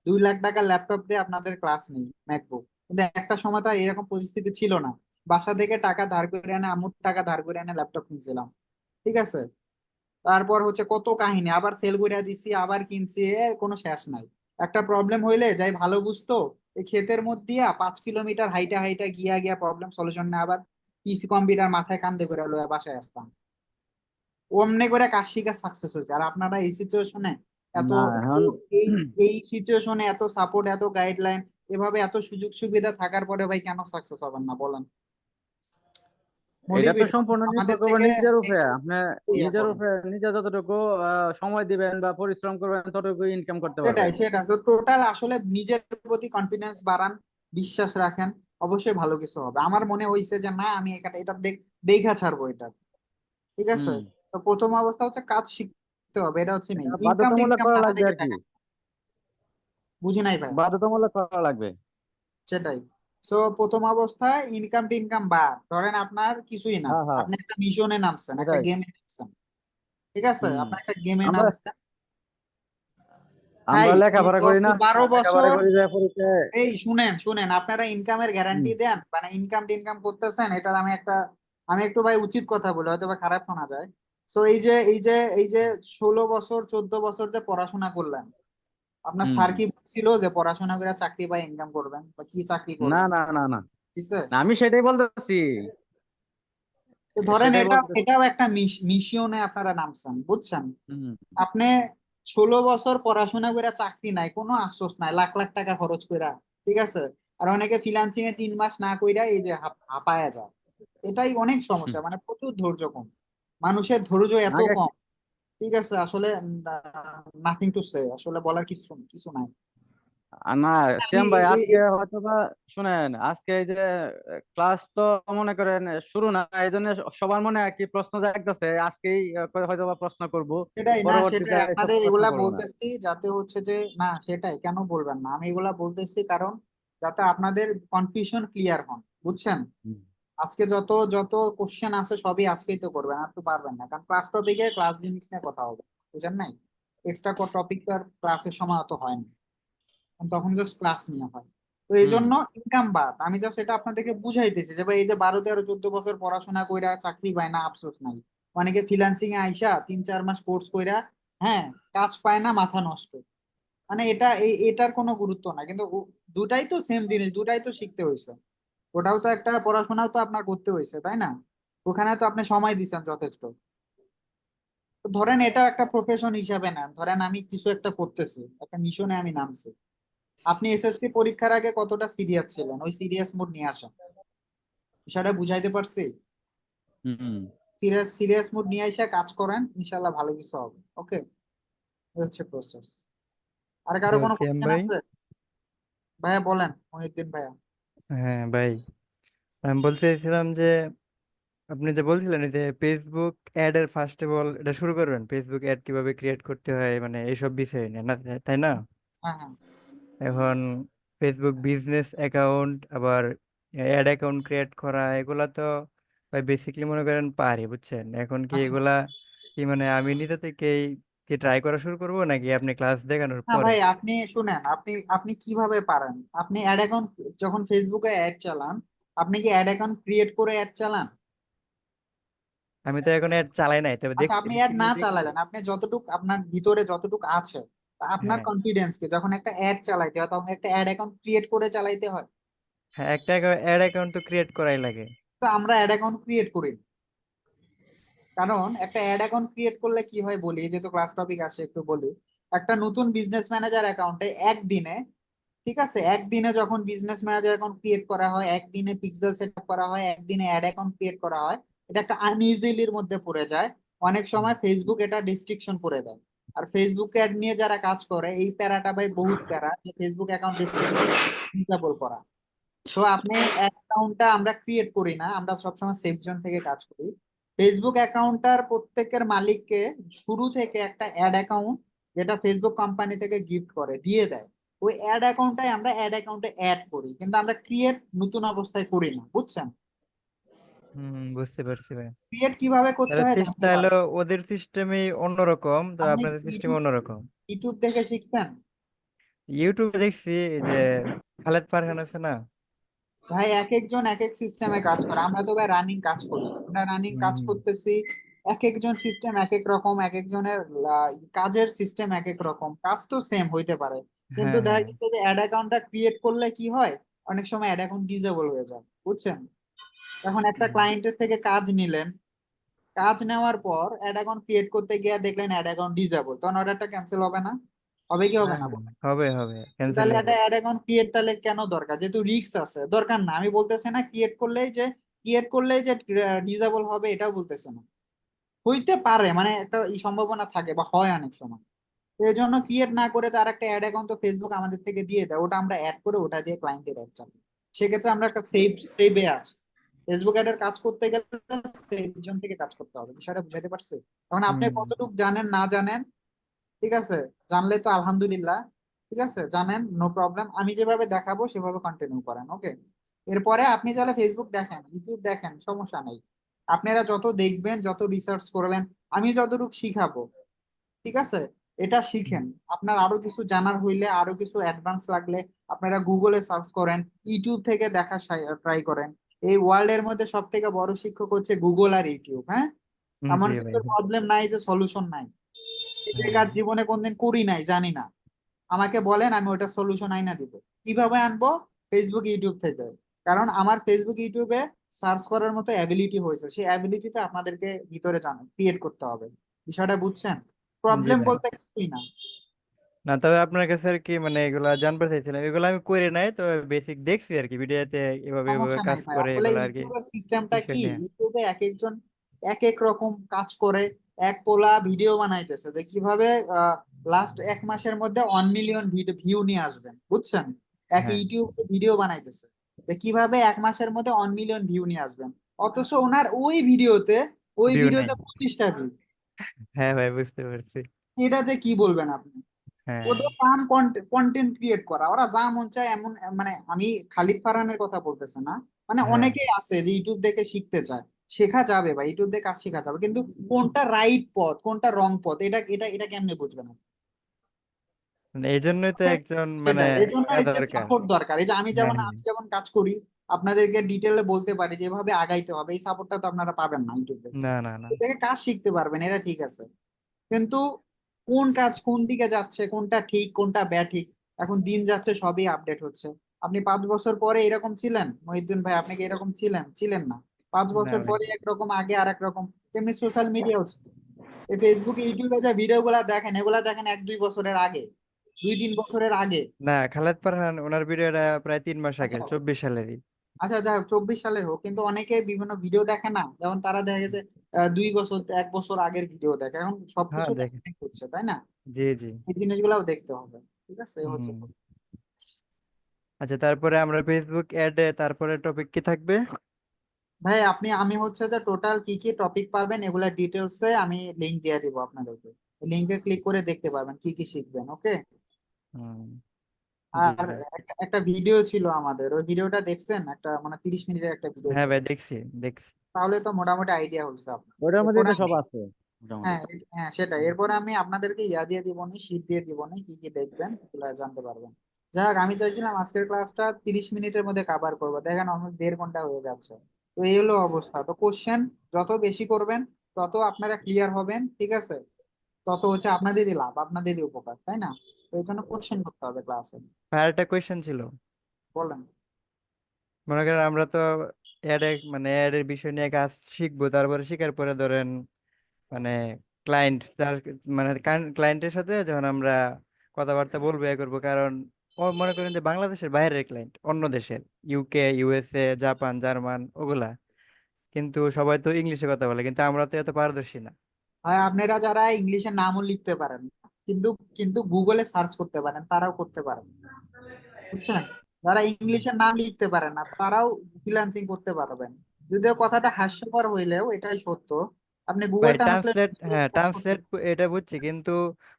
2 লাখ টাকা ল্যাপটপ দিয়ে আপনাদের ক্লাস নেই, ম্যাকবুক। কিন্তু একটা সময় তো আর এরকম পরিস্থিতি ছিল না, বাসা থেকে টাকা ধার করে এনে, আম্মুর টাকা ধার করে এনে ল্যাপটপ কিনছিলাম। ঠিক আছে, তারপর হচ্ছে কত কাহিনী, আবার সেল করে দিছি, আবার কিনছি, এর কোনো শেষ নাই। একটা প্রবলেম হইলে যাই ভালো বুঝতো, এই ক্ষেতের মধ্যে দিয়া 5 কিলোমিটার হাইটা হাইটা গিয়া গিয়া প্রবলেম সলিউশন না, আবার পিসি কম্পিউটার মাথায় কান্দে করে লইয়া বাসায় আসতাম। অমনে করে কাজ শিখা সাকসেস হয়েছে। আর আপনারা এই সিচুয়েশনে এত না এত এখন এই এই সিচুয়েশনে এত সাপোর্ট, এত গাইডলাইন, এভাবে এত সুযোগ সুবিধা থাকার পরে ভাই কেন সাকসেস হবেন না বলেন? এটা তো মোটিভেট সম্পূর্ণ নির্ভর আমাদের করবে থেকে নিজের উপরে। আপনি ইয়ে নিজের করেন। উপরে, নিজে যতটুকু সময় দিবেন বা পরিশ্রম করবেন, ততটুকু ইনকাম করতে সেটাই পারবেন। সেটা তো টোটাল, আসলে নিজের প্রতি কনফিডেন্স বাড়ান, বিশ্বাস রাখেন, অবশ্যই ভালো কিছু হবে। আমার মনে হয়েছে যে না, আমি এটা এটা দেখা ছাড়বো এটা। ঠিক আছে, হুম, তো প্রথম অবস্থা হচ্ছে কাজ শিখতে হবে, এটা হচ্ছে নেই। এটা ইনকাম বাধ্যতামূলক টিনকাম করা মাথা লাগবে থেকে আর কি, থাকে না। বুঝি নাই ভাই। বাধ্যতামূলক করা লাগবে। সেটাই। সো প্রথম অবস্থায় ইনকাম টিনকাম বাদ, ধরেন আপনার কিছুই না, হ্যাঁ, হ্যাঁ, আপনি একটা মিশনে নামছেন, একটা এটাই। গেমে নামছেন। ঠিক আছে, হুম, আপনার একটা গেমে আমরা নামছেন। ভাই আমরা লেখাপড়া করি না, 12 বছর, লেখাপড়া করি যে পরীক্ষায়। এই শুনেন শুনেন, আপনারা ইনকামের হুম, গ্যারান্টি দেন, মানে ইনকাম টিনকাম করতেছেন, এটার আমি একটু ভাই উচিত কথা বলে হয়তো বা খারাপ শোনা যায়। সো এই যে 16 বছর 14 বছর যে পড়াশোনা করলেন, আপনার হুম, স্যার কি বলছিল যে পড়াশোনা করে চাকরি পাই ইনকাম করবেন, বা কি চাকরি না, করবেন? না, না, না, ঠিক আছে, না, আমি সেটাই বলতেছি, তো ধরেন সেটাই এটা বলতেছি। এটাও একটা মিশনে আপনারা নামছেন, বুঝছেন? হুম, আপনি 16 বছর পড়াশোনা করে চাকরি নাই, কোনো আফসোস নাই, লাখ লাখ টাকা খরচ কইরা। ঠিক আছে, আর অনেকে ফ্রিল্যান্সিং এ 3 মাস না কইরা এই যে হাঁপায়া যায়। এটাই অনেক সমস্যা, হুম। মানে প্রচুর ধৈর্য কম, মানুষের ধৈর্য এত আগে কম। ঠিক আছে, আসলে নাথিং টু সে, আসলে বলার কিছু কিছু নাই। না, আমি শ্যাম ভাই, আজকে হয়তো বা শুনেন, আজকে এই যে ক্লাস তো মনে করেন শুরু না, এই জন্য সবার মনে আর কি প্রশ্ন জাগতেছে, আজকেই হয়তো বা প্রশ্ন করব, সেটাই, না পরবর্তীতে সেটাই এসব আপনাদের প্রশ্ন এগুলা করবো না। বলতেছি যাতে হচ্ছে যে, না সেটাই কেন বলবেন না, আমি এগুলা বলতেছি কারণ যাতে আপনাদের কনফিউশন ক্লিয়ার হন, বুঝছেন? হুম, আজকে যত যত কোশ্চেন আছে সবই আজকেই তো করবেন, আর তো পারবেন না, কারণ ক্লাস টপিকে ক্লাস জিনিস নিয়ে কথা হবে, বুঝেন নাই? এক্সট্রা টপিক তো আর ক্লাসের সময় অত হয় না, কারণ তখন জাস্ট ক্লাস নিয়ে হয়। তো এই হুম, জন্য ইনকাম বাদ, আমি জাস্ট এটা আপনাদেরকে বুঝাইতেছি যে ভাই, এই যে 12, 13, 14 বছর পড়াশোনা কইরা চাকরি পায় না, আফসোস নাই। অনেকে ফ্রিল্যান্সিং এ আইসা 3-4 মাস কোর্স কইরা হ্যাঁ, কাজ পায় না, মাথা নষ্ট। মানে এটার কোনো গুরুত্ব না, কিন্তু দুটাই তো সেম জিনিস, দুটাই তো শিখতে হয়েছে। ওটাও তো একটা পড়াশোনাও তো আপনার করতে হয়েছে, তাই না? ওখানে তো আপনি সময় দিচ্ছেন যথেষ্ট। তো ধরেন এটা একটা প্রফেশন হিসাবে নেন, ধরেন আমি কিছু একটা করতেছি, একটা মিশনে আমি নামছি। আপনি এসএসসি পরীক্ষার আগে কতটা সিরিয়াস ছিলেন, ওই সিরিয়াস মুড নিয়ে আসেন। বিষয়টা বুঝাইতে পারছি? হুম। সিরিয়াস সিরিয়াস মুড নিয়ে এসে কাজ করেন, ইনশাল্লাহ ভালো কিছু হবে। ওকে, হচ্ছে প্রসেস। আর তো কারো কোনো সিয়াম কোশ্চেন ভাই, আছে? ভাইয়া বলেন, মহিউদ্দিন ভাইয়া। হ্যাঁ ভাই, আমি বলতে চাইছিলাম যে আপনি যে বলছিলেন এই যে ফেসবুক অ্যাড এর ফার্স্ট অফ অল এটা শুরু করবেন, ফেসবুক অ্যাড কিভাবে ক্রিয়েট করতে হয় মানে এইসব বিষয় নিয়ে না, তাই না? হ্যাঁ হ্যাঁ। এখন ফেসবুক বিজনেস অ্যাকাউন্ট আবার অ্যাড অ্যাকাউন্ট ক্রিয়েট করা এগুলা তো ভাই বেসিকলি মনে করেন পারি, বুঝছেন? এখন কি আচ্ছা, এগুলা কি মানে আমি নিজে থেকেই কি ট্রাই করা শুরু করবো নাকি আপনি ক্লাস দেখানোর না পরে? ভাই, আপনি শুনেন, আপনি আপনি কিভাবে পারেন, আপনি অ্যাড অ্যাকাউন্ট যখন ফেসবুকে অ্যাড চালান, আপনি কি অ্যাড অ্যাকাউন্ট ক্রিয়েট করে অ্যাড চালান? আমি তো এখন অ্যাড চালাই নাই, তবে আচ্ছা, দেখছি, আপনি অ্যাড বেসিকলি না দেখছি। চালালেন, আপনি যতটুক আপনার ভিতরে যতটুক আছে, তা আপনার হ্যাঁ, কনফিডেন্স কি যখন একটা অ্যাড চালাইতে হয় তখন একটা অ্যাড অ্যাকাউন্ট ক্রিয়েট করে চালাইতে হয়। হ্যাঁ, একটা অ্যাড অ্যাকাউন্ট তো ক্রিয়েট করাই লাগে। তো আমরা অ্যাড অ্যাকাউন্ট ক্রিয়েট করি না। কারণ একটা অ্যাড অ্যাকাউন্ট ক্রিয়েট করলে কি হয় বলি, যেহেতু ক্লাস টপিক আসে একটু বলি। একটা নতুন বিজনেস ম্যানেজার অ্যাকাউন্টে একদিনে, ঠিক আছে, একদিনে যখন বিজনেস ম্যানেজার অ্যাকাউন্ট ক্রিয়েট করা হয়, একদিনে পিক্সেল সেট আপ করা হয়, একদিনে অ্যাড অ্যাকাউন্ট ক্রিয়েট করা হয়, এটা একটা আনইজিলির মধ্যে পড়ে যায়। অনেক হুম, সময় ফেসবুক এটা রেস্ট্রিকশন করে দেয়। আর ফেসবুক অ্যাড নিয়ে যারা কাজ করে, এই প্যারাটা ভাই বহুত প্যারা, যে ফেসবুক অ্যাকাউন্ট রেস্ট্রিকশন করা। সো আপনি অ্যাকাউন্টটা আমরা ক্রিয়েট করি না, আমরা সবসময় সেফ জোন থেকে কাজ করি। ফেসবুক অ্যাকাউন্টটার প্রত্যেকের মালিককে শুরু থেকে একটা অ্যাড অ্যাকাউন্ট, যেটা ফেসবুক কোম্পানি থেকে গিফট করে দিয়ে দেয়। ওই অ্যাড অ্যাকাউন্টটাই আমরা অ্যাড অ্যাকাউন্টে অ্যাড করি, কিন্তু আমরা ক্রিয়েট নতুন অবস্থায় করি না, বুঝছেন? বুঝতে পারছি ভাই। ক্রিয়েট কিভাবে করতে তাহলে হয় জানতে তাহলে পারবেন। ওদের সিস্টেমই অন্যরকম, তো আপনি আপনাদের সিস্টেম ইউটিউব অন্যরকম। ইউটিউব দেখে শিখছেন? ইউটিউবে দেখছি এই যে খালেদ ফারহান আছে না? ভাই এক একজন এক এক সিস্টেমে কাজ করে, আমরা তো ভাই রানিং কাজ করি, আমরা রানিং কাজ হুম, করতেছি। এক একজন সিস্টেম এক এক রকম, এক একজনের কাজের সিস্টেম এক এক রকম, কাজ তো সেম হইতে পারে। কিন্তু হ্যাঁ দেখা হ্যাঁ। যাচ্ছে যে অ্যাড অ্যাকাউন্টটা ক্রিয়েট করলে কি হয়, অনেক সময় অ্যাড অ্যাকাউন্ট ডিসেবল হয়ে যায়, বুঝছেন? এখন একটা হুম, ক্লায়েন্টের থেকে কাজ নিলেন, কাজ নেওয়ার পর অ্যাড অ্যাকাউন্ট ক্রিয়েট করতে গিয়ে দেখলেন অ্যাড অ্যাকাউন্ট ডিসেবল, তখন অর্ডারটা ক্যান্সেল হবে না? হবে কি হবে হ্যাঁ না হ্যাঁ, বলেন? হবে হবে, ক্যান্সেল তাহলে একটা হবে। অ্যাড অ্যাকাউন্ট ক্রিয়েট তাহলে কেন দরকার, যেহেতু রিস্ক আছে, দরকার না। আমি বলতেছি না ক্রিয়েট করলেই যে ডিসেবল হবে, এটাও বলতেছে না। হইতে পারে, মানে একটা এই সম্ভাবনা থাকে বা হয় অনেক সময়। তো এই জন্য ক্রিয়েট না করে তার একটা অ্যাড অ্যাকাউন্ট তো ফেসবুক আমাদের থেকে দিয়ে দেয়, ওটা আমরা অ্যাড করে ওটা দিয়ে ক্লায়েন্টের অ্যাড চালাই। সেক্ষেত্রে আমরা একটা সেভে আছি। ফেসবুক অ্যাডের কাজ করতে গেলে সেভ জন থেকে কাজ করতে হবে, বিষয়টা বুঝাতে পারছি? এখন আপনি হুম, কতটুকু জানেন না জানেন, ঠিক আছে, জানলে তো আলহামদুলিল্লাহ। ঠিক আছে, জানেন নো প্রবলেম, আমি যেভাবে দেখাবো সেভাবে কন্টিনিউ করেন। ওকে, এরপরে আপনি তাহলে ফেসবুক দেখেন, ইউটিউব দেখেন, সমস্যা নেই। আপনারা যত দেখবেন, যত রিসার্চ করবেন, আমি যতটুকু শিখাবো, ঠিক আছে, এটা শিখেন। আপনার আরো কিছু জানার হইলে, আরো কিছু অ্যাডভান্স লাগলে, আপনারা গুগলে সার্চ করেন, ইউটিউব থেকে দেখা ট্রাই করেন। এই ওয়ার্ল্ড এর মধ্যে সব থেকে বড় শিক্ষক হচ্ছে গুগল আর ইউটিউব। হ্যাঁ, এমন জি কিছু ভাই। প্রবলেম নাই যে সলিউশন নাই। এই হ্যাঁ, কাজ জীবনে কোনদিন করি নাই, জানি না, আমাকে বলেন, আমি ওটা সলিউশন আইনা দিব। কিভাবে আনবো? ফেসবুক ইউটিউব থেকে। কারণ আমার ফেসবুক ইউটিউবে সার্চ করার মতো অ্যাবিলিটি হয়েছে, সেই অ্যাবিলিটিটা আপনাদেরকে ভিতরে জানো ক্রিয়েট করতে হবে। বিষয়টা বুঝছেন? জি প্রবলেম ভাই। বলতে কিছুই না। না, তবে আপনার কাছে আর কি মানে এগুলা জানতে চাইছিলাম, এগুলো আমি করে নাই, তো বেসিক দেখছি আর কি ভিডিওতে এভাবে এভাবে সমস্যা নাই কাজ ভাই, করে আসলে এগুলো আর কি ইউটিউবের সিস্টেমটা বিষয় কি, নিয়ে। ইউটিউবে এক একজন এক এক রকম কাজ করে। এক পোলা ভিডিও বানাইতেছে যে কিভাবে লাস্ট 1 মাসের মধ্যে 1 মিলিয়ন ভিউ নিয়ে আসবেন, বুঝছেন? এক হ্যাঁ, ইউটিউব ভিডিও বানাইতেছে যে কিভাবে 1 মাসের মধ্যে 1 মিলিয়ন ভিউ নিয়ে আসবেন। অথচ ওনার ওই ভিউ নেই। ভিডিওতে 25টা ভিউ। হ্যাঁ ভাই, বুঝতে পারছি। এটাতে কি বলবেন আপনি? হ্যাঁ ওদের কাম কন্টেন্ট ক্রিয়েট করা, ওরা যা মন চায় এমন, মানে আমি খালিদ ফারহানের কথা বলতেছে না, মানে হ্যাঁ, অনেকেই আছে যে ইউটিউব দেখে শিখতে চায়। শেখা যাবে বা ইউটিউব দেখে কাজ শেখা যাবে, কিন্তু কোনটা রাইট পথ কোনটা রং পথ, এটা এটা এটা কেমনে বুঝবেন আপনি? মানে এই জন্যই তো একজন মানে সেটাই, এই জন্য এই যে দরকার। সাপোর্ট দরকার। এই যে আমি হ্যাঁ যেমন হ্যাঁ। আমি যেমন কাজ করি, আপনাদেরকে ডিটেলে বলতে পারি যে এভাবে আগাইতে হবে, এই সাপোর্টটা তো আপনারা পাবেন না ইউটিউবে। না না না। দেখে কাজ শিখতে পারবেন, এটা ঠিক আছে, কিন্তু কোন কাজ কোন দিকে যাচ্ছে, কোনটা ঠিক কোনটা ব্যাঠিক, এখন দিন যাচ্ছে সবই আপডেট হচ্ছে। আপনি 5 বছর পরে এরকম ছিলেন মহিউদ্দিন ভাই? আপনি কি এরকম ছিলেন? ছিলেন না। পাঁচ না বছর ভাই। পরে একরকম, আগে আর এক রকম। তেমনি সোশ্যাল মিডিয়া হচ্ছে, এই ফেসবুকে ইউটিউবে যে ভিডিও গুলা দেখেন, এগুলা দেখেন 1-2 বছরের আগে, 2-3 বছরের আগে। না, খালেদ ফারহান ওনার ভিডিওটা প্রায় 3 মাস আচ্ছা, আগের, 24 সালেরই। আচ্ছা, যাই হোক 24 সালের হোক, কিন্তু অনেকে বিভিন্ন ভিডিও দেখে না, যেমন তারা দেখা গেছে 2 বছর 1 বছর আগের ভিডিও দেখে। এখন হ্যাঁ সবকিছু তো দেখে। connect হচ্ছে, তাই না? জি জি। এই জিনিসগুলাও দেখতে হবে। ঠিক আছে, এই হচ্ছে হুম। কথা। আচ্ছা, তারপরে আমরা ফেসবুক অ্যাডে তারপরে টপিক কি থাকবে? ভাই আমি হচ্ছে যে টোটাল কি কি টপিক পাবেন এগুলা ডিটেলসে আমি লিংক দিয়ে দিব আপনাদেরকে। লিংকে ক্লিক করে দেখতে পারবেন কি কি শিখবেন। ওকে। হুম। জি আর ভাই। একটা ভিডিও ছিল আমাদের, ওই ভিডিওটা দেখছেন? একটা মানে 30 মিনিটের একটা ভিডিও হ্যাঁ ছিল। ভাই, দেখছি দেখছি। তাহলে তো মোটামুটি আইডিয়া হচ্ছে আপনার। ওটার মধ্যে এরপরে তো সব আমি, আছে মোটামুটি। হ্যাঁ হ্যাঁ সেটাই, এরপরে আমি আপনাদেরকে ইয়া দিয়ে দিব নি, শীট দিয়ে দিব নি, কি কি দেখবেন এগুলো জানতে পারবেন। যাই হোক, আমি চাইছিলাম আজকের ক্লাসটা 30 মিনিটের মধ্যে কভার করবো, দেখেন অলমোস্ট 1.5 ঘন্টা হয়ে যাচ্ছে। তো এই হলো অবস্থা। তো কোশ্চেন যত বেশি করবেন তত আপনারা ক্লিয়ার হবেন, ঠিক আছে? তত হচ্ছে আপনাদেরই লাভ, আপনাদেরই উপকার, তাই না? তো এই জন্য কোশ্চেন করতে হবে ক্লাসে। আর একটা কোয়েশ্চেন ছিল। বলেন। মনে করেন আমরা তো অ্যাডে মানে অ্যাডের বিষয় নিয়ে কাজ শিখবো, তারপরে শিখার পরে ধরেন মানে ক্লায়েন্ট তার মানে ক্লায়েন্টের সাথে যখন আমরা কথাবার্তা বলবো এ করবো, কারণ ও মনে করেন যে বাংলাদেশের বাইরের ক্লায়েন্ট, অন্য দেশের, ইউকে, ইউএসএ, জাপান, জার্মান, ওগুলা, কিন্তু সবাই তো ইংলিশে কথা বলে, কিন্তু আমরা তো এত পারদর্শী না। হয় আপনারা যারা ইংলিশের নামও লিখতে পারেন না, কিন্তু কিন্তু গুগলে সার্চ করতে পারেন, তারাও করতে পারেন, বুঝছেন? যারা ইংলিশের নাম লিখতে পারেন না তারাও ফ্রিল্যান্সিং করতে পারবেন। যদিও কথাটা হাস্যকর হইলেও এটাই সত্য। আপনি গুগল ভাই ট্রান্সলেট ট্রান্সলেট, হ্যাঁ ট্রান্সলেট এটা বুঝছি, কিন্তু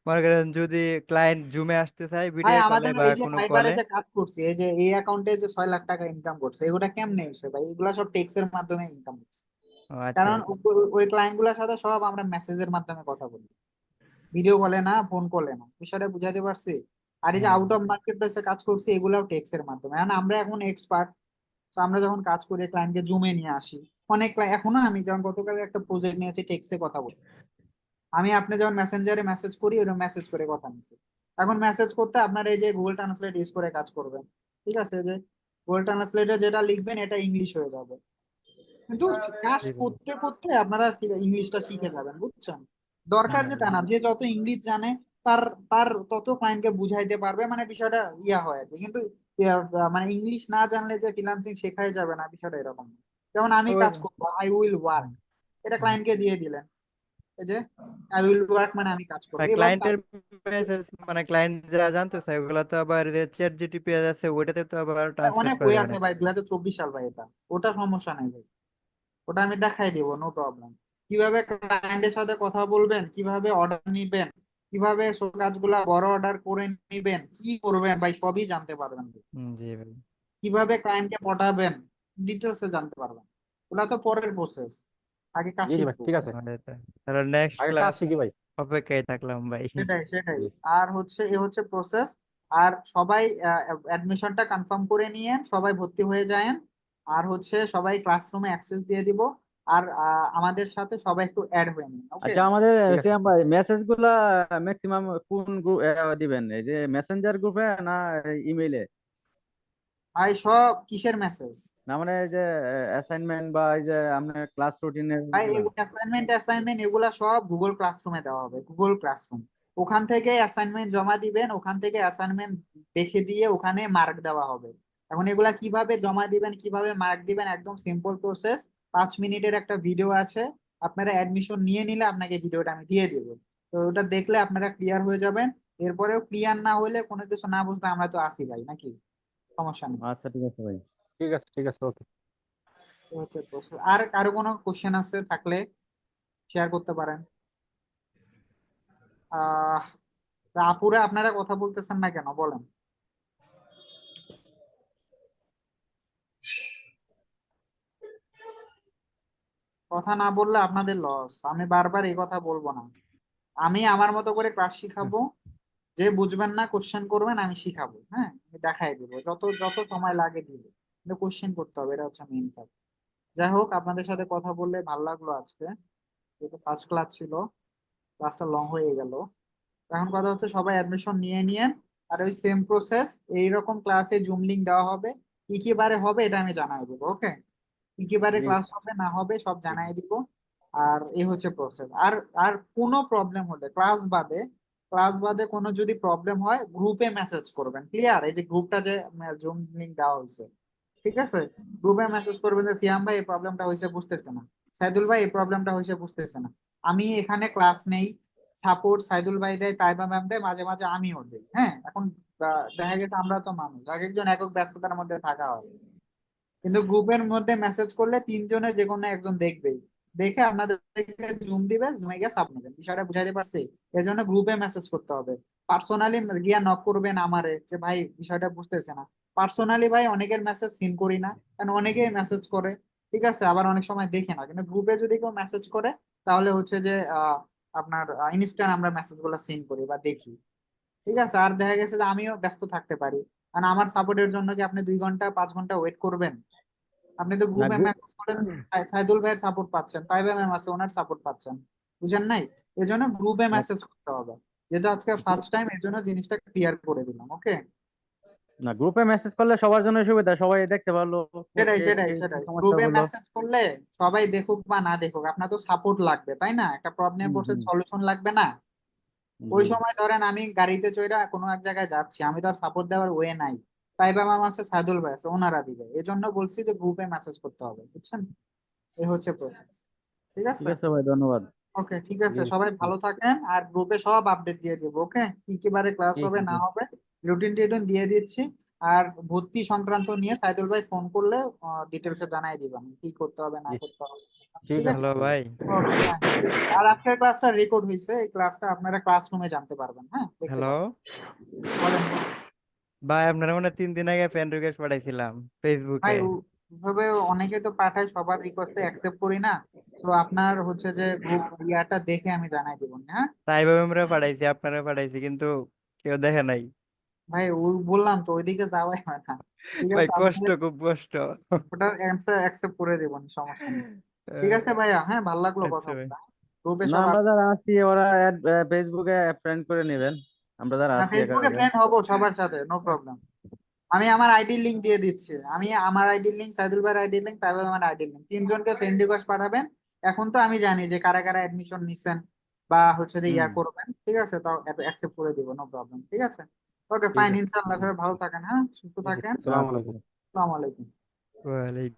মনে করেন যদি ক্লায়েন্ট জুমে আসতে চায় ভাই ভিডিও কলে আমাদের বা এই যে কোনো ফাইবারে কলে। যে কাজ করছে, এই যে এই অ্যাকাউন্টে যে 6 লাখ টাকা ইনকাম করছে, এগুলা কেমনে হচ্ছে ভাই? এগুলা সব টেক্স এর মাধ্যমে ইনকাম করছে। ও আচ্ছা। কারণ ওই ক্লায়েন্ট গুলার সাথে সব আমরা মেসেজের মাধ্যমে কথা বলি, ভিডিও কলে না, ফোন কলে না। বিষয়টা বুঝাতে পারছি? আর এই যে হ্যাঁ। আউট অফ মার্কেট প্লেসে কাজ করছি, এগুলাও টেক্স এর মাধ্যমে। এখন আমরা এখন এক্সপার্ট, তো আমরা যখন কাজ করে ক্লায়েন্টকে জুমে নিয়ে আসি, অনেক এখনো আমি যেমন গতকাল একটা প্রজেক্ট নিয়েছি, টেক্সে কথা বলি। আমি আপনি যখন মেসেঞ্জারে মেসেজ করি, ওরকম মেসেজ করে কথা নিছি। এখন মেসেজ করতে আপনার এই যে গুগল ট্রান্সলেট ইউজ করে কাজ করবেন, ঠিক আছে? যে গুগল ট্রান্সলেটে যেটা লিখবেন এটা ইংলিশ হয়ে যাবে, কিন্তু কাজ জি ভাই। করতে করতে আপনারা ইংলিশটা শিখে যাবেন, বুঝছেন? দরকার যে তা না, যে যত ইংলিশ জানে তার তার তত ক্লায়েন্টকে বুঝাইতে পারবে, মানে বিষয়টা ইয়া হয় আর কি। কিন্তু মানে ইংলিশ না জানলে যে ফ্রিল্যান্সিং শেখাই যাবে না, বিষয়টা এরকম না। যেমন আমি ওই। কাজ করবো, আই উইল ওয়ার্ক, এটা ক্লায়েন্টকে দিয়ে দিলেন, এই যে আই উইল ওয়ার্ক মানে আমি কাজ করবো, এভাবে কাজ। ক্লায়েন্টের মেসেজ মানে ক্লায়েন্ট যা জানতে চায় ওগুলা তো আবার যে চ্যাট জিটিপি আছে ওইটাতে তো আবার ট্রান্সলেট অনেক করা বই যাবে আছে না। ভাই, 2024 সাল ভাই এটা, ওটা সমস্যা নাই ভাই, ওটা আমি দেখাই দিব, নো প্রবলেম। কিভাবে ক্লায়েন্টের সাথে কথা বলবেন, কিভাবে অর্ডার নিবেন, কিভাবে সব কাজগুলা বড় অর্ডার করে নিবেন, কি করবেন ভাই, সবই জানতে পারবেন। জি ভাই। কিভাবে ক্লায়েন্টকে পটাবেন, ডিটেলসে জানতে পারবেন। ওটা তো পরের প্রসেস, আগে কাজ জি জি ভাই, শিখবো। ঠিক আছে। তাহলে নেক্সট আগে কাজ ক্লাস শিখি ভাই। অপেক্ষায় থাকলাম ভাই। সেটাই সেটাই। জি। আর হচ্ছে এ হচ্ছে প্রসেস। আর সবাই অ্যাডমিশনটা কনফার্ম করে নিয়েন, সবাই ভর্তি হয়ে যায়েন। আর হচ্ছে সবাই ক্লাসরুমে অ্যাক্সেস দিয়ে দিব। আর আমাদের সাথে সবাই একটু অ্যাড হয়ে নিন, ওকে? আচ্ছা, আমাদের ঠিক আছে। সিয়াম ভাই মেসেজ গুলা ম্যাক্সিমাম কোন গ্রুপ দিবেন, এই যে মেসেঞ্জার গ্রুপে না ইমেইলে? ভাই সব কিসের মেসেজ? না মানে এই যে অ্যাসাইনমেন্ট বা এই যে আপনার ক্লাস রুটিনের ভাই গুলা? অ্যাসাইনমেন্ট অ্যাসাইনমেন্ট এগুলা সব গুগল ক্লাসরুমে দেওয়া হবে, গুগল ক্লাসরুম। ওখান থেকে অ্যাসাইনমেন্ট জমা দিবেন, ওখান থেকে অ্যাসাইনমেন্ট দেখে দিয়ে ওখানে মার্ক দেওয়া হবে। এখন এগুলা কিভাবে জমা দিবেন, কিভাবে মার্ক দিবেন, একদম সিম্পল প্রসেস। 5 মিনিটের একটা ভিডিও আছে, আপনারা অ্যাডমিশন নিয়ে নিলে আপনাকে ভিডিওটা আমি দিয়ে দেবো। তো ওটা দেখলে আপনারা ক্লিয়ার হয়ে যাবেন। এরপরেও ক্লিয়ার না হলে, কোনো কিছু না বুঝলে, আমরা তো আসি ভাই, নাকি? সমস্যা নেই। আচ্ছা, ঠিক আছে ভাই। ঠিক আছে, ঠিক আছে, ওকে। এই হচ্ছে process। আর কারো কোনো কোশ্চেন আছে থাকলে শেয়ার করতে পারেন। আহ তা আপুরা আপনারা কথা বলতেছেন না কেন, বলেন? কথা না বললে আপনাদের লস, আমি বারবার এই কথা বলবো না। আমি আমার মতো করে ক্লাস শিখাবো, যে বুঝবেন না কোশ্চেন করবেন, আমি শিখাবো, হ্যাঁ আমি দেখাই দিব, যত যত সময় লাগে দিব, কিন্তু কোশ্চেন করতে হবে, এটা হচ্ছে মেইন ফ্যাক্ট। যাই হোক, আপনাদের সাথে কথা বললে ভালো লাগলো আজকে, যেহেতু ফার্স্ট ক্লাস ছিল, ক্লাসটা লং হয়ে গেল। এখন কথা হচ্ছে সবাই অ্যাডমিশন নিয়ে নিয়েন, আর ওই সেম প্রসেস এইরকম ক্লাসে জুম লিংক দেওয়া হবে, কি কি বারে হবে এটা আমি জানাই দেবো। ওকে, কি কি বারে জি ক্লাস হবে না হবে সব জানাই দিব। আর এই হচ্ছে প্রসেস। আর আর কোনো প্রবলেম হলে ক্লাস বাদে কোনো যদি প্রবলেম হয় গ্রুপে মেসেজ করবেন, ক্লিয়ার? এই যে গ্রুপটা যে জুম লিংক দেওয়া হয়েছে, ঠিক আছে, গ্রুপে মেসেজ করবেন যে সিয়াম ভাই এই প্রবলেমটা হয়েছে বুঝতেছে না, সাইদুল ভাই এই প্রবলেমটা হয়েছে বুঝতেছে না, আমি এখানে ক্লাস নেই, সাপোর্ট সাইদুল ভাই দেয়, তাইবা ম্যাম দেয়, মাঝে মাঝে আমিও দিই। হ্যাঁ, এখন দেখা গেছে আমরা তো মানুষ, এক একজন একক ব্যস্ততার মধ্যে থাকা হয়, কিন্তু গ্রুপের মধ্যে মেসেজ করলে তিনজনের যে কোনো একজন দেখবেই, দেখে আপনাদেরকে জুম দিবে, জুমে গিয়ে সাব নেবেন। বিষয়টা বুঝাইতে পারছি? এর জন্য গ্রুপে মেসেজ করতে হবে। পার্সোনালি গিয়া নক করবেন আমারে যে ভাই বিষয়টা বুঝতেছে না, পার্সোনালি ভাই অনেকের মেসেজ সিন করি না, কারণ অনেকেই মেসেজ করে, ঠিক আছে, আবার অনেক সময় দেখে না, কিন্তু গ্রুপে যদি কেউ মেসেজ করে তাহলে হচ্ছে যে আপনার ইনস্ট্যান্ট আমরা মেসেজ গুলো সিন করি বা দেখি, ঠিক আছে। আর দেখা গেছে যে আমিও ব্যস্ত থাকতে পারি, কারণ আমার সাপোর্টের জন্য কি আপনি 2 ঘন্টা 5 ঘন্টা ওয়েট করবেন? আপনি তো না গ্রুপে মেসেজ করে সাইদুল ভাইয়ের সাপোর্ট পাচ্ছেন, তাইবা ম্যাম আছে ওনার সাপোর্ট পাচ্ছেন, বুঝেন নাই? এই জন্য গ্রুপে মেসেজ করতে হবে, যেহেতু আজকে ফার্স্ট টাইম এর জন্য জিনিসটা ক্লিয়ার করে দিলাম। ওকে, না, গ্রুপে মেসেজ করলে সবার জন্য সুবিধা, সবাই দেখতে পারলো সেটাই কে সেটাই কি সেটাই সমস্যা গ্রুপে হলো। মেসেজ করলে সবাই দেখুক বা না দেখুক, আপনার তো সাপোর্ট লাগবে, তাই না? একটা প্রবলেম হুম পড়ছে, হুম সলিউশন লাগবে না? ওই জি। সময় ধরেন আমি গাড়িতে চড়ে কোনো এক জায়গায় যাচ্ছি, আমি তো আর সাপোর্ট দেওয়ার ওয়ে নাই, তাইবা ম্যাম আছে, সাইদুল ভাই আছে, ওনারা দিবে। এই জন্য বলছি যে গ্রুপে মেসেজ করতে হবে, বুঝছেন? এই হচ্ছে প্রসেস, ঠিক ঠিক আছে। আছে ভাই, ধন্যবাদ। ওকে, ঠিক জি আছে, সবাই ভালো থাকেন, আর গ্রুপে সব আপডেট দিয়ে দেবো। ওকে, কি কি বারে ক্লাস ঠিক হবে না আছে হবে রুটিন টিউটিন দিয়ে দিচ্ছি। আর ভর্তি সংক্রান্ত নিয়ে সাইদুল ভাই ফোন করলে ডিটেলসে জানাই দিবেন কি করতে হবে না জি করতে হবে, ঠিক ঠিক আছে আছে। হ্যালো ভাই। ওকে, ফাইন, ঠিক আছে। আর আজকের ক্লাসটা রেকর্ড হয়েছে, এই ক্লাসটা আপনারা ক্লাসরুমে জানতে পারবেন, হ্যাঁ, দেখতে হ্যালো পারবেন। বলেন বলেন। ভাই, আপনারা মনে হয় 3 দিন আগে ফ্রেন্ড রিকোয়েস্ট পাঠাইছিলাম ভাই ফেসবুকে। ওভাবে অনেকে তো পাঠায়, সবার রিকোয়েস্ট অ্যাকসেপ্ট করি না, তো আপনার হচ্ছে যে গ্রুপ ইয়াটা দেখে আমি জানাই দিব, হ্যাঁ। তাই ভাবে আমরা পাঠাইছি, আপনারা পাঠাইছি, কিন্তু কেউ দেখে নাই। ভাই ওই বললাম তো ওইদিকে যাওয়াই হয় না, ঠিক ভাই আছে, কষ্ট, আপনাদের খুব কষ্ট। ওটার অ্যান্সার অ্যাকসেপ্ট করে দেবো, সমস্যা নেই। ঠিক আছে ভাইয়া, হ্যাঁ, ভালো লাগলো কথা আচ্ছা ভাই। বলতে। গ্রুপে না, সব আমরা যারা আছি ওরা ফেসবুকে ফ্রেন্ড করে নেবেন, আমরা যারা না, আছি ফেসবুকে একেবারে। ফ্রেন্ড হবো সবার সাথে, নো প্রবলেম। আমি আমার আইডি লিংক দিয়ে দিচ্ছি, আমি আমার আইডি লিংক, সাইদুল ভাইয়ের আইডি লিংক, তারপর আমার আইডি লিংক, তিনজনকে ফ্রেন্ড রিকোয়েস্ট পাঠাবেন। এখন তো আমি জানি যে কারা কারা অ্যাডমিশন নিচ্ছেন বা হচ্ছে যে ইয়া হুম করবেন, ঠিক আছে, তো অ্যাকসেপ্ট করে দিব, নো প্রবলেম, ঠিক আছে। ওকে, ঠিক ফাইন, আছে ইনশাআল্লাহ, সবাই ভালো থাকেন, হ্যাঁ, সুস্থ জি থাকেন। আসসালামু আলাইকুম আসসালামু আলাইকুম। ওয়ালাইকুম